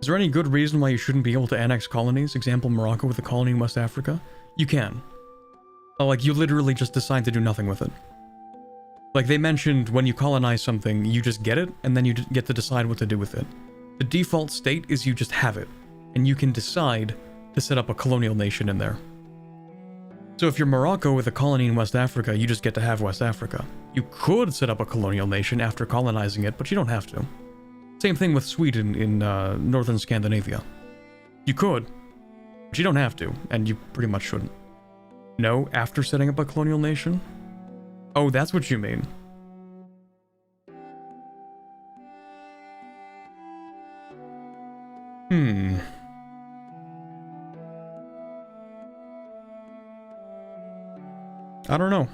Is there any good reason why you shouldn't be able to annex colonies? Example, Morocco with a colony in West Africa? You can. Oh, like, you literally just decide to do nothing with it. Like, they mentioned when you colonize something, you just get it, and then you get to decide what to do with it. The default state is you just have it, and you can decide to set up a colonial nation in there. So if you're Morocco with a colony in West Africa, you just get to have West Africa. You could set up a colonial nation after colonizing it, but you don't have to. Same thing with Sweden in northern Scandinavia. You could, but you don't have to, and you pretty much shouldn't. No, after setting up a colonial nation? Oh, that's what you mean. Hmm. I don't know.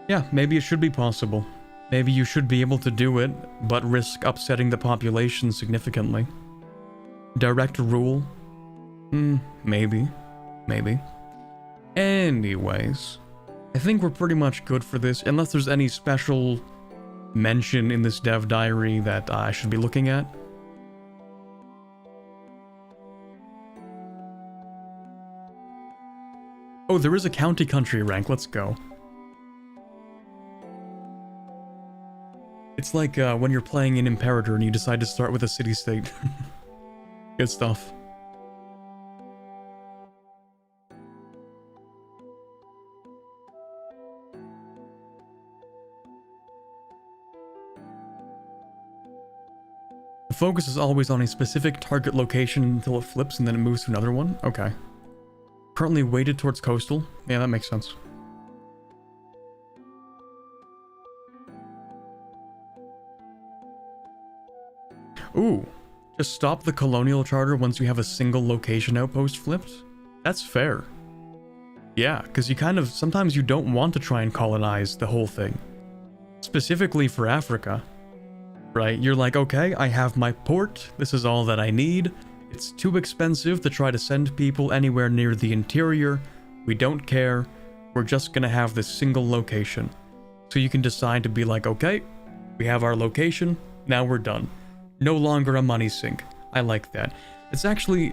Yeah, maybe it should be possible. Maybe you should be able to do it, but risk upsetting the population significantly. Direct rule? Maybe. Maybe. Anyways, I think we're pretty much good for this, unless there's any special mention in this dev diary that I should be looking at. Oh, there is a county country rank, let's go. It's like when you're playing an Imperator and you decide to start with a city-state. Good stuff. The focus is always on a specific target location until it flips and then it moves to another one? Okay. Currently weighted towards coastal? Yeah, that makes sense. Ooh, just stop the colonial charter once you have a single location outpost flipped? That's fair. Yeah, because you kind of, sometimes you don't want to try and colonize the whole thing. Specifically for Africa, right? You're like, okay, I have my port, this is all that I need. It's too expensive to try to send people anywhere near the interior. We don't care. We're just gonna have this single location. So you can decide to be like, okay, we have our location, now we're done. No longer a money sink. I like that. It's actually,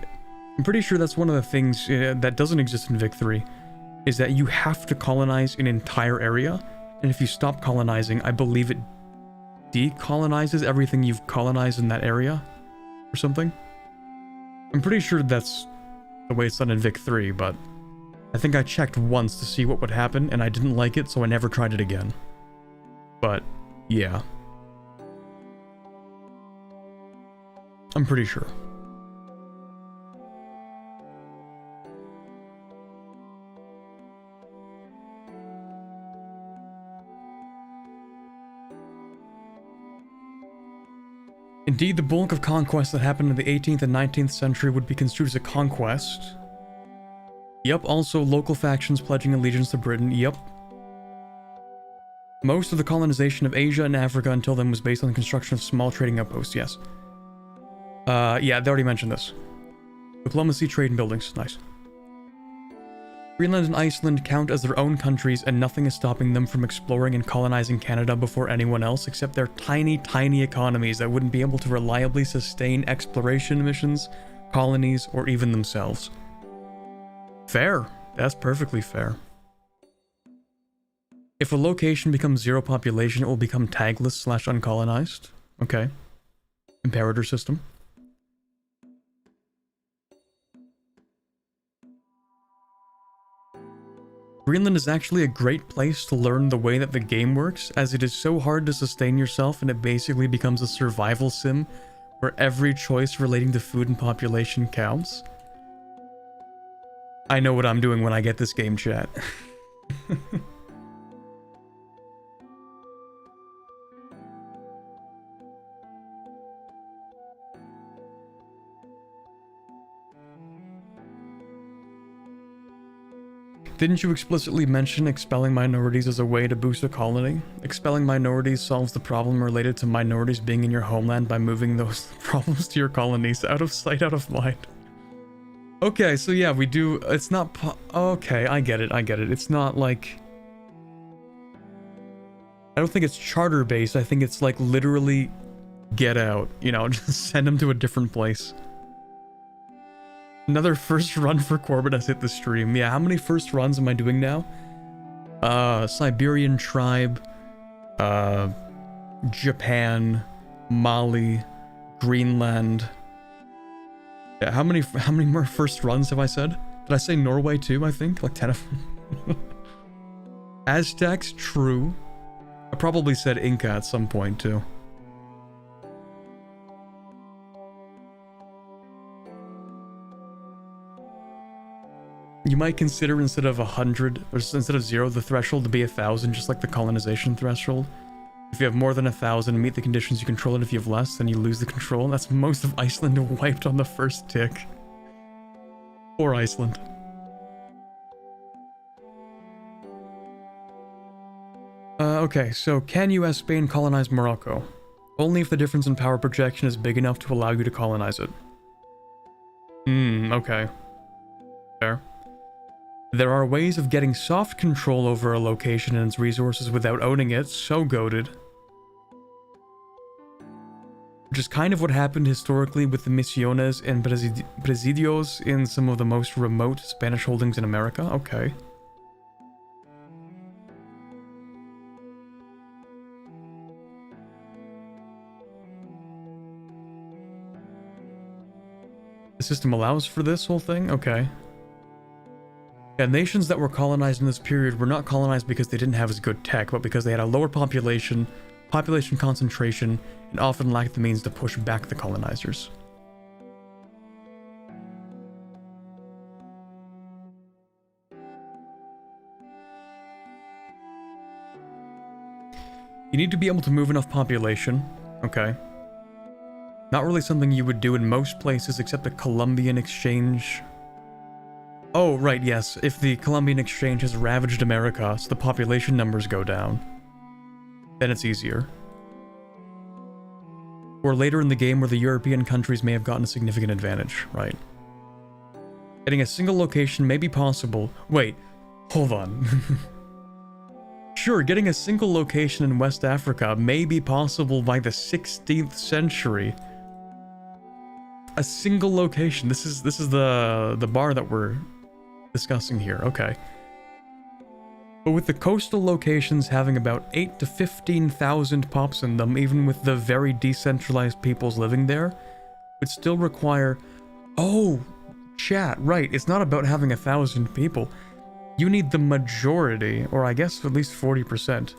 I'm pretty sure that's one of the things that doesn't exist in Vic 3, is that you have to colonize an entire area, and if you stop colonizing, I believe it decolonizes everything you've colonized in that area, or something. I'm pretty sure that's the way it's done in Vic 3, but I think I checked once to see what would happen, and I didn't like it, so I never tried it again. But, yeah. I'm pretty sure. Indeed, the bulk of conquests that happened in the 18th and 19th century would be construed as a conquest. Yep, also local factions pledging allegiance to Britain, yep. Most of the colonization of Asia and Africa until then was based on the construction of small trading outposts, yes. Yeah, they already mentioned this. Diplomacy, trade, and buildings. Nice. Greenland and Iceland count as their own countries, and nothing is stopping them from exploring and colonizing Canada before anyone else, except their tiny, tiny economies that wouldn't be able to reliably sustain exploration missions, colonies, or even themselves. Fair. That's perfectly fair. If a location becomes zero population, it will become tagless / uncolonized. Okay. Imperator system. Greenland is actually a great place to learn the way that the game works, as it is so hard to sustain yourself and it basically becomes a survival sim where every choice relating to food and population counts. I know what I'm doing when I get this game, chat. Didn't you explicitly mention expelling minorities as a way to boost a colony? Expelling minorities solves the problem related to minorities being in your homeland by moving those problems to your colonies. Out of sight, out of mind. Okay, so yeah, we do... It's not... Okay, I get it, I get it. It's not like... I don't think it's charter-based. I think it's like literally get out. You know, just send them to a different place. Another first run for Corbett has hit the stream. Yeah, how many first runs am I doing now? Siberian Tribe, Japan, Mali, Greenland. Yeah, how many more first runs have I said? Did I say Norway too, I think? Like 10 of them. Aztecs, true. I probably said Inca at some point too. You might consider instead of 100, or instead of 0, the threshold to be 1,000, just like the colonization threshold. If you have more than 1,000, meet the conditions, you control it. If you have less, then you lose the control. That's most of Iceland wiped on the first tick. Poor Iceland. Okay, so can US Spain colonize Morocco? Only if the difference in power projection is big enough to allow you to colonize it. Okay. Fair. There are ways of getting soft control over a location and its resources without owning it, so goated. Which is kind of what happened historically with the misiones and presidios in some of the most remote Spanish holdings in America. Okay. The system allows for this whole thing? Okay. Yeah, nations that were colonized in this period were not colonized because they didn't have as good tech, but because they had a lower population concentration, and often lacked the means to push back the colonizers. You need to be able to move enough population. Okay. Not really something you would do in most places except the Columbian Exchange. Oh, right, yes. If the Columbian Exchange has ravaged America, so the population numbers go down, then it's easier. Or later in the game where the European countries may have gotten a significant advantage, right? Getting a single location may be possible. Wait, hold on. Sure, getting a single location in West Africa may be possible by the 16th century. A single location. This is the bar that we're discussing here. Okay. But with the coastal locations having about 8 to 15,000 pops in them, even with the very decentralized peoples living there, would still require... Oh, chat, right. It's not about having 1,000 people. You need the majority, or I guess at least 40%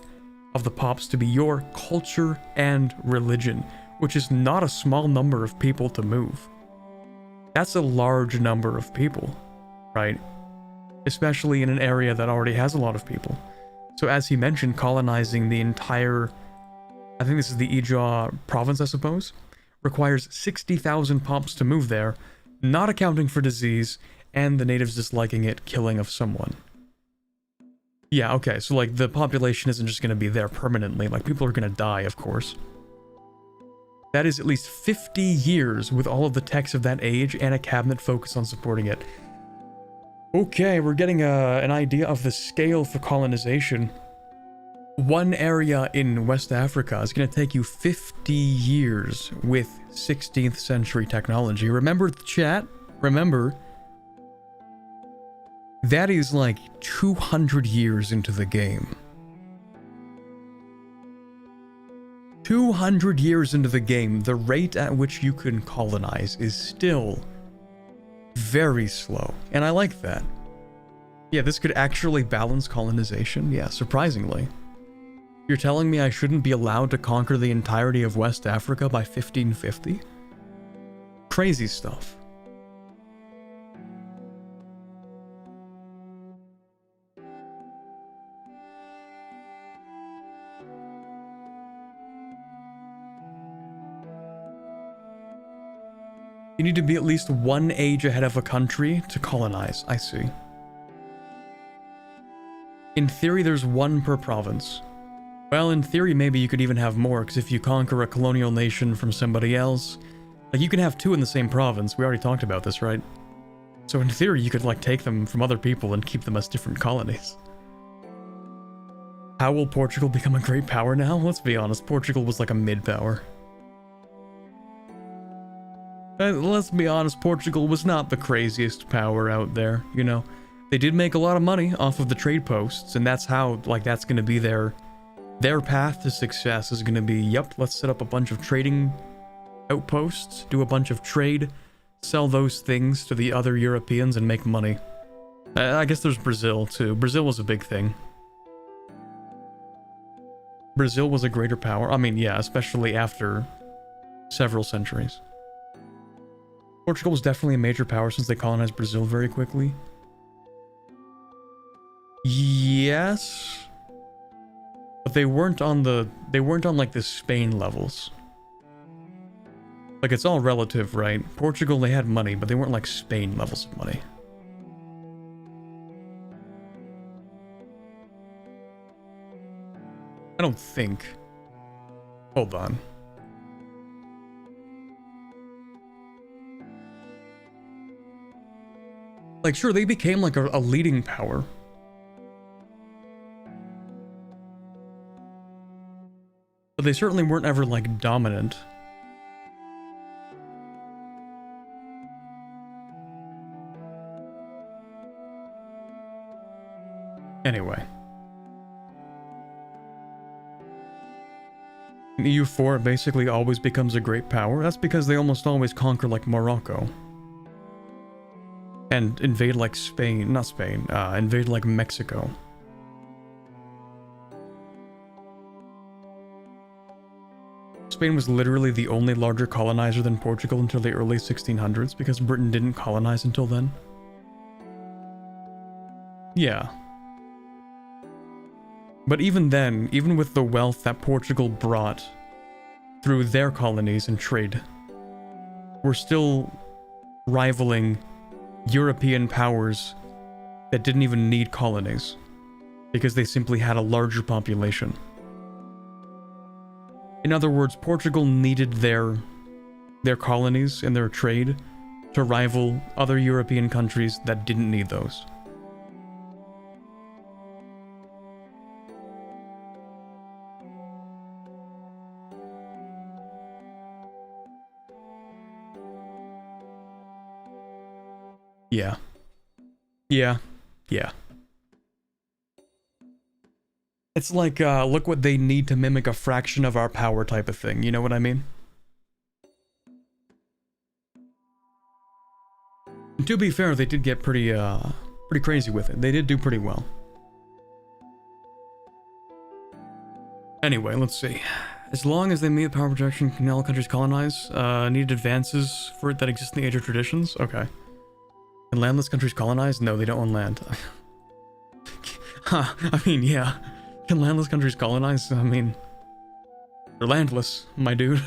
of the pops to be your culture and religion, which is not a small number of people to move. That's a large number of people, right? Especially in an area that already has a lot of people. So as he mentioned, colonizing the entire, I think this is the Ijaw province, I suppose, requires 60,000 pops to move there, not accounting for disease and the natives disliking it, killing of someone. Yeah, okay, so like the population isn't just going to be there permanently, like people are going to die, of course. That is at least 50 years with all of the techs of that age and a cabinet focused on supporting it. Okay, we're getting an idea of the scale for colonization. One area in West Africa is going to take you 50 years with 16th century technology. Remember, chat? Remember, that is like 200 years into the game. 200 years into the game, the rate at which you can colonize is still very slow, and I like that. Yeah, this could actually balance colonization. Yeah, surprisingly. You're telling me I shouldn't be allowed to conquer the entirety of West Africa by 1550? Crazy stuff. You need to be at least one age ahead of a country to colonize, I see. In theory, there's one per province. Well, in theory, maybe you could even have more, because if you conquer a colonial nation from somebody else, like you can have two in the same province. We already talked about this, right? So in theory, you could like take them from other people and keep them as different colonies. How will Portugal become a great power now? Let's be honest, Portugal was like a mid-power. Let's be honest, Portugal was not the craziest power out there, you know? They did make a lot of money off of the trade posts, and that's how, like, that's gonna be their path to success is gonna be, yep, let's set up a bunch of trading outposts, do a bunch of trade, sell those things to the other Europeans and make money. I guess there's Brazil, too. Brazil was a big thing. Brazil was a greater power. I mean, yeah, especially after several centuries. Portugal was definitely a major power since they colonized Brazil very quickly. Yes, but they weren't on like the Spain levels. Like, it's all relative, right? Portugal, they had money, but they weren't like Spain levels of money. I don't think. Hold on. Like, sure, they became like a leading power. But they certainly weren't ever like dominant. Anyway. In EU4 basically always becomes a great power. That's because they almost always conquer like Morocco. And invade like Spain, not Spain, invade like Mexico. Spain was literally the only larger colonizer than Portugal until the early 1600s because Britain didn't colonize until then. Yeah. But even then, even with the wealth that Portugal brought through their colonies and trade, we're still rivaling European powers that didn't even need colonies because they simply had a larger population. In other words, Portugal needed their colonies and their trade to rival other European countries that didn't need those. Yeah. Yeah. Yeah. It's like, look what they need to mimic a fraction of our power type of thing, you know what I mean? And to be fair, they did get pretty crazy with it. They did do pretty well. Anyway, let's see. As long as they meet power projection, can all countries colonize? Needed advances for it that exist in the age of traditions? Okay. Can landless countries colonize? No, they don't own land. Huh, I mean, yeah. Can landless countries colonize? I mean, they're landless, my dude.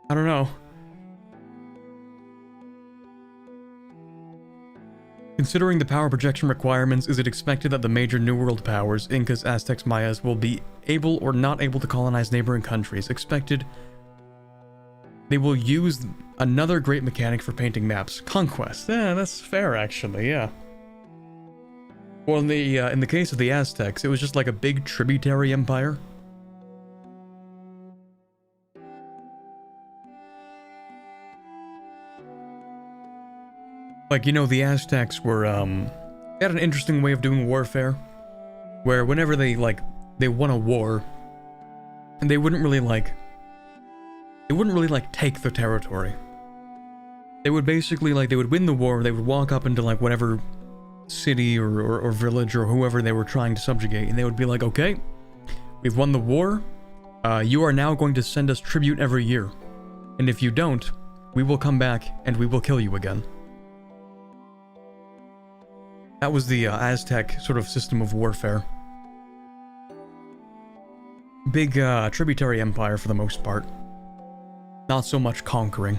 I don't know. Considering the power projection requirements, is it expected that the major New World powers, Incas, Aztecs, Mayas, will be able or not able to colonize neighboring countries? Expected they will use another great mechanic for painting maps. Conquest. Yeah, that's fair, actually, yeah. Well, in the case of the Aztecs, it was just like a big tributary empire. Like, you know, the Aztecs were, they had an interesting way of doing warfare, where whenever they won a war, and they wouldn't really take the territory. They would basically, they would win the war, they would walk up into, whatever city or village or whoever they were trying to subjugate, and they would be like, okay, we've won the war, you are now going to send us tribute every year. And if you don't, we will come back and we will kill you again. That was the Aztec sort of system of warfare. Big tributary empire for the most part. Not so much conquering.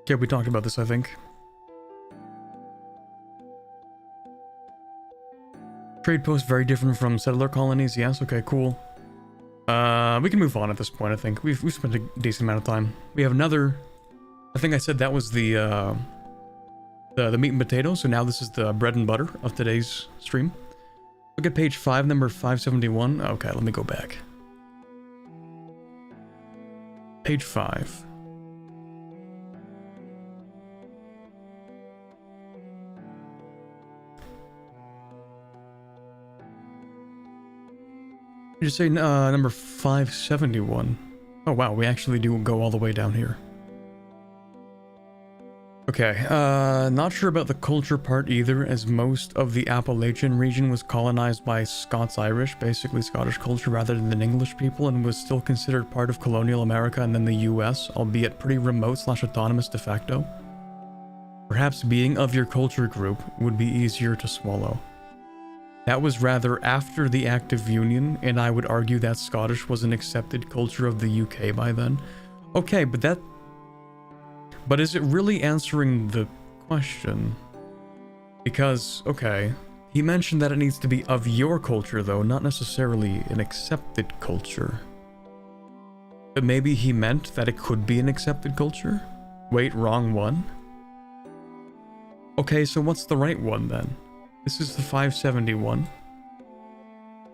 Okay, we talked about this, I think. Trade post very different from settler colonies. Yes, okay, cool. We can move on at this point, I think. We've spent a decent amount of time. We have another... I think I said that was the meat and potatoes, so now this is the bread and butter of today's stream. Look at page 5, number 571. Okay, let me go back. Page 5. Did you say number 571? Oh wow, we actually do go all the way down here. Okay, not sure about the culture part either, as most of the Appalachian region was colonized by Scots-Irish, basically Scottish culture rather than English people, and was still considered part of colonial America and then the US, albeit pretty remote/autonomous de facto. Perhaps being of your culture group would be easier to swallow. That was rather after the Act of Union, and I would argue that Scottish was an accepted culture of the UK by then. Okay, but is it really answering the question? Because, okay, he mentioned that it needs to be of your culture, though, not necessarily an accepted culture. But maybe he meant that it could be an accepted culture? Wait, wrong one? Okay, so what's the right one, then? This is the 571.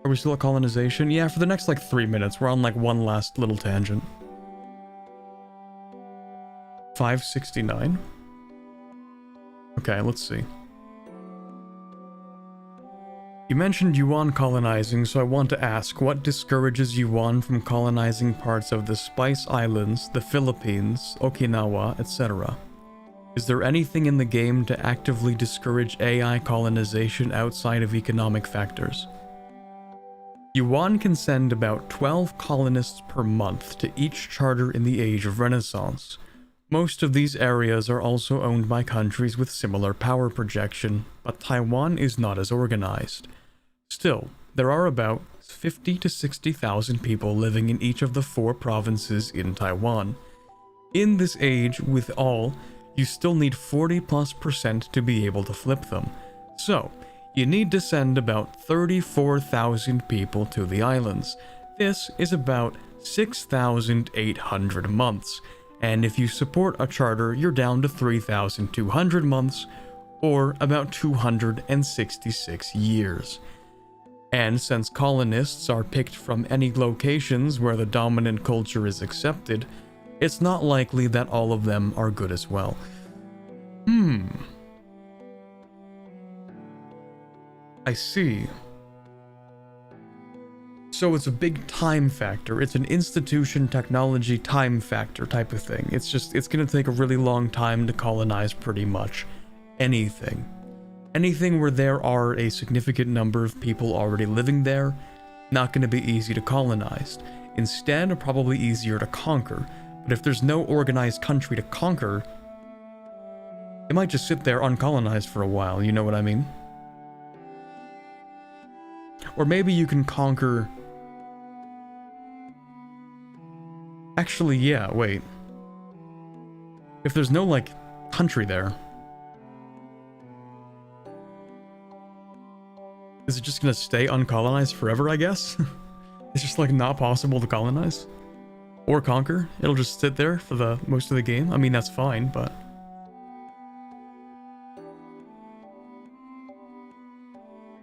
Are we still at colonization? Yeah, for the next, like, 3 minutes. We're on, like, one last little tangent. 569? Okay, let's see. You mentioned Yuan colonizing, so I want to ask, what discourages Yuan from colonizing parts of the Spice Islands, the Philippines, Okinawa, etc.? Is there anything in the game to actively discourage AI colonization outside of economic factors? Yuan can send about 12 colonists per month to each charter in the Age of Renaissance. Most of these areas are also owned by countries with similar power projection, but Taiwan is not as organized. Still, there are about 50 to 60,000 people living in each of the 4 provinces in Taiwan. In this age, with all, you still need 40+% to be able to flip them. So, you need to send about 34,000 people to the islands. This is about 6,800 months, and if you support a charter, you're down to 3,200 months, or about 266 years. And since colonists are picked from any locations where the dominant culture is accepted, it's not likely that all of them are good as well. I see. So it's a big time factor. It's an institution, technology, time factor type of thing. It's gonna take a really long time to colonize pretty much anything. Anything where there are a significant number of people already living there, not gonna be easy to colonize. Instead, probably easier to conquer. But if there's no organized country to conquer, it might just sit there uncolonized for a while, you know what I mean? Or maybe you can conquer... Actually, yeah, wait. If there's no, like, country there, is it just gonna stay uncolonized forever, I guess? It's just, like, not possible to colonize? Or conquer? It'll just sit there for the most of the game? I mean, that's fine, but...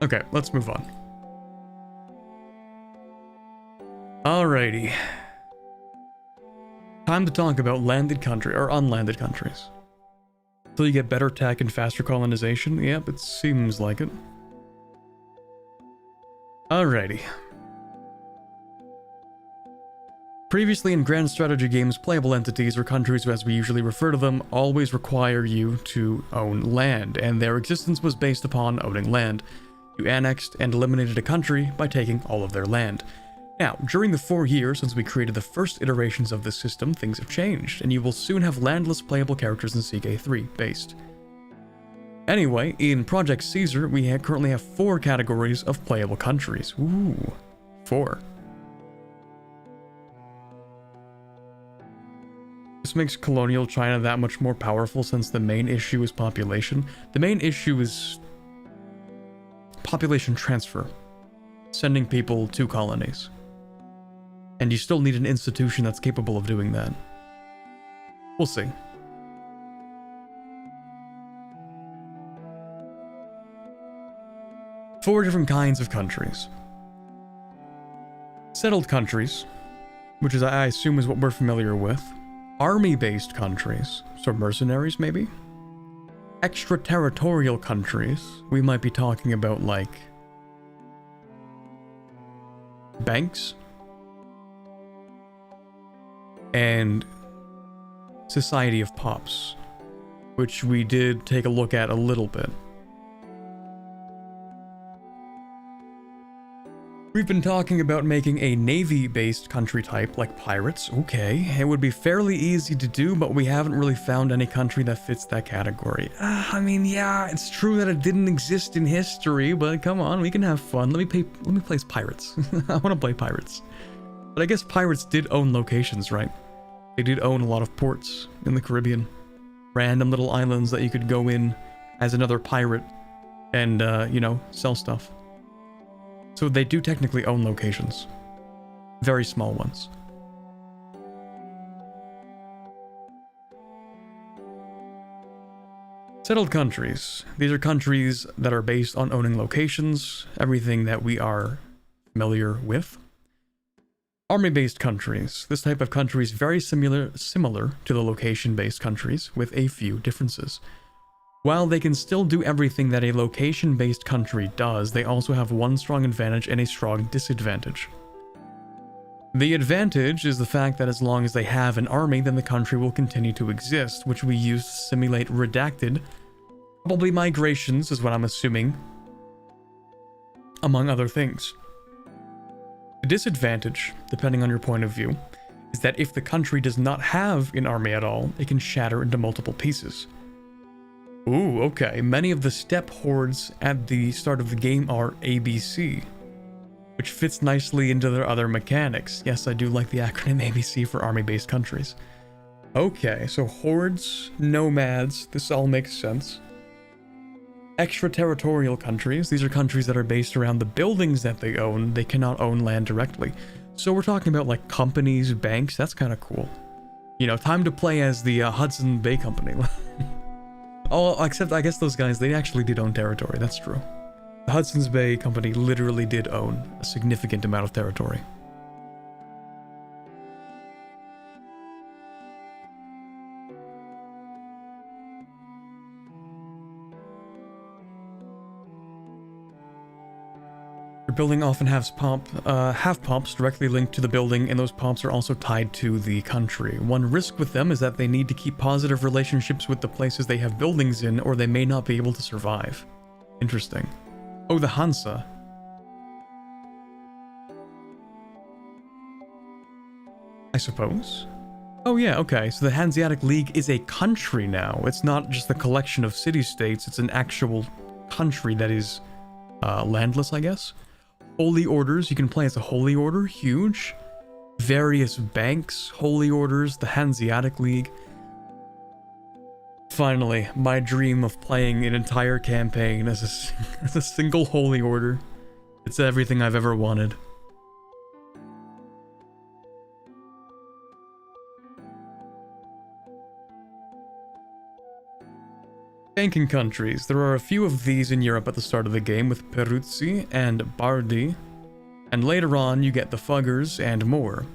Okay, let's move on. Alrighty. Time to talk about landed country, or unlanded countries. So you get better tech and faster colonization? Yep, it seems like it. Alrighty. Previously in grand strategy games, playable entities, or countries as we usually refer to them, always require you to own land, and their existence was based upon owning land. You annexed and eliminated a country by taking all of their land. Now, during the 4 years since we created the first iterations of this system, things have changed, and you will soon have landless playable characters in CK3 based. Anyway, in Project Caesar, we currently have 4 categories of playable countries. Ooh, 4. This makes colonial China that much more powerful since the main issue is population. The main issue is population transfer, sending people to colonies. And you still need an institution that's capable of doing that. We'll see. Four different kinds of countries. Settled countries, which is I assume is what we're familiar with. Army-based countries, so mercenaries maybe? Extraterritorial countries, we might be talking about like banks and Society of Pops, which we did take a look at a little bit. We've been talking about making a navy-based country type like pirates. Okay, it would be fairly easy to do, but we haven't really found any country that fits that category. I mean, yeah, it's true that it didn't exist in history, but come on, we can have fun. Let me play as pirates. I want to play pirates. But I guess pirates did own locations, right? They did own a lot of ports in the Caribbean. Random little islands that you could go in as another pirate and, you know, sell stuff. So they do technically own locations. Very small ones. Settled countries. These are countries that are based on owning locations, everything that we are familiar with. Army-based countries. This type of country is very similar to the location-based countries, with a few differences. While they can still do everything that a location-based country does, they also have one strong advantage and a strong disadvantage. The advantage is the fact that as long as they have an army, then the country will continue to exist, which we use to simulate redacted, probably migrations is what I'm assuming, among other things. The disadvantage, depending on your point of view, is that if the country does not have an army at all, it can shatter into multiple pieces. Ooh, okay. Many of the step hordes at the start of the game are ABC, which fits nicely into their other mechanics. Yes, I do like the acronym ABC for army-based countries. Okay, so hordes, nomads, this all makes sense. Extraterritorial countries, these are countries that are based around the buildings that they own. They cannot own land directly. So we're talking about like companies, banks, that's kind of cool. You know, time to play as the Hudson Bay Company. Oh, except I guess those guys, they actually did own territory, that's true. The Hudson's Bay Company literally did own a significant amount of territory. Your building often has have pumps directly linked to the building, and those pumps are also tied to the country. One risk with them is that they need to keep positive relationships with the places they have buildings in, or they may not be able to survive. Interesting. Oh, the Hansa. I suppose. Oh yeah, okay, so the Hanseatic League is a country now. It's not just a collection of city-states, it's an actual country that is landless, I guess. Holy orders, you can play as a holy order, huge. Various banks, holy orders, the Hanseatic League. Finally, my dream of playing an entire campaign as a single holy order. It's everything I've ever wanted. Banking countries. There are a few of these in Europe at the start of the game with Peruzzi and Bardi, and later on you get the Fuggers and more.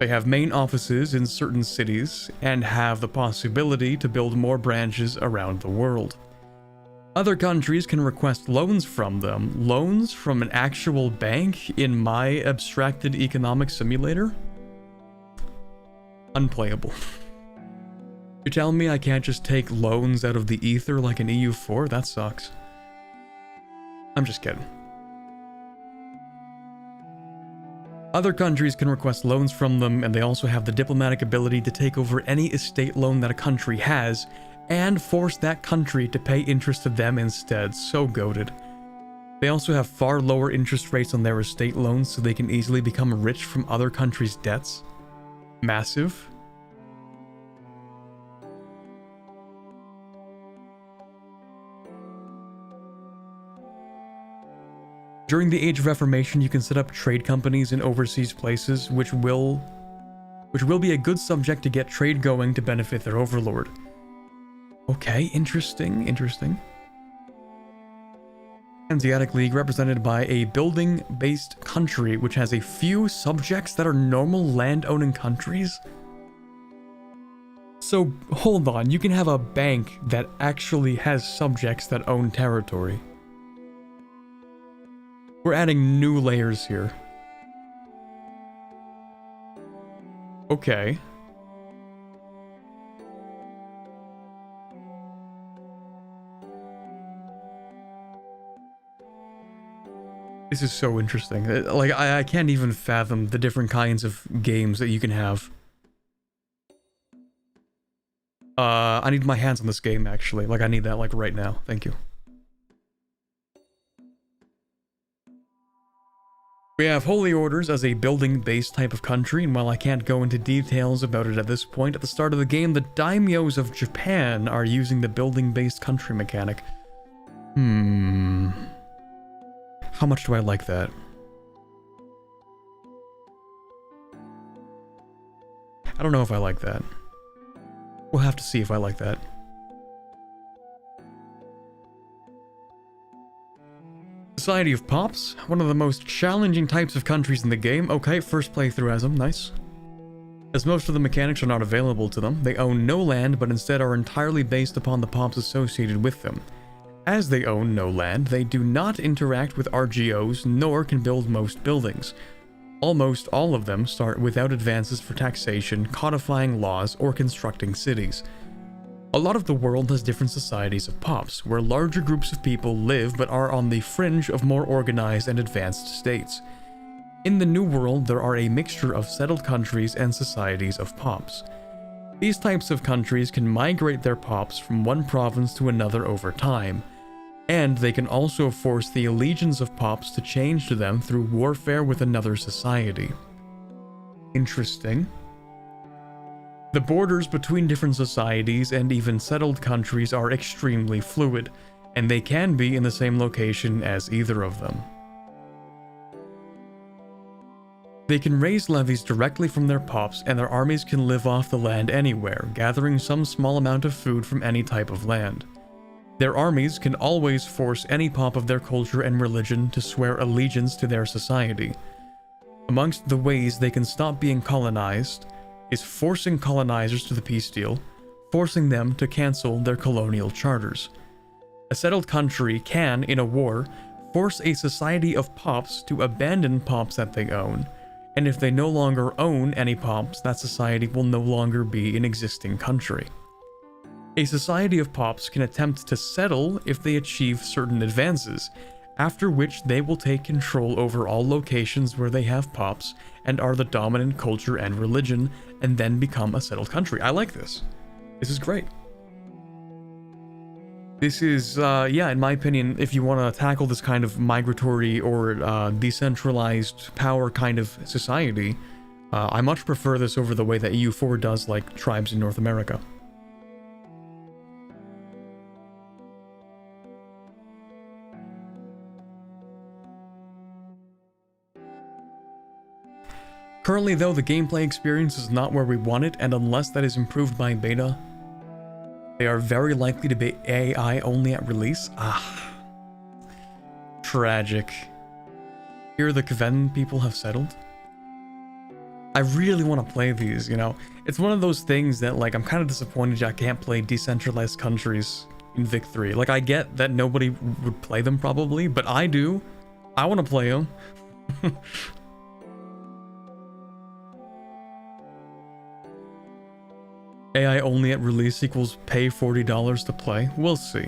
They have main offices in certain cities and have the possibility to build more branches around the world. Other countries can request loans from them. Loans from an actual bank in my abstracted economic simulator? Unplayable. You're telling me I can't just take loans out of the ether like an EU4? That sucks. I'm just kidding. Other countries can request loans from them, and they also have the diplomatic ability to take over any estate loan that a country has, and force that country to pay interest to them instead. So goated. They also have far lower interest rates on their estate loans, so they can easily become rich from other countries' debts. Massive. During the Age of Reformation, you can set up trade companies in overseas places, which will be a good subject to get trade going to benefit their overlord. Okay, interesting. Hanseatic League represented by a building-based country which has a few subjects that are normal land-owning countries? So, hold on, you can have a bank that actually has subjects that own territory. We're adding new layers here. Okay. This is so interesting. Like, I can't even fathom the different kinds of games that you can have. I need my hands on this game, actually. Like, I need that, like, right now. Thank you. We have Holy Orders as a building-based type of country, and while I can't go into details about it at this point, at the start of the game, the daimyos of Japan are using the building-based country mechanic. How much do I like that? I don't know if I like that. We'll have to see if I like that. Society of Pops, one of the most challenging types of countries in the game. Okay, first playthrough as them, nice. As most of the mechanics are not available to them, they own no land but instead are entirely based upon the pops associated with them. As they own no land, they do not interact with RGOs nor can build most buildings. Almost all of them start without advances for taxation, codifying laws, or constructing cities. A lot of the world has different societies of pops, where larger groups of people live but are on the fringe of more organized and advanced states. In the New World, there are a mixture of settled countries and societies of pops. These types of countries can migrate their pops from one province to another over time, and they can also force the allegiance of pops to change to them through warfare with another society. Interesting. The borders between different societies and even settled countries are extremely fluid, and they can be in the same location as either of them. They can raise levies directly from their pops, and their armies can live off the land anywhere, gathering some small amount of food from any type of land. Their armies can always force any pop of their culture and religion to swear allegiance to their society. Amongst the ways they can stop being colonized is forcing colonizers to the peace deal, forcing them to cancel their colonial charters. A settled country can, in a war, force a society of pops to abandon pops that they own, and if they no longer own any pops, that society will no longer be an existing country. A society of pops can attempt to settle if they achieve certain advances, after which they will take control over all locations where they have pops and are the dominant culture and religion, and then become a settled country. I like this. This is great. This is, yeah, in my opinion, if you want to tackle this kind of migratory or decentralized power kind of society, I much prefer this over the way that EU4 does, like tribes in North America. Currently though, the gameplay experience is not where we want it, and unless that is improved by beta, they are very likely to be AI only at release. Tragic. Here the Kven people have settled. I really want to play these, you know. It's one of those things that, like, I'm kind of disappointed I can't play decentralized countries in Vic 3. Like, I get that nobody would play them probably, but I do. I want to play them. AI only at release equals pay $40 to play? We'll see.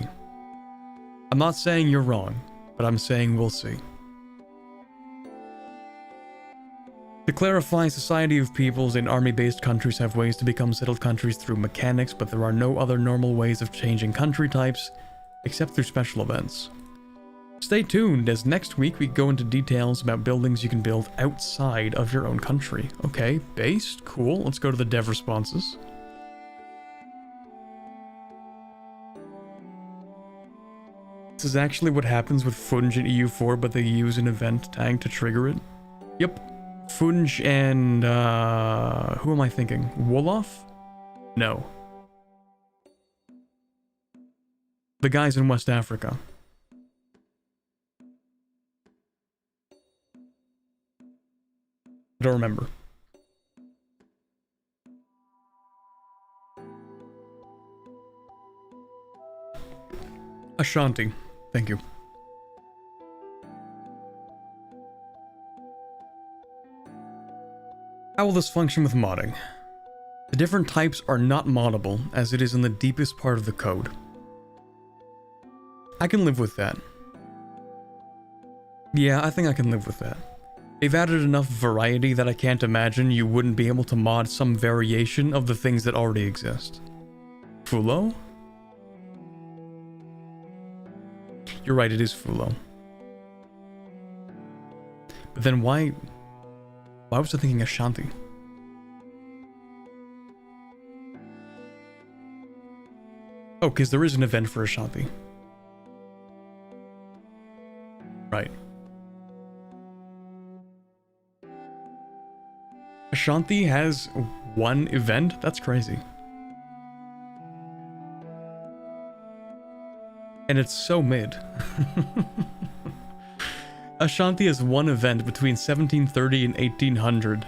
I'm not saying you're wrong, but I'm saying we'll see. To clarify, society of peoples in army-based countries have ways to become settled countries through mechanics, but there are no other normal ways of changing country types, except through special events. Stay tuned, as next week we go into details about buildings you can build outside of your own country. Okay, based, cool, let's go to the dev responses. This is actually what happens with Funge in EU4, but they use an event tag to trigger it. Yep. Funge and, who am I thinking? Wolof? No. The guys in West Africa. I don't remember. Ashanti. Thank you. How will this function with modding? The different types are not moddable, as it is in the deepest part of the code. I can live with that. Yeah, I think I can live with that. They've added enough variety that I can't imagine you wouldn't be able to mod some variation of the things that already exist. Fulo? You're right, it is Fulo. But then why was I thinking Ashanti? Oh, because there is an event for Ashanti. Right. Ashanti has one event? That's crazy. And it's so mid. Ashanti has one event between 1730 and 1800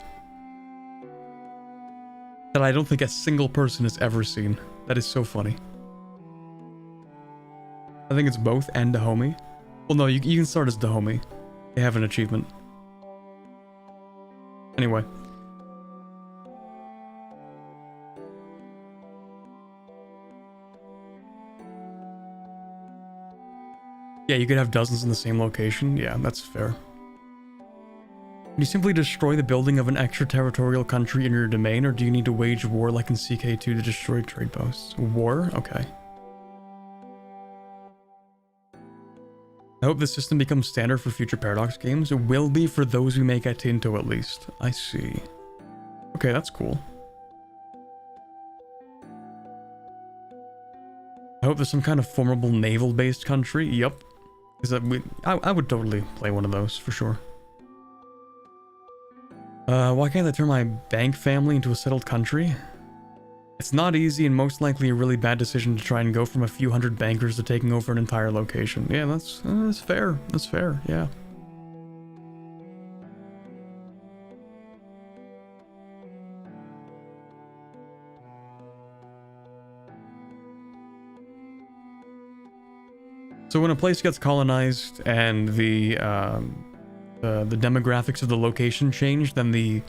that I don't think a single person has ever seen. That is so funny. I think it's both and Dahomey. Well, no, you can start as Dahomey. They have an achievement. Anyway. Yeah, you could have dozens in the same location. Yeah, that's fair. Can you simply destroy the building of an extraterritorial country in your domain, or do you need to wage war like in CK2 to destroy trade posts? War? Okay. I hope the system becomes standard for future Paradox games. It will be for those we make at Tinto at least. I see. Okay, that's cool. I hope there's some kind of formidable naval-based country. Yup. I would totally play one of those, for sure. Why can't I turn my bank family into a settled country? It's not easy and most likely a really bad decision to try and go from a few hundred bankers to taking over an entire location. Yeah, that's fair. That's fair, yeah. So when a place gets colonized and the demographics of the location change, then the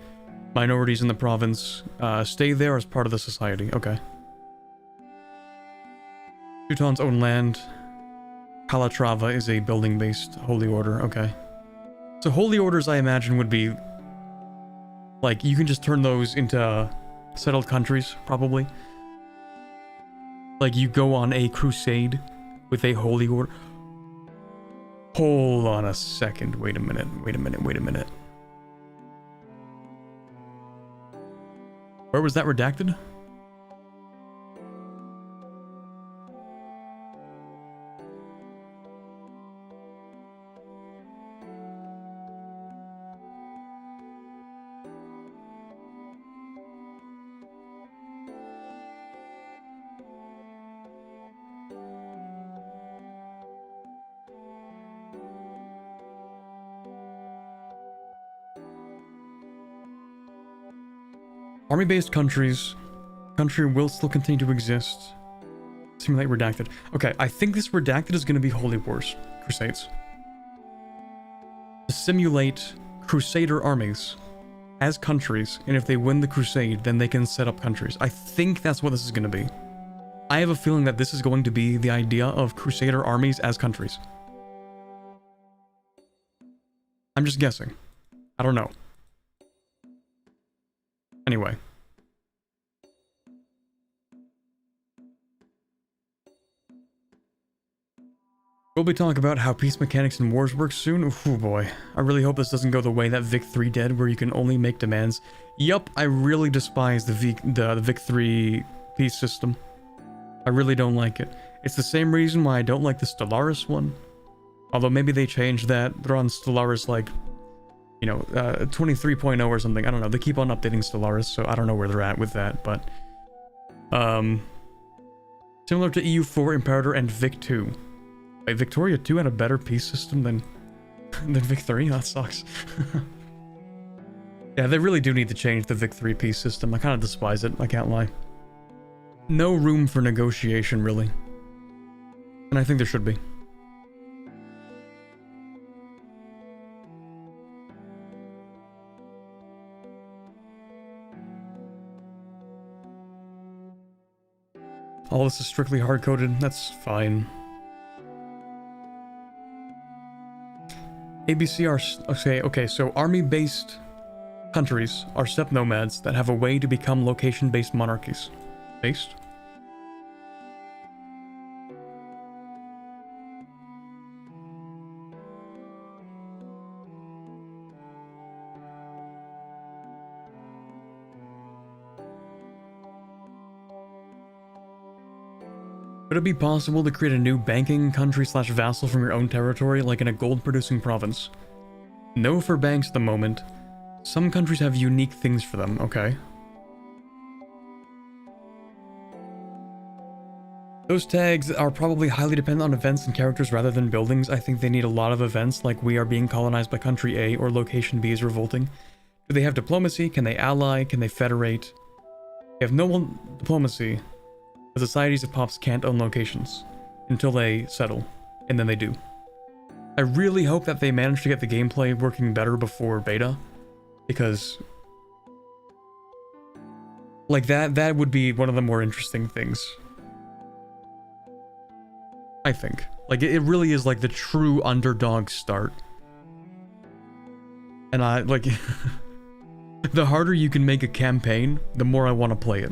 minorities in the province stay there as part of the society. Okay. Teuton's own land. Calatrava is a building-based holy order. Okay. So holy orders, I imagine, would be like you can just turn those into settled countries, probably. Like you go on a crusade with a holy order. Hold on a second. Wait a minute. Where was that redacted? Army-based country will still continue to exist. Simulate redacted. Okay, I think this redacted is going to be Holy Wars, Crusades. To simulate Crusader armies as countries, and if they win the Crusade, then they can set up countries. I think that's what this is going to be. I have a feeling that this is going to be the idea of Crusader armies as countries. I'm just guessing. I don't know. Anyway. We'll be talking about how peace mechanics in wars work soon. Oh boy. I really hope this doesn't go the way that Vic 3 did, where you can only make demands. Yup, I really despise the Vic 3 peace system. I really don't like it. It's the same reason why I don't like the Stellaris one. Although maybe they changed that. They're on Stellaris like, you know, 23.0 or something. I don't know. They keep on updating Stellaris, so I don't know where they're at with that, but... similar to EU4, Imperator, and Vic 2. Wait, Victoria 2 had a better peace system than Vic 3? That sucks. Yeah, they really do need to change the Vic 3 peace system. I kind of despise it, I can't lie. No room for negotiation, really. And I think there should be. All this is strictly hard-coded, that's fine. ABC are... Okay, so army-based countries are steppe nomads that have a way to become location-based monarchies. Based? Could it be possible to create a new banking country slash vassal from your own territory, like in a gold producing province? No for banks at the moment. Some countries have unique things for them, okay. Those tags are probably highly dependent on events and characters rather than buildings. I think they need a lot of events, like we are being colonized by country A or location B is revolting. Do they have diplomacy? Can they ally? Can they federate? They have no diplomacy. The societies of pops can't own locations until they settle, and then they do. I really hope that they manage to get the gameplay working better before beta, because like that would be one of the more interesting things. I think. Like, it really is like the true underdog start. And I, like, the harder you can make a campaign, the more I want to play it.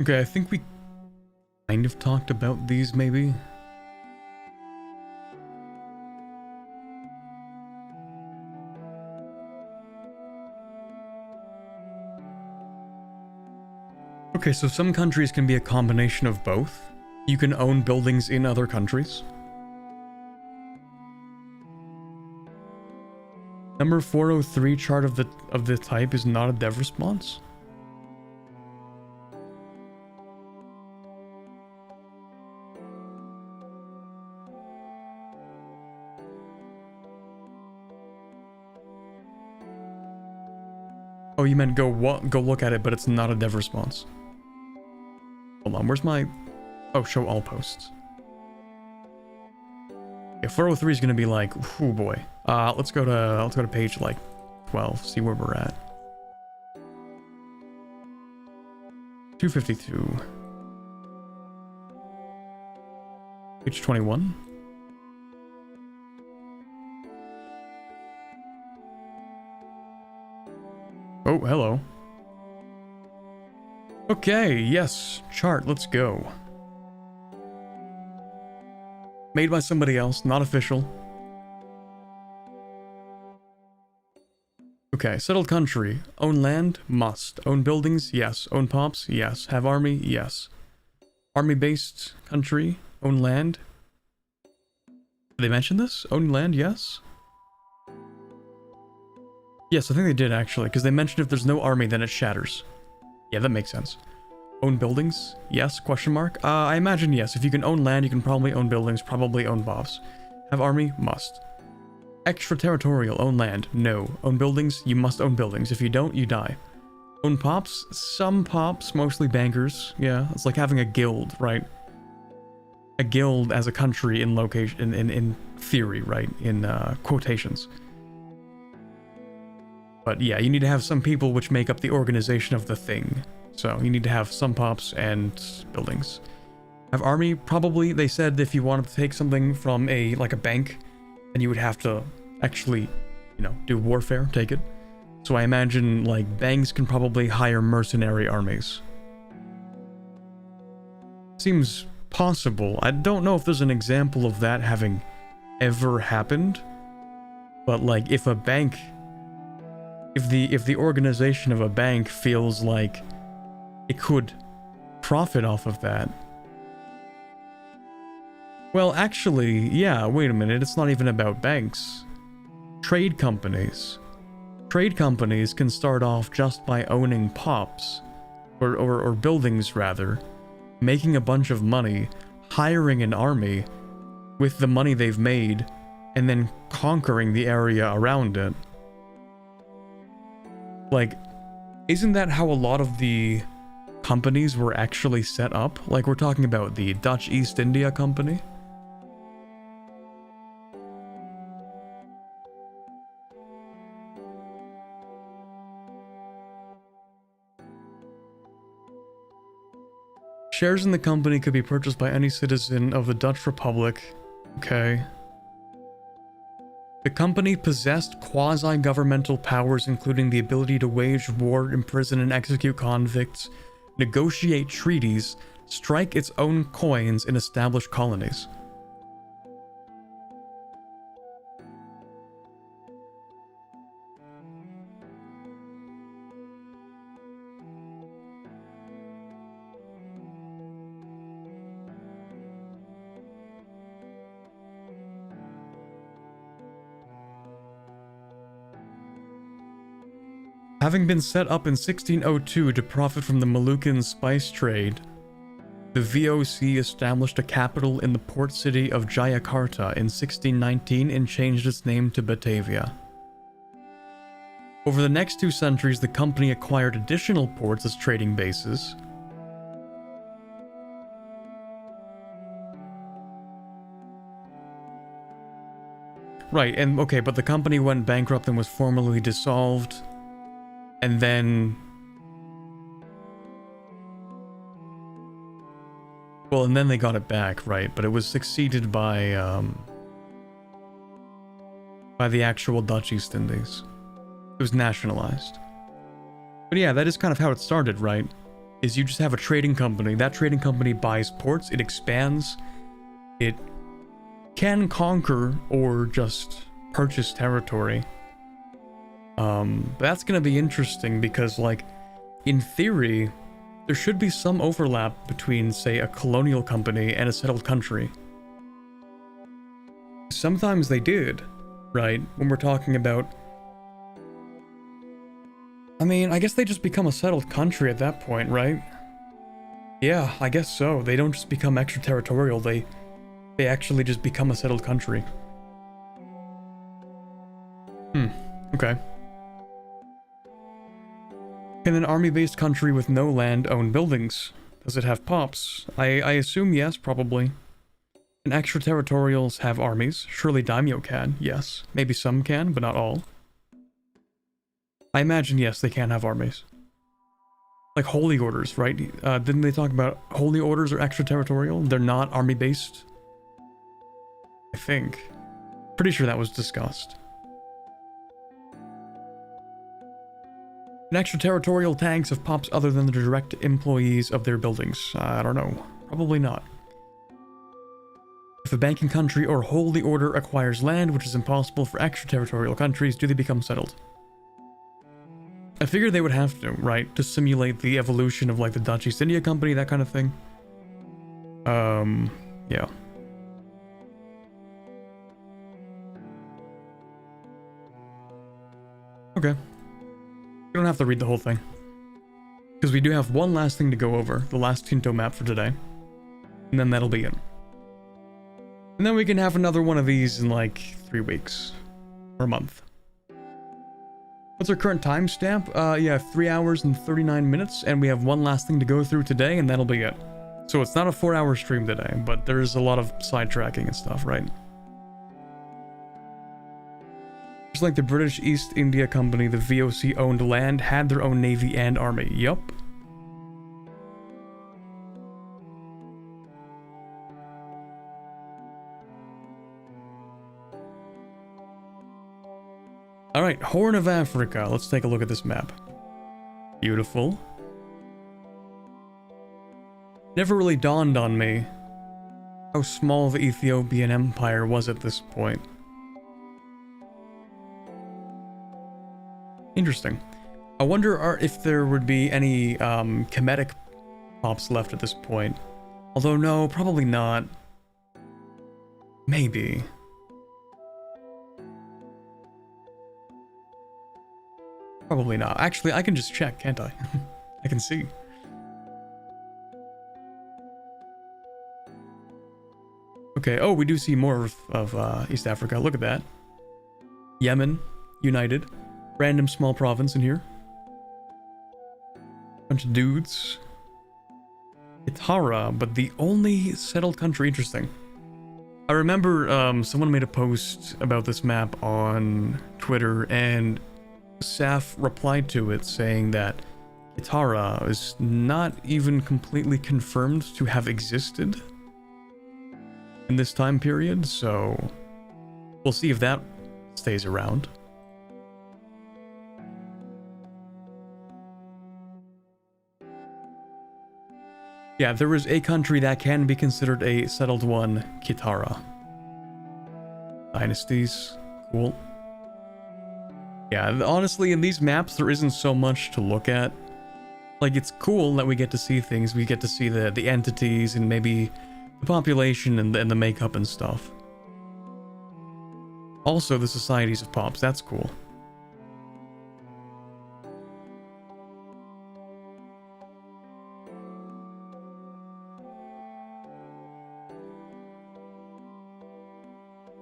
Okay, I think we kind of talked about these, maybe. Okay, so some countries can be a combination of both. You can own buildings in other countries. Number 403 chart of the type is not a dev response. Oh, you meant go look at it, but it's not a dev response. Hold on, where's my... Oh, show all posts. Yeah, 403 is gonna be like, oh boy. Let's go to page like 12, see where we're at. 252. Page 21. Oh, hello. Okay, yes, chart, let's go. Made by somebody else, not official. Okay, settled country. Own land? Must. Own buildings? Yes. Own pops? Yes. Have army? Yes. Army-based country? Own land? Did they mention this? Own land? Yes. Yes, I think they did actually, because they mentioned if there's no army, then it shatters. Yeah, that makes sense. Own buildings? Yes, question mark? I imagine yes. If you can own land, you can probably own buildings, probably own buffs. Have army? Must. Extraterritorial, own land? No. Own buildings? You must own buildings. If you don't, you die. Own pops? Some pops, mostly bankers. Yeah, it's like having a guild, right? A guild as a country in location, in theory, right? In quotations. But yeah, you need to have some people which make up the organization of the thing. So you need to have some pops and buildings. Have army? Probably. They said if you wanted to take something from like a bank, then you would have to actually, you know, do warfare, take it. So I imagine like banks can probably hire mercenary armies. Seems possible. I don't know if there's an example of that having ever happened. But like if a bank... If the organization of a bank feels like it could profit off of that. Well, actually, yeah, wait a minute, it's not even about banks. Trade companies. Trade companies can start off just by owning pops, or buildings rather, making a bunch of money, hiring an army with the money they've made, and then conquering the area around it. Like, isn't that how a lot of the companies were actually set up? Like, we're talking about the Dutch East India Company. Shares in the company could be purchased by any citizen of the Dutch Republic. Okay. The company possessed quasi-governmental powers, including the ability to wage war, imprison and execute convicts, negotiate treaties, strike its own coins, and establish colonies. Having been set up in 1602 to profit from the Moluccan spice trade, the VOC established a capital in the port city of Jayakarta in 1619 and changed its name to Batavia. Over the next 2 centuries, the company acquired additional ports as trading bases. Right, and okay, but the company went bankrupt and was formally dissolved. And then... well, and then they got it back, right? But it was succeeded by the actual Dutch East Indies. It was nationalized. But yeah, that is kind of how it started, right? Is you just have a trading company. That trading company buys ports, it expands, it can conquer or just purchase territory. That's gonna be interesting because, like, in theory, there should be some overlap between, say, a colonial company and a settled country. Sometimes they did, right? When we're talking about... I mean, I guess they just become a settled country at that point, right? Yeah, I guess so. They don't just become extraterritorial, they actually just become a settled country. Okay. Can an army-based country with no land own buildings? Does it have pops? I assume yes, probably. Can extraterritorials have armies? Surely daimyo can, yes. Maybe some can, but not all. I imagine yes, they can have armies. Like holy orders, right? Didn't they talk about holy orders are extraterritorial? They're not army-based? I think. Pretty sure that was discussed. Can extraterritorial tags have pops other than the direct employees of their buildings? I don't know. Probably not. If a banking country or holy order acquires land, which is impossible for extraterritorial countries, do they become settled? I figured they would have to, right? To simulate the evolution of, like, the Dutch East India Company, that kind of thing. Yeah. Okay. We don't have to read the whole thing. Because we do have one last thing to go over, the last Tinto map for today. And then that'll be it. And then we can have another one of these in like 3 weeks. Or a month. What's our current timestamp? Yeah, 3 hours and 39 minutes, and we have one last thing to go through today, and that'll be it. So it's not a 4-hour stream today, but there's a lot of sidetracking and stuff, right? Just like the British East India Company, the VOC owned land, had their own navy and army. Yup. Alright, Horn of Africa. Let's take a look at this map. Beautiful. Never really dawned on me how small the Ethiopian Empire was at this point. Interesting. I wonder if there would be any Kemetic pops left at this point. Although no, probably not. Maybe. Probably not. Actually, I can just check, can't I? I can see. Okay, oh, we do see more of East Africa. Look at that. Yemen, united. Random small province in here. Bunch of dudes. Itara, but the only settled country. Interesting. I remember someone made a post about this map on Twitter, and Saf replied to it saying that Itara is not even completely confirmed to have existed in this time period, so we'll see if that stays around. Yeah, there is a country that can be considered a settled one, Kitara. Dynasties, cool. Yeah, honestly, in these maps, there isn't so much to look at. Like, it's cool that we get to see things. We get to see the entities and maybe the population and the makeup and stuff. Also, the societies of pops, that's cool.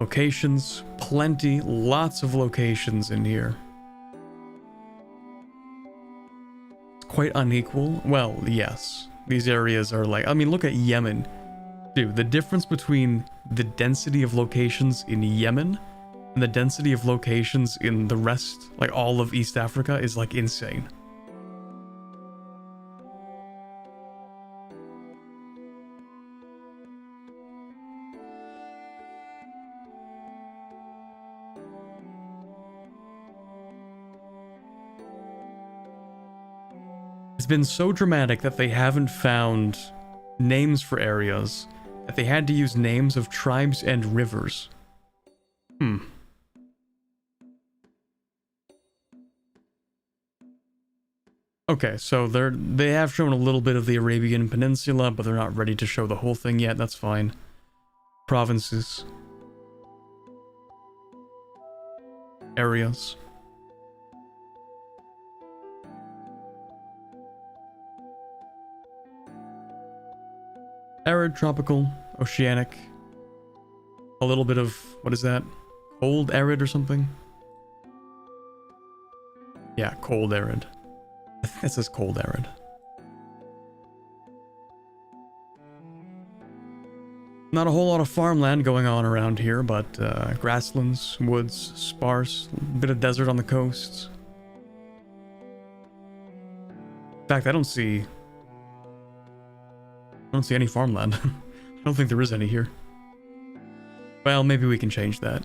Locations, plenty, lots of locations in here. It's quite unequal. Well, yes. These areas are like, I mean, look at Yemen. Dude, the difference between the density of locations in Yemen and the density of locations in the rest, like all of East Africa, is like insane. It's been so dramatic that they haven't found names for areas, that they had to use names of tribes and rivers. Okay, so they have shown a little bit of the Arabian Peninsula, but they're not ready to show the whole thing yet. That's fine. Provinces. Areas. Arid, tropical, oceanic. A little bit of, what is that? Cold arid or something? Yeah, cold arid. I think that says cold arid. Not a whole lot of farmland going on around here, but grasslands, woods, sparse, a bit of desert on the coasts. In fact, I don't see any farmland. I don't think there is any here. Well, maybe we can change that.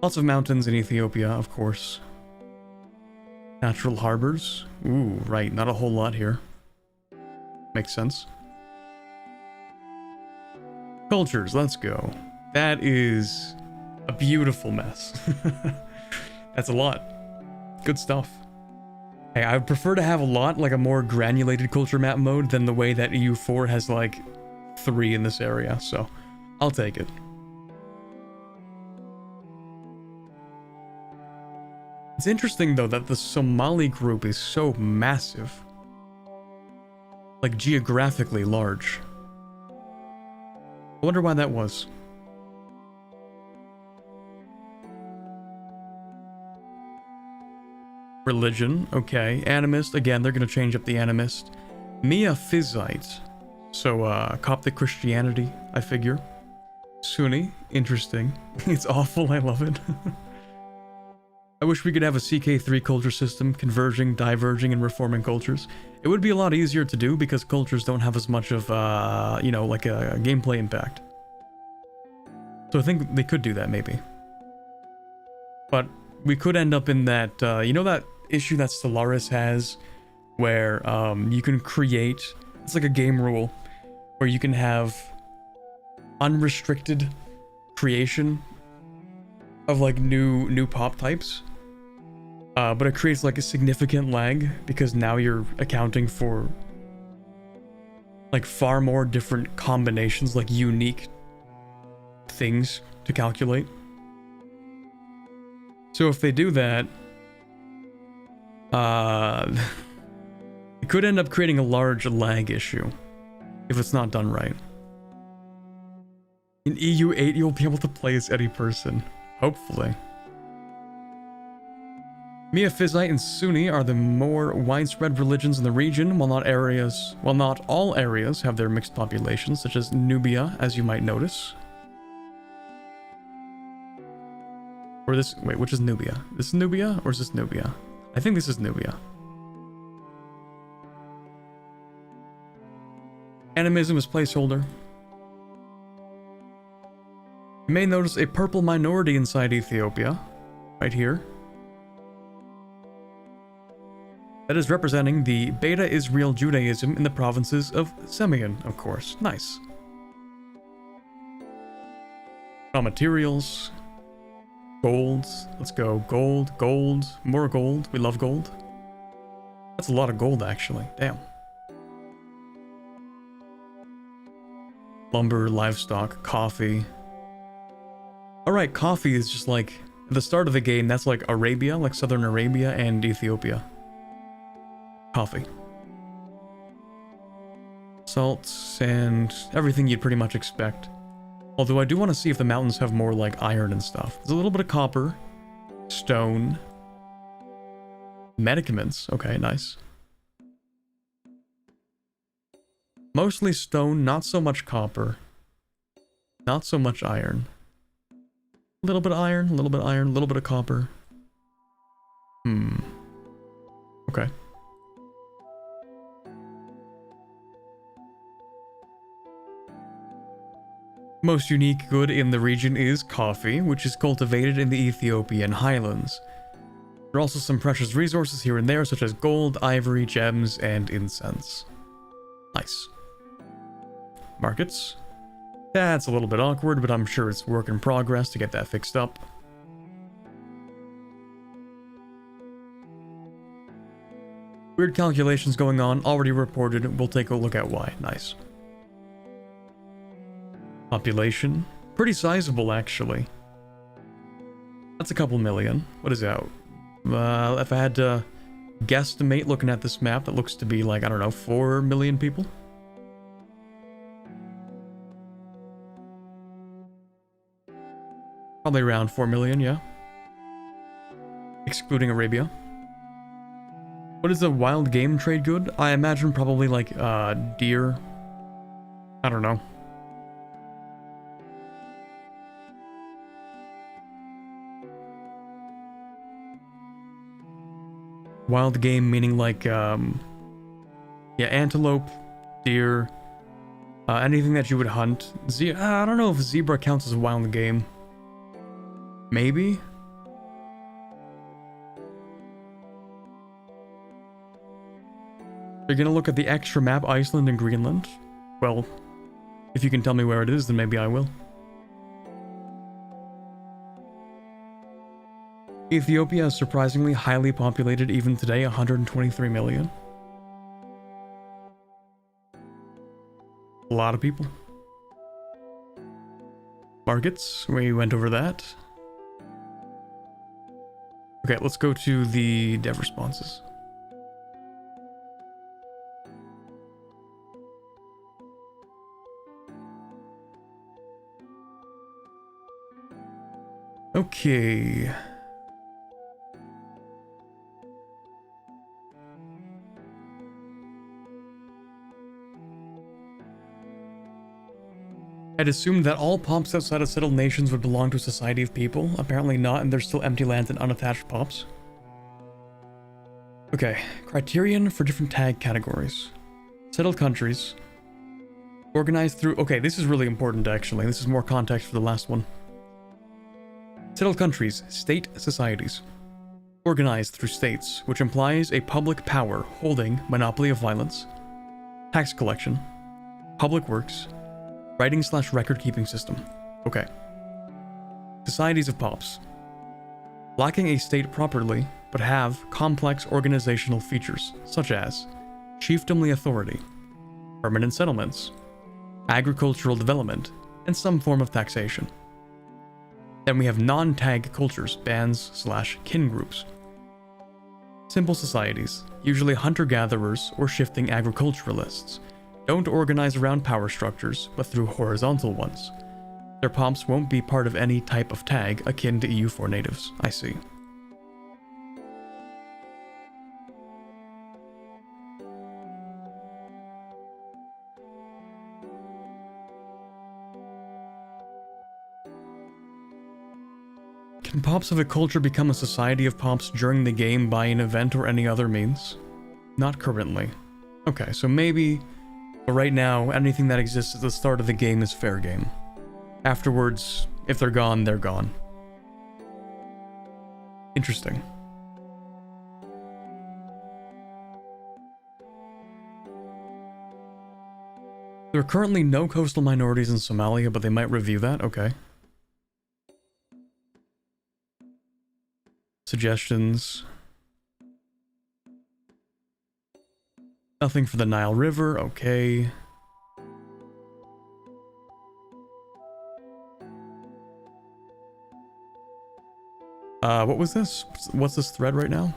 Lots of mountains in Ethiopia, of course. Natural harbors. Ooh, right, not a whole lot here. Makes sense. Cultures, let's go. That is a beautiful mess. That's a lot. Good stuff. Hey, I would prefer to have a lot, like a more granulated culture map mode, than the way that EU4 has like 3 in this area, so I'll take it. It's interesting though that the Somali group is so massive. Like geographically large. I wonder why that was. Religion, okay. Animist, again, they're gonna change up the animist. Miaphysite, so Coptic Christianity, I figure. Sunni, interesting. It's awful, I love it. I wish we could have a CK3 culture system, converging, diverging, and reforming cultures. It would be a lot easier to do because cultures don't have as much of, you know, like a gameplay impact. So I think they could do that, maybe. But we could end up in that, you know that issue that Stellaris has, where you can create, it's like a game rule, where you can have unrestricted creation of like new pop types, but it creates like a significant lag because now you're accounting for like far more different combinations, like unique things to calculate. So if they do that, it could end up creating a large lag issue if it's not done right. In EU8, you'll be able to play as any person. Hopefully. Miaphysite and Sunni are the more widespread religions in the region, while not all areas have their mixed populations, such as Nubia, as you might notice. Or this, wait, which is Nubia? This is Nubia, or is this Nubia? I think this is Nubia. Animism is placeholder. You may notice a purple minority inside Ethiopia, right here. That is representing the Beta Israel Judaism in the provinces of Semyon, of course. Nice. Raw materials. Gold. Let's go. Gold, gold, more gold. We love gold. That's a lot of gold, actually. Damn. Lumber, livestock, coffee. Alright, coffee is just like, at the start of the game, that's like Arabia, like southern Arabia and Ethiopia. Coffee. Salt, sand, everything you'd pretty much expect. Although I do want to see if the mountains have more like iron and stuff. There's a little bit of copper, stone, medicaments. Okay, nice. Mostly stone, not so much copper. Not so much iron. A little bit of iron, a little bit of iron, a little bit of copper. Okay. Most unique good in the region is coffee, which is cultivated in the Ethiopian highlands. There are also some precious resources here and there, such as gold, ivory, gems, and incense. Nice. Markets. That's a little bit awkward, but I'm sure it's work in progress to get that fixed up. Weird calculations going on, already reported. We'll take a look at why. Nice. Population. Pretty sizable, actually. That's a couple million. What is that? If I had to guesstimate looking at this map, that looks to be like, I don't know, 4 million people? Probably around 4 million, yeah. Excluding Arabia. What is a wild game trade good? I imagine probably like deer. I don't know. Wild game meaning like, yeah, antelope, deer, anything that you would hunt. I don't know if zebra counts as a wild game. Maybe? You're gonna look at the extra map, Iceland and Greenland? Well, if you can tell me where it is, then maybe I will. Ethiopia is surprisingly highly populated even today, 123 million. A lot of people. Markets, we went over that. Okay, let's go to the dev responses. Okay. I'd assumed that all pops outside of settled nations would belong to a society of people. Apparently not, and there's still empty lands and unattached pops. Okay, criterion for different tag categories. Settled countries. Organized through... Okay, this is really important actually. This is more context for the last one. Settled countries, state societies. Organized through states, which implies a public power holding monopoly of violence, tax collection, public works, writing/record keeping system. Okay. Societies of pops. Lacking a state properly, but have complex organizational features, such as chiefdomly authority, permanent settlements, agricultural development, and some form of taxation. Then we have non-tag cultures, bands/kin groups. Simple societies, usually hunter-gatherers or shifting agriculturalists, don't organize around power structures, but through horizontal ones. Their pops won't be part of any type of tag akin to EU4 natives. I see. Can pops of a culture become a society of pops during the game by an event or any other means? Not currently. Okay, so maybe... But right now, anything that exists at the start of the game is fair game. Afterwards, if they're gone, they're gone. Interesting. There are currently no coastal minorities in Somalia, but they might review that. Okay. Suggestions. Nothing for the Nile River. Okay. What was this? What's this thread right now?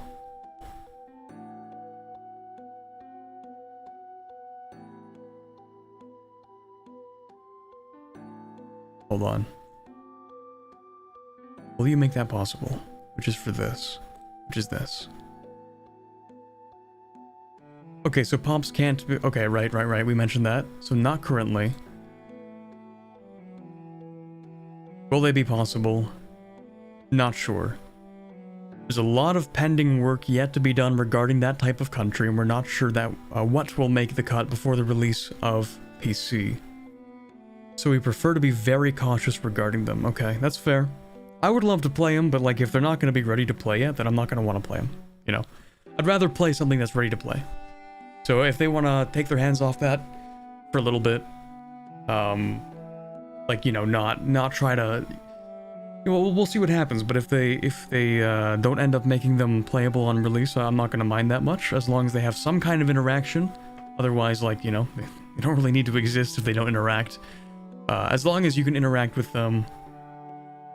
Hold on. Will you make that possible? Which is for this. Which is this. Okay, so pops can't be... Okay, right. We mentioned that. So not currently. Will they be possible? Not sure. There's a lot of pending work yet to be done regarding that type of country, and we're not sure that what will make the cut before the release of PC. So we prefer to be very cautious regarding them. Okay, that's fair. I would love to play them, but like if they're not going to be ready to play yet, then I'm not going to want to play them. You know, I'd rather play something that's ready to play. So if they want to take their hands off that for a little bit, like, you know, not try to... We'll see what happens, but if they don't end up making them playable on release, I'm not going to mind that much, as long as they have some kind of interaction. Otherwise, like, you know, they don't really need to exist if they don't interact. As long as you can interact with them,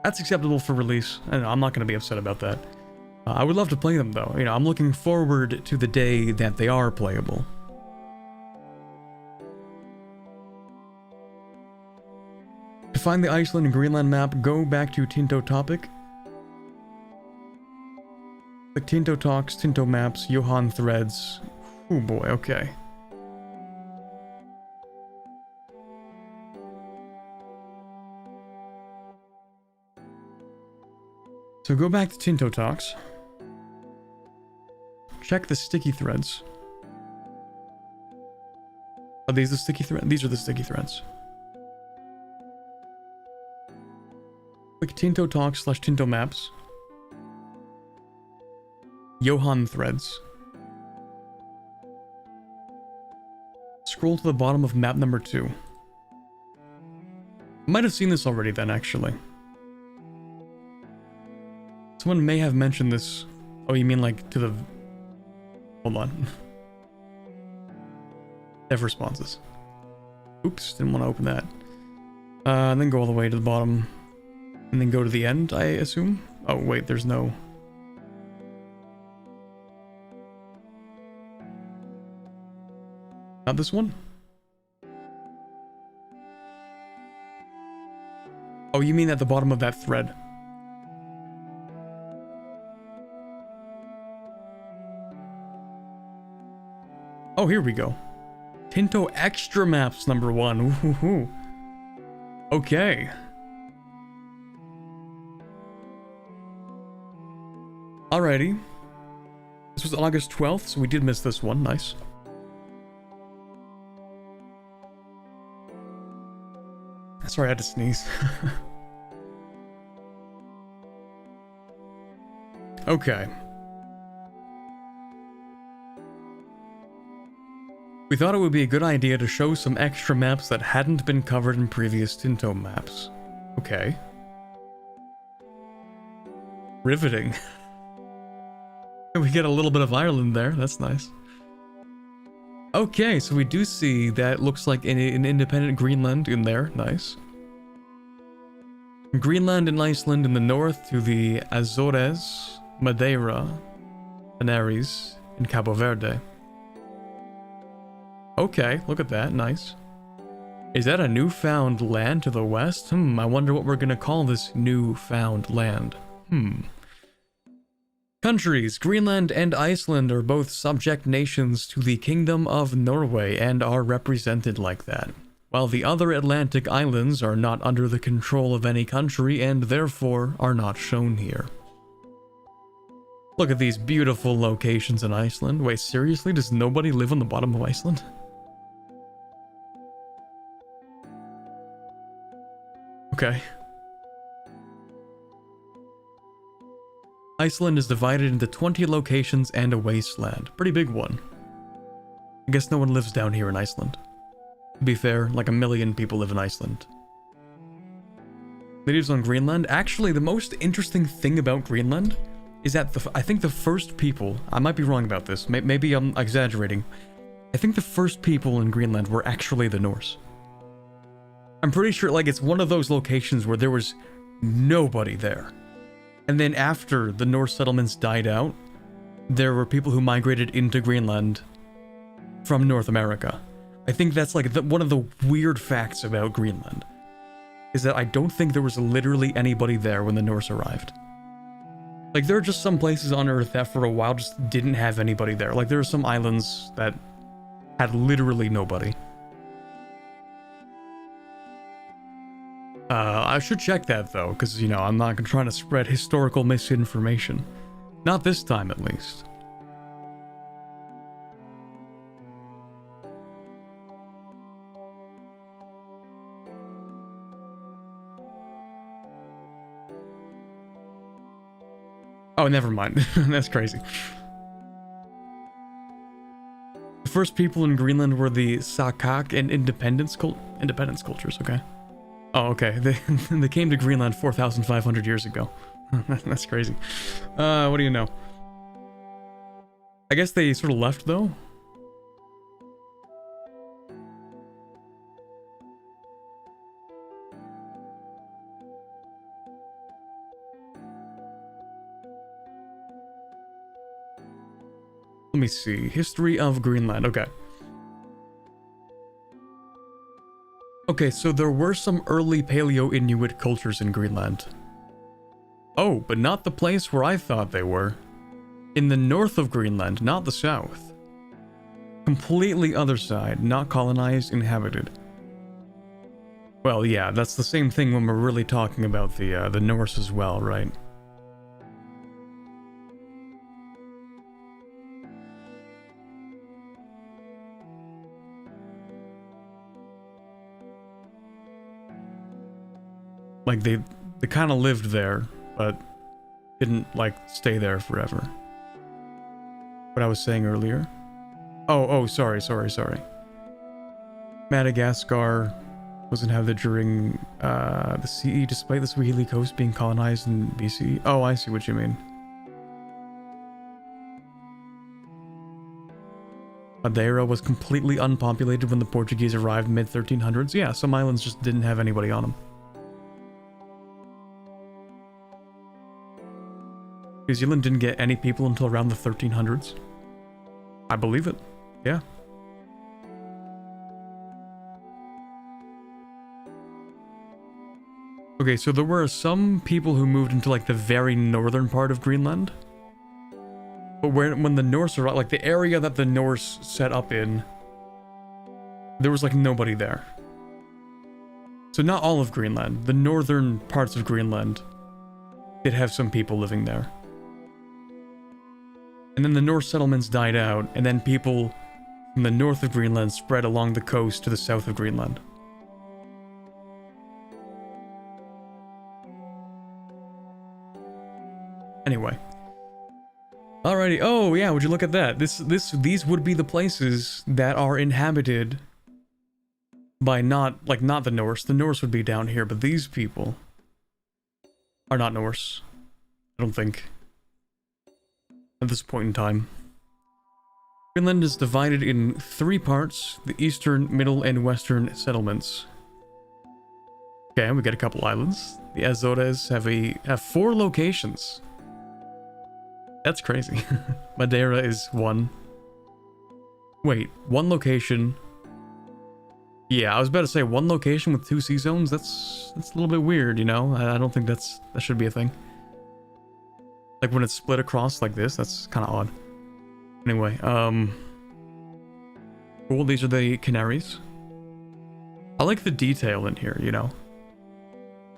that's acceptable for release, and I'm not going to be upset about that. I would love to play them, though. You know, I'm looking forward to the day that they are playable. To find the Iceland and Greenland map, go back to Tinto topic. Click Tinto Talks, Tinto Maps, Johan Threads. Oh boy, okay. So go back to Tinto Talks. Check the sticky threads. Are these the sticky threads? These are the sticky threads. Click Tinto Talks / Tinto Maps. Johan Threads. Scroll to the bottom of map number 2. I might have seen this already then, actually. Someone may have mentioned this. Oh, you mean like to the... Hold on. Dev responses. Oops, didn't want to open that. And then go all the way to the bottom. And then go to the end, I assume? Oh, wait, there's no... Not this one? Oh, you mean at the bottom of that thread? Oh, here we go. Tinto Extra Maps number 1. Ooh. Okay. Alrighty. This was August 12th, so we did miss this one. Nice. Sorry, I had to sneeze. Okay. We thought it would be a good idea to show some extra maps that hadn't been covered in previous Tinto maps. Okay. Riveting. We get a little bit of Ireland there, that's nice. Okay, so we do see that looks like an independent Greenland in there, nice. Greenland and Iceland in the north to the Azores, Madeira, Diaries, and Cabo Verde. Okay, look at that, nice. Is that a newfound land to the west? I wonder what we're gonna call this newfound land. Countries, Greenland and Iceland are both subject nations to the Kingdom of Norway and are represented like that, while the other Atlantic islands are not under the control of any country and therefore are not shown here. Look at these beautiful locations in Iceland. Wait, seriously? Does nobody live on the bottom of Iceland? Okay. Iceland is divided into 20 locations and a wasteland. Pretty big one. I guess no one lives down here in Iceland. To be fair, like 1 million people live in Iceland. Natives on Greenland. Actually, the most interesting thing about Greenland is that I think the first people, I might be wrong about this, maybe I'm exaggerating. I think the first people in Greenland were actually the Norse. I'm pretty sure, like, it's one of those locations where there was nobody there. And then after the Norse settlements died out, there were people who migrated into Greenland from North America. I think that's like one of the weird facts about Greenland, is that I don't think there was literally anybody there when the Norse arrived. Like, there are just some places on Earth that for a while just didn't have anybody there. Like, there are some islands that had literally nobody. I should check that though, because, you know, I'm not trying to spread historical misinformation. Not this time, at least. Oh, never mind. That's crazy. The first people in Greenland were the Sakak and independence cultures, okay. Oh, okay. They came to Greenland 4,500 years ago. That's crazy. What do you know? I guess they sort of left, though. Let me see. History of Greenland. Okay. Okay, so there were some early Paleo-Inuit cultures in Greenland. Oh, but not the place where I thought they were. In the north of Greenland, not the south. Completely other side, not colonized, inhabited. Well, yeah, that's the same thing when we're really talking about the Norse as well, right? Like, they kind of lived there, but didn't, like, stay there forever. What I was saying earlier? Oh, sorry. Madagascar was inhabited during the CE, despite the Swahili coast being colonized in BC. Oh, I see what you mean. Madeira was completely unpopulated when the Portuguese arrived mid-1300s. Yeah, some islands just didn't have anybody on them. New Zealand didn't get any people until around the 1300s. I believe it. Yeah. Okay, so there were some people who moved into, like, the very northern part of Greenland. But when the Norse arrived, like, the area that the Norse set up in, there was, like, nobody there. So not all of Greenland. The northern parts of Greenland did have some people living there. And then the Norse settlements died out, and then people from the north of Greenland spread along the coast to the south of Greenland. Anyway. Alrighty. Oh, yeah, would you look at that? These would be the places that are inhabited by not the Norse. The Norse would be down here, but these people are not Norse. I don't think. At this point in time. Greenland is divided in 3 parts, the eastern, middle, and western settlements. Okay, we got a couple islands. The Azores have 4 locations. That's crazy. Madeira is 1. Wait, 1 location. Yeah, I was about to say 1 location with 2 sea zones. That's a little bit weird, you know? I don't think that should be a thing. Like, when it's split across like this, that's kind of odd. Anyway, cool, these are the Canaries. I like the detail in here, you know?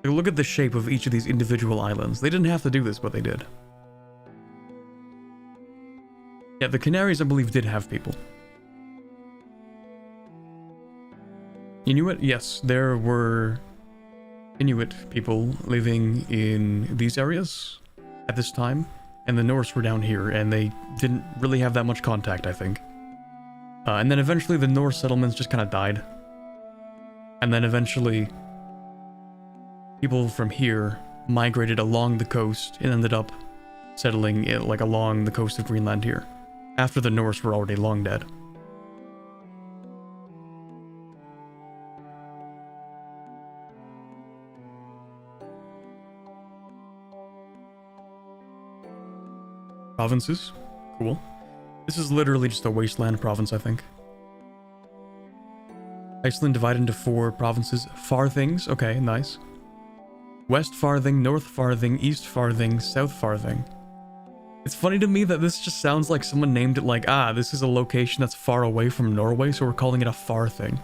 Like, look at the shape of each of these individual islands. They didn't have to do this, but they did. Yeah, the Canaries, I believe, did have people. Inuit? Yes, there were Inuit people living in these areas at this time, and the Norse were down here, and they didn't really have that much contact, I think. And then eventually the Norse settlements just kind of died. And then eventually people from here migrated along the coast and ended up settling it like along the coast of Greenland here, after the Norse were already long dead. Provinces. Cool. This is literally just a wasteland province, I think. Iceland divided into 4 provinces. Farthings. Okay, nice. West Farthing, North Farthing, East Farthing, South Farthing. It's funny to me that this just sounds like someone named it like, ah, this is a location that's far away from Norway, so we're calling it a Farthing.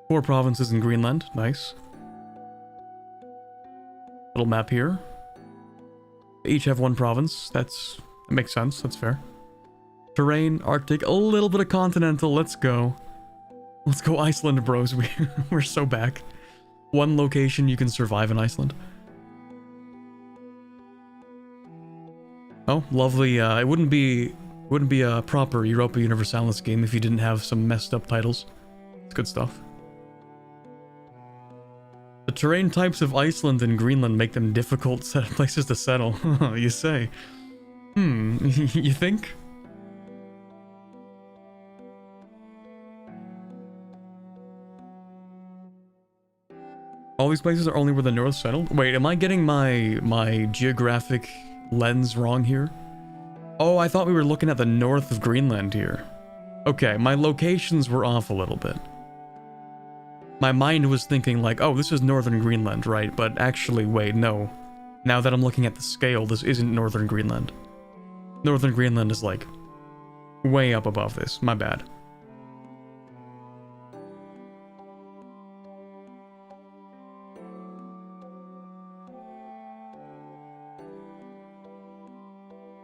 Four provinces in Greenland, nice. Little map here. They each have 1 province, that makes sense, that's fair. Terrain, Arctic, a little bit of continental, let's go. Let's go Iceland, bros, we're so back. 1 location you can survive in Iceland. Oh, lovely, it wouldn't be a proper Europa Universalis game if you didn't have some messed up titles. It's good stuff. The terrain types of Iceland and Greenland make them difficult places to settle, you say. You think? All these places are only where the North settled? Wait, am I getting my geographic lens wrong here? Oh, I thought we were looking at the north of Greenland here. Okay, my locations were off a little bit. My mind was thinking like, oh, this is northern Greenland, right? But actually, wait, no. Now that I'm looking at the scale, this isn't northern Greenland. Northern Greenland is like way up above this, my bad.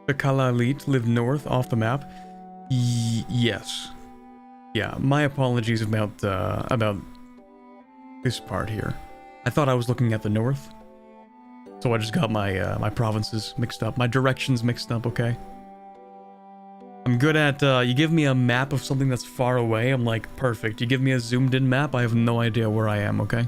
The Kalalit live north off the map? Yes. Yeah, my apologies about this part here. I thought I was looking at the north, so I just got my my provinces mixed up, my directions mixed up, okay? I'm good at, you give me a map of something that's far away, I'm like, perfect. You give me a zoomed in map, I have no idea where I am, okay?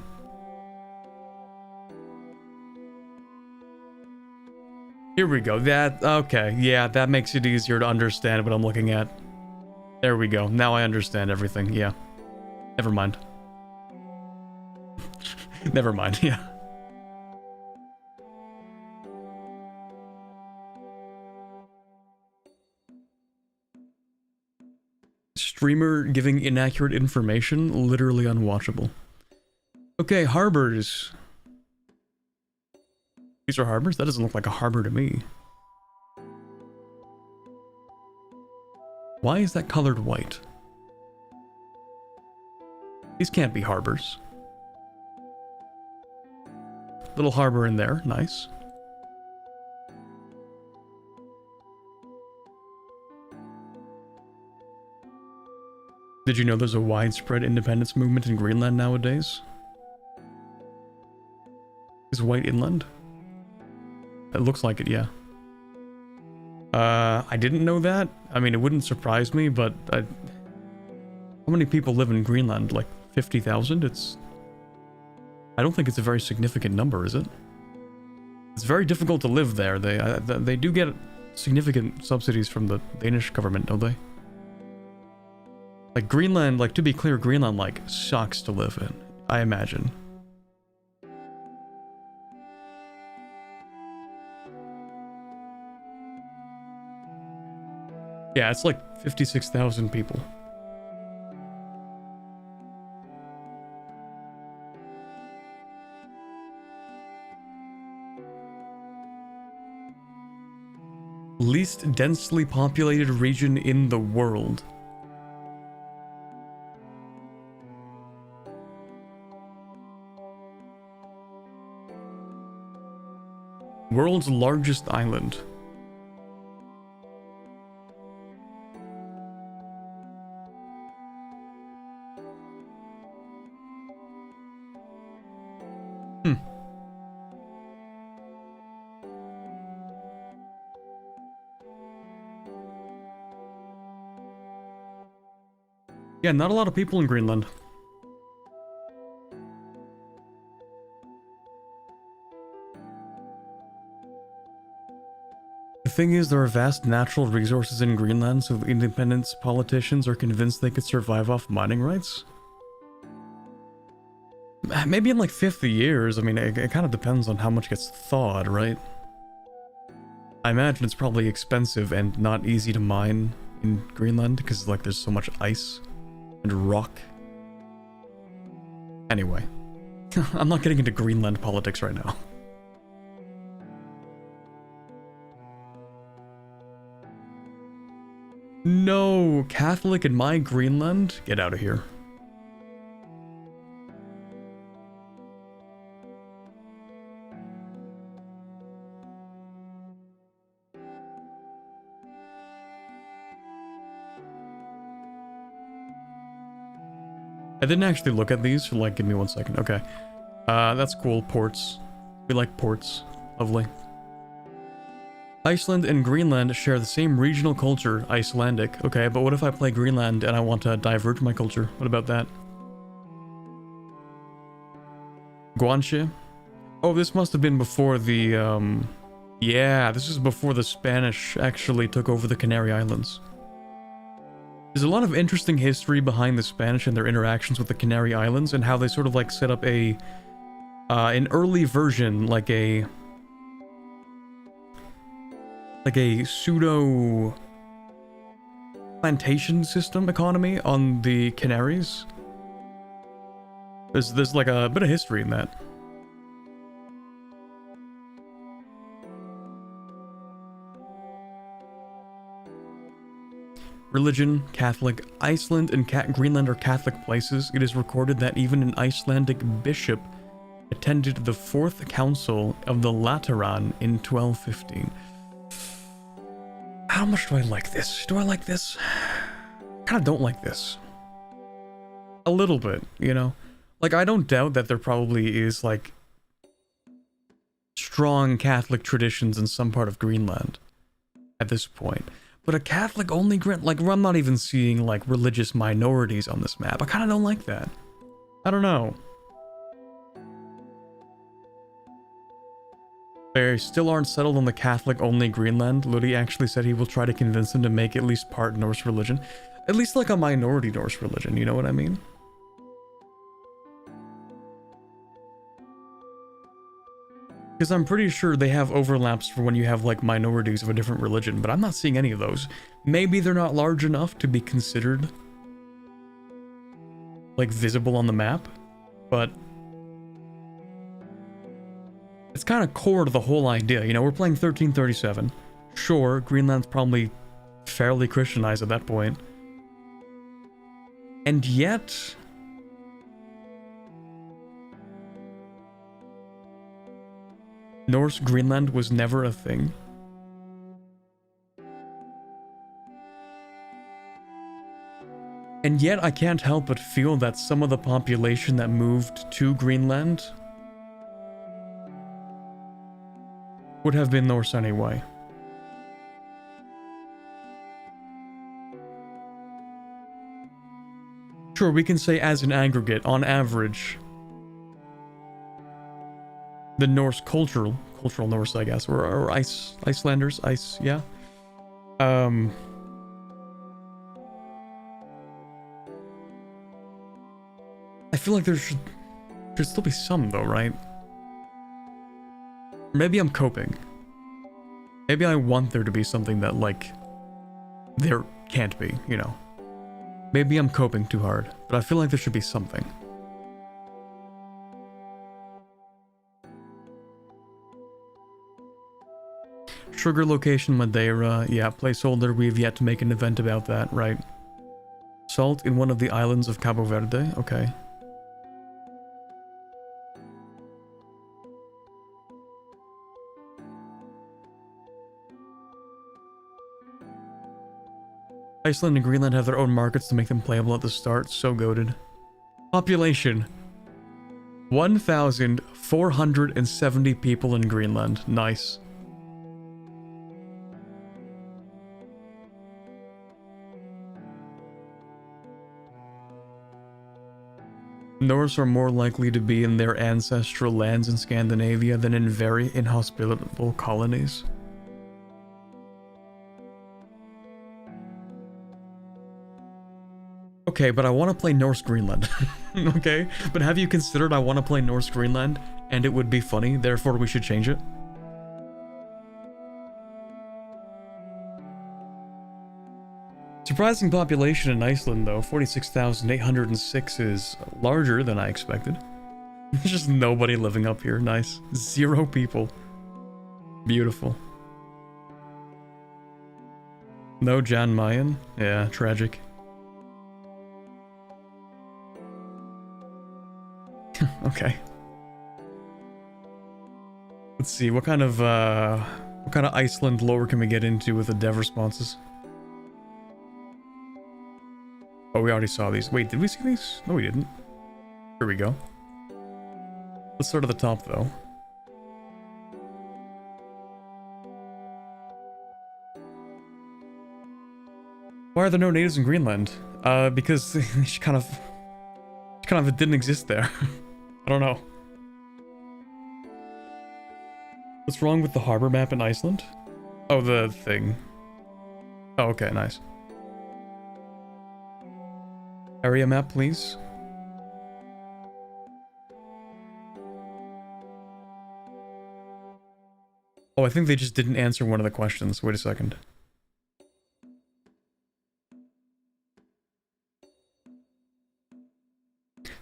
Here we go, okay, yeah, that makes it easier to understand what I'm looking at. There we go, now I understand everything, yeah. Never mind. Never mind, yeah. Streamer giving inaccurate information, literally unwatchable. Okay, harbors. These are harbors? That doesn't look like a harbor to me. Why is that colored white? These can't be harbors. Little harbor in there, nice. Did you know there's a widespread independence movement in Greenland nowadays? Is white inland? It looks like it, yeah. I didn't know that. I mean, it wouldn't surprise me, but how many people live in Greenland? Like 50,000? I don't think it's a very significant number, is it? It's very difficult to live there. They do get significant subsidies from the Danish government, don't they? Like Greenland, like to be clear, Greenland like sucks to live in, I imagine. Yeah, it's like 56,000 people. Least densely populated region in the world. World's largest island. Yeah, not a lot of people in Greenland. The thing is, there are vast natural resources in Greenland, so the independence politicians are convinced they could survive off mining rights. Maybe in like 50 years, I mean, it kind of depends on how much gets thawed, right? I imagine it's probably expensive and not easy to mine in Greenland, because like there's so much ice and rock. Anyway, I'm not getting into Greenland politics right now. No, Catholic in my Greenland? Get out of here. I didn't actually look at these, so like, give me 1 second. Okay. That's cool. Ports. We like ports. Lovely. Iceland and Greenland share the same regional culture, Icelandic. Okay, but what if I play Greenland and I want to diverge my culture? What about that? Guanche? Oh, this must have been before the, yeah, this is before the Spanish actually took over the Canary Islands. There's a lot of interesting history behind the Spanish and their interactions with the Canary Islands and how they sort of like set up an early version, like a pseudo plantation system economy on the Canaries. There's like a bit of history in that. Religion, Catholic. Iceland and Greenland are Catholic places. It is recorded that even an Icelandic bishop attended the Fourth Council of the Lateran in 1215. How much do I like this? Do I like this? I kind of don't like this. A little bit, you know? Like, I don't doubt that there probably is, like, strong Catholic traditions in some part of Greenland at this point. But a Catholic-only like, I'm not even seeing, like, religious minorities on this map. I kind of don't like that. I don't know. They still aren't settled on the Catholic-only Greenland. Ludi actually said he will try to convince them to make at least part Norse religion. At least like a minority Norse religion, you know what I mean? Because I'm pretty sure they have overlaps for when you have like minorities of a different religion, but I'm not seeing any of those. Maybe they're not large enough to be considered like visible on the map, but it's kind of core to the whole idea. You know, we're playing 1337. Sure, Greenland's probably fairly Christianized at that point. And yet, Norse Greenland was never a thing. And yet I can't help but feel that some of the population that moved to Greenland would have been Norse anyway. Sure, we can say as an aggregate, on average, the Norse cultural Norse, I guess, or Icelanders, yeah. I feel like there should still be some though, right? Maybe I'm coping. Maybe I want there to be something that, like, there can't be, you know. Maybe I'm coping too hard, but I feel like there should be something. Sugar location Madeira, yeah, placeholder, we've yet to make an event about that, right? Salt in one of the islands of Cabo Verde, okay. Iceland and Greenland have their own markets to make them playable at the start. So goated. Population. 1,470 people in Greenland. Nice. Norse are more likely to be in their ancestral lands in Scandinavia than in very inhospitable colonies. Okay, but I want to play Norse Greenland. Okay, but have you considered I want to play Norse Greenland and it would be funny, therefore we should change it? Surprising population in Iceland though, 46,806 is larger than I expected. There's just nobody living up here, nice. 0 people. Beautiful. No Jan Mayen? Yeah, tragic. Okay. Let's see, what kind of Iceland lore can we get into with the dev responses? Oh, we already saw these. Wait, did we see these? No, we didn't. Here we go. Let's start at the top, though. Why are there no natives in Greenland? Because she kind of didn't exist there. I don't know. What's wrong with the harbor map in Iceland? Oh, the thing. Oh, okay, nice. Area map, please. Oh, I think they just didn't answer one of the questions. Wait a second.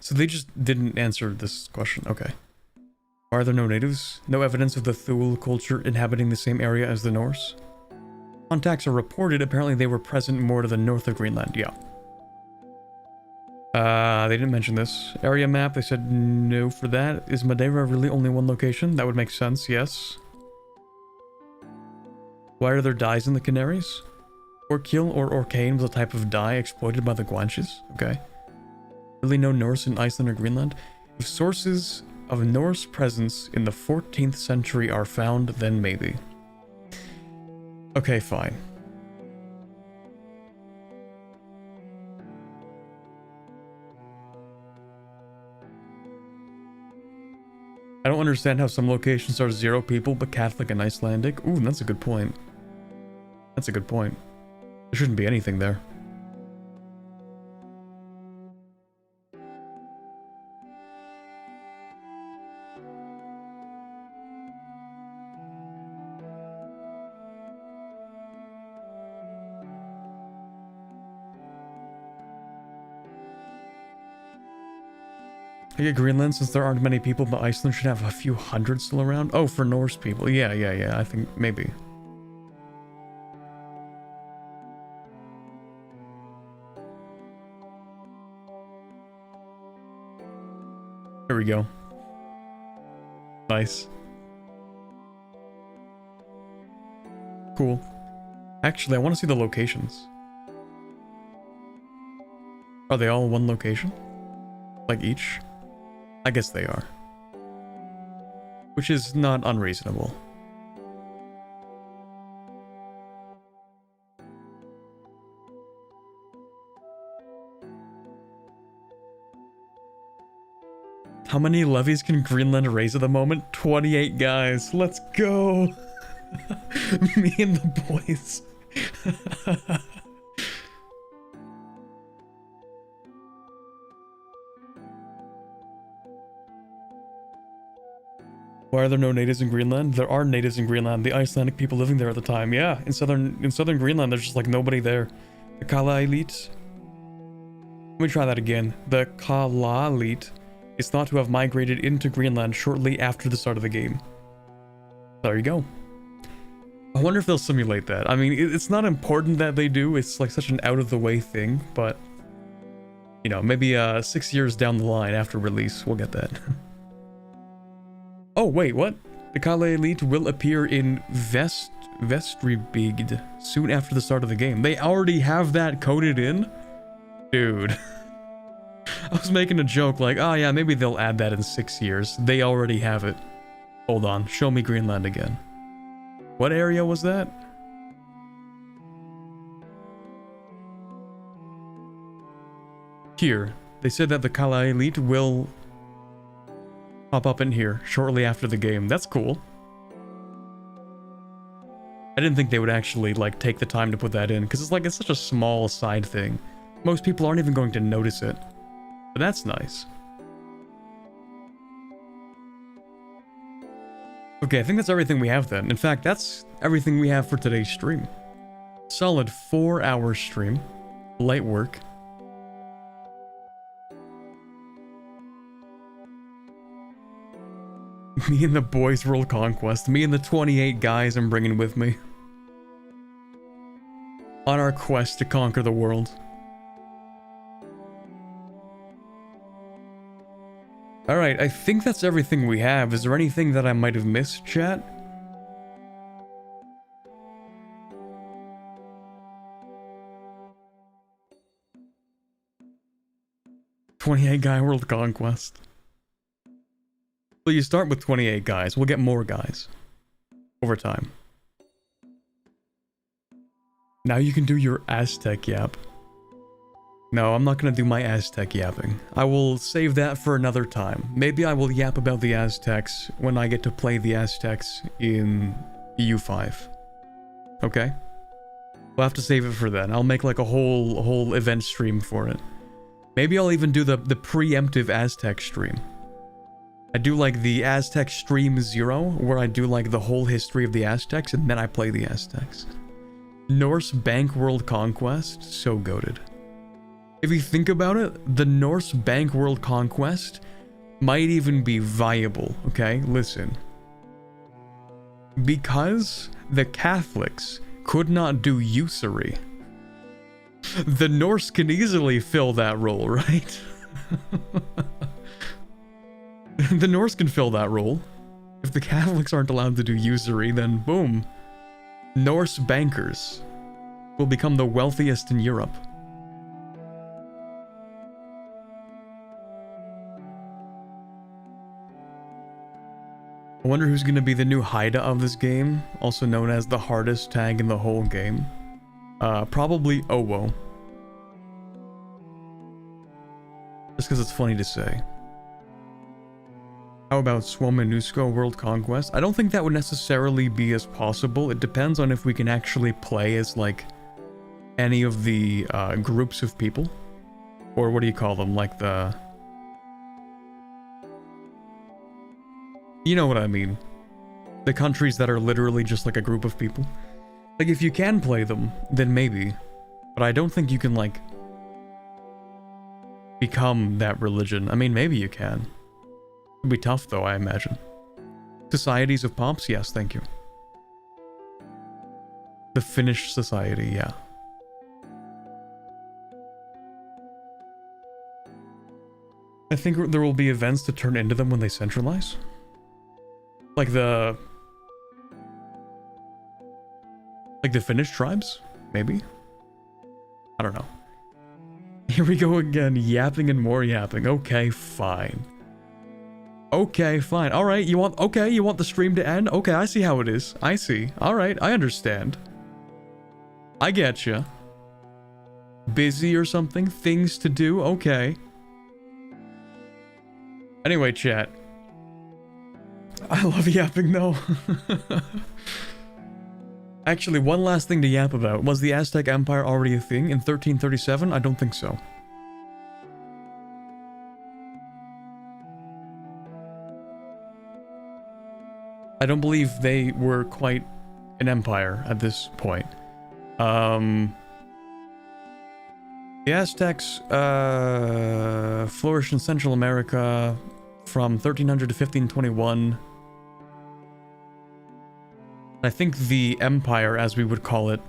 So they just didn't answer this question. Okay. Are there no natives? No evidence of the Thule culture inhabiting the same area as the Norse? Contacts are reported. Apparently they were present more to the north of Greenland. Yeah. They didn't mention this. Area map, they said no for that. Is Madeira really only one location? That would make sense, yes. Why are there dyes in the Canaries? Orkill or Orkane was a type of dye exploited by the Guanches. Okay. Really no Norse in Iceland or Greenland? If sources of Norse presence in the 14th century are found, then maybe. Okay, fine. I don't understand how some locations are 0 people but Catholic and Icelandic. Ooh, that's a good point. That's a good point. There shouldn't be anything there. I get Greenland since there aren't many people, but Iceland should have a few hundred still around. Oh, for Norse people. Yeah, I think maybe. Here we go. Nice. Cool. Actually, I want to see the locations. Are they all one location? Like each? I guess they are. Which is not unreasonable. How many levies can Greenland raise at the moment? 28 guys. Let's go. Me and the boys. Why are there no natives in Greenland? There are natives in Greenland. The Icelandic people living there at the time. Yeah, in southern Greenland, there's just like nobody there. The Kala elite. Let me try that again. The Kala elite is thought to have migrated into Greenland shortly after the start of the game. There you go. I wonder if they'll simulate that. I mean, it's not important that they do. It's like such an out-of-the-way thing, but you know, maybe 6 years down the line after release, we'll get that. Oh, wait, what? The Kale Elite will appear in Vestribygd soon after the start of the game. They already have that coded in? Dude. I was making a joke like, oh yeah, maybe they'll add that in 6 years. They already have it. Hold on, show me Greenland again. What area was that? Here. They said that the Kala Elite will pop up in here shortly after the game. That's cool. I didn't think they would actually, like, take the time to put that in, because it's such a small side thing. Most people aren't even going to notice it. But that's nice. Okay, I think that's everything we have then. In fact, that's everything we have for today's stream. Solid 4-hour stream. Light work. Me and the boys world conquest. Me and the 28 guys I'm bringing with me. On our quest to conquer the world. Alright, I think that's everything we have. Is there anything that I might have missed, chat? "28 guy world conquest." Well, you start with 28 guys. We'll get more guys. Over time. Now you can do your Aztec yap. No, I'm not gonna do my Aztec yapping. I will save that for another time. Maybe I will yap about the Aztecs when I get to play the Aztecs in EU5. Okay? We'll have to save it for then. I'll make like a whole event stream for it. Maybe I'll even do the preemptive Aztec stream. I do like the Aztec Stream 0, where I do like the whole history of the Aztecs, and then I play the Aztecs. Norse Bank World Conquest, so goated. If you think about it, the Norse Bank World Conquest might even be viable, okay? Listen. Because the Catholics could not do usury, the Norse can easily fill that role, right? The Norse can fill that role. If the Catholics aren't allowed to do usury, then boom. Norse bankers will become the wealthiest in Europe. I wonder who's going to be the new Haida of this game, also known as the hardest tag in the whole game. Probably Owo. Just because it's funny to say. How about Swomenusko World Conquest? I don't think that would necessarily be as possible. It depends on if we can actually play as, like, any of the groups of people. Or what do you call them? Like the... You know what I mean. The countries that are literally just like a group of people. Like, if you can play them, then maybe. But I don't think you can, like, become that religion. I mean, maybe you can. It'd be tough, though, I imagine. Societies of Pops? Yes, thank you. The Finnish Society, yeah. I think there will be events to turn into them when they centralize. Like the Finnish tribes? Maybe? I don't know. Here we go again, yapping and more yapping. Okay, fine. Okay, fine. Alright, you want the stream to end? Okay, I see how it is. I see. Alright, I understand. I get you. Busy or something? Things to do? Okay. Anyway, chat. I love yapping, though. Actually, one last thing to yap about. Was the Aztec Empire already a thing in 1337? I don't think so. I don't believe they were quite an empire at this point. The Aztecs flourished in Central America from 1300 to 1521. I think the empire, as we would call it,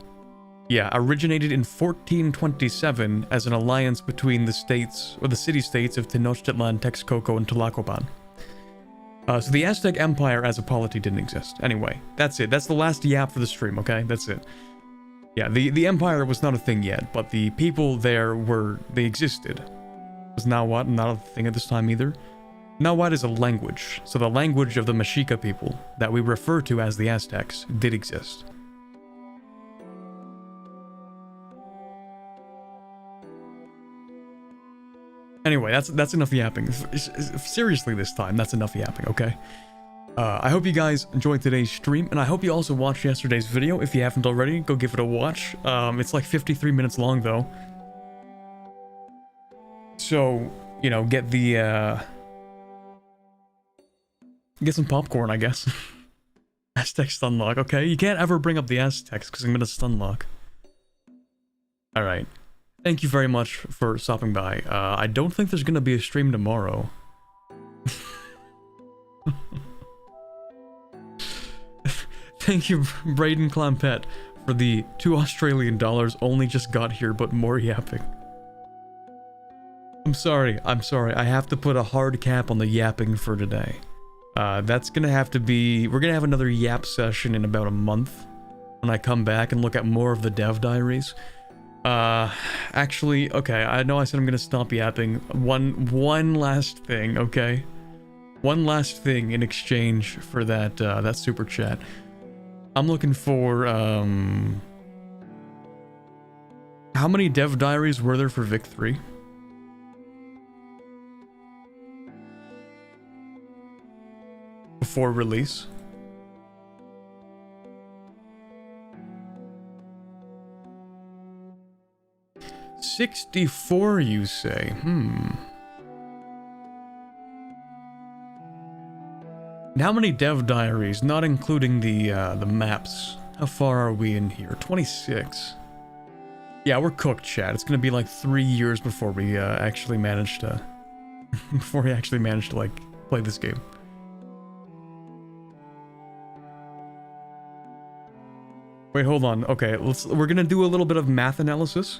yeah, originated in 1427 as an alliance between the states, or the city-states of Tenochtitlan, Texcoco, and Tlacopan. So the Aztec Empire as a polity didn't exist. Anyway, that's it. That's the last yap for the stream, okay? That's it. Yeah, the empire was not a thing yet, but the people there they existed. Was Nahuatl not a thing at this time either? Nahuatl is a language, so the language of the Mexica people, that we refer to as the Aztecs, did exist. Anyway, that's enough yapping. Seriously this time, that's enough yapping, okay? I hope you guys enjoyed today's stream, and I hope you also watched yesterday's video. If you haven't already, go give it a watch. It's like 53 minutes long, though. So, you know, get the, get some popcorn, I guess. Aztec stunlock, okay? You can't ever bring up the Aztecs, because I'm gonna stunlock. Alright. Thank you very much for stopping by. I don't think there's gonna be a stream tomorrow. Thank you, Braden Clampett, for the $2 Australian. Only just got here, but more yapping. I'm sorry. I have to put a hard cap on the yapping for today. That's gonna have to be... We're gonna have another yap session in about a month when I come back and look at more of the dev diaries. Actually, okay, I know I said I'm gonna stop yapping. One last thing, okay? One last thing in exchange for that, that super chat. I'm looking for, how many dev diaries were there for Vic 3? Before release? $64, you say? And how many dev diaries, not including the maps? How far are we in here? 26. Yeah, we're cooked, chat. It's gonna be like 3 years before we actually manage to... before we actually manage to, like, play this game. Wait, hold on. Okay, we're gonna do a little bit of math analysis.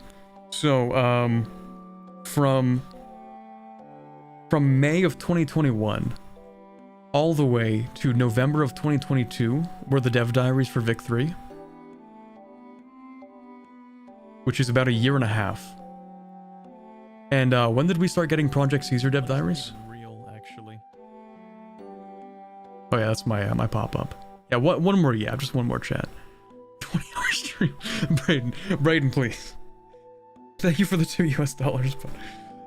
So, from May of 2021 all the way to November of 2022 were the dev diaries for Vic 3, which is about a year and a half. And when did we start getting Project Caesar dev diaries? Real, actually. Oh yeah, that's my my pop-up. Yeah, one more, yeah, just one more chat. 20-hour stream. Braden, please. Thank you for the $2 US, but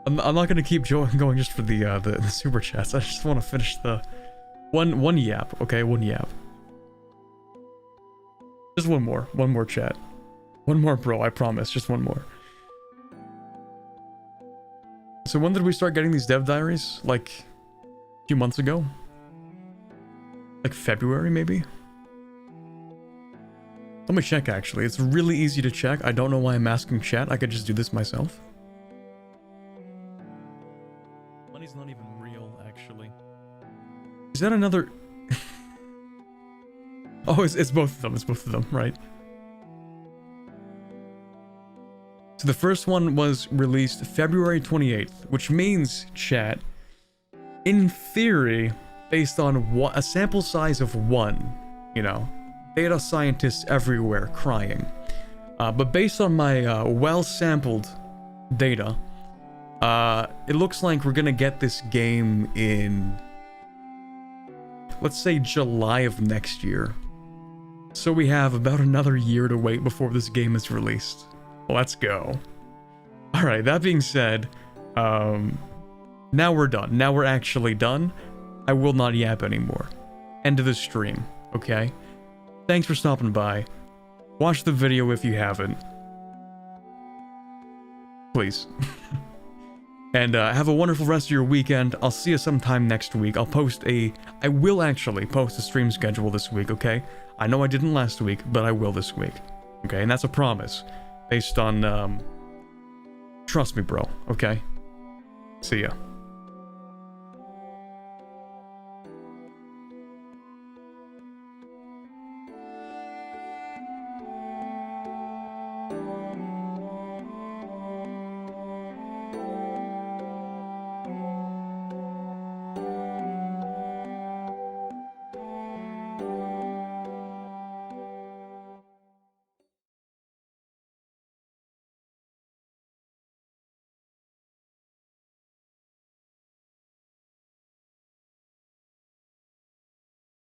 I'm not gonna keep going just for the super chats. I just want to finish the one yap, okay? One yap. Just one more chat. One more, bro. I promise. Just one more. So when did we start getting these dev diaries? Like a few months ago? Like February, maybe? Let me check, actually. It's really easy to check. I don't know why I'm asking chat. I could just do this myself. Money's not even real, actually. Is that another... Oh, it's both of them. It's both of them, right? So the first one was released February 28th, which means, chat, in theory, based on a sample size of 1, you know, data scientists everywhere crying. But based on my well-sampled data, it looks like we're gonna get this game in, let's say, July of next year. So we have about another year to wait before this game is released. Let's go. Alright, that being said, now we're done. Now we're actually done. I will not yap anymore. End of the stream, okay? Thanks for stopping by. Watch the video if you haven't. Please. And have a wonderful rest of your weekend. I'll see you sometime next week. I will actually post a stream schedule this week, okay? I know I didn't last week, but I will this week. Okay, and that's a promise. Based on, trust me, bro, okay? See ya.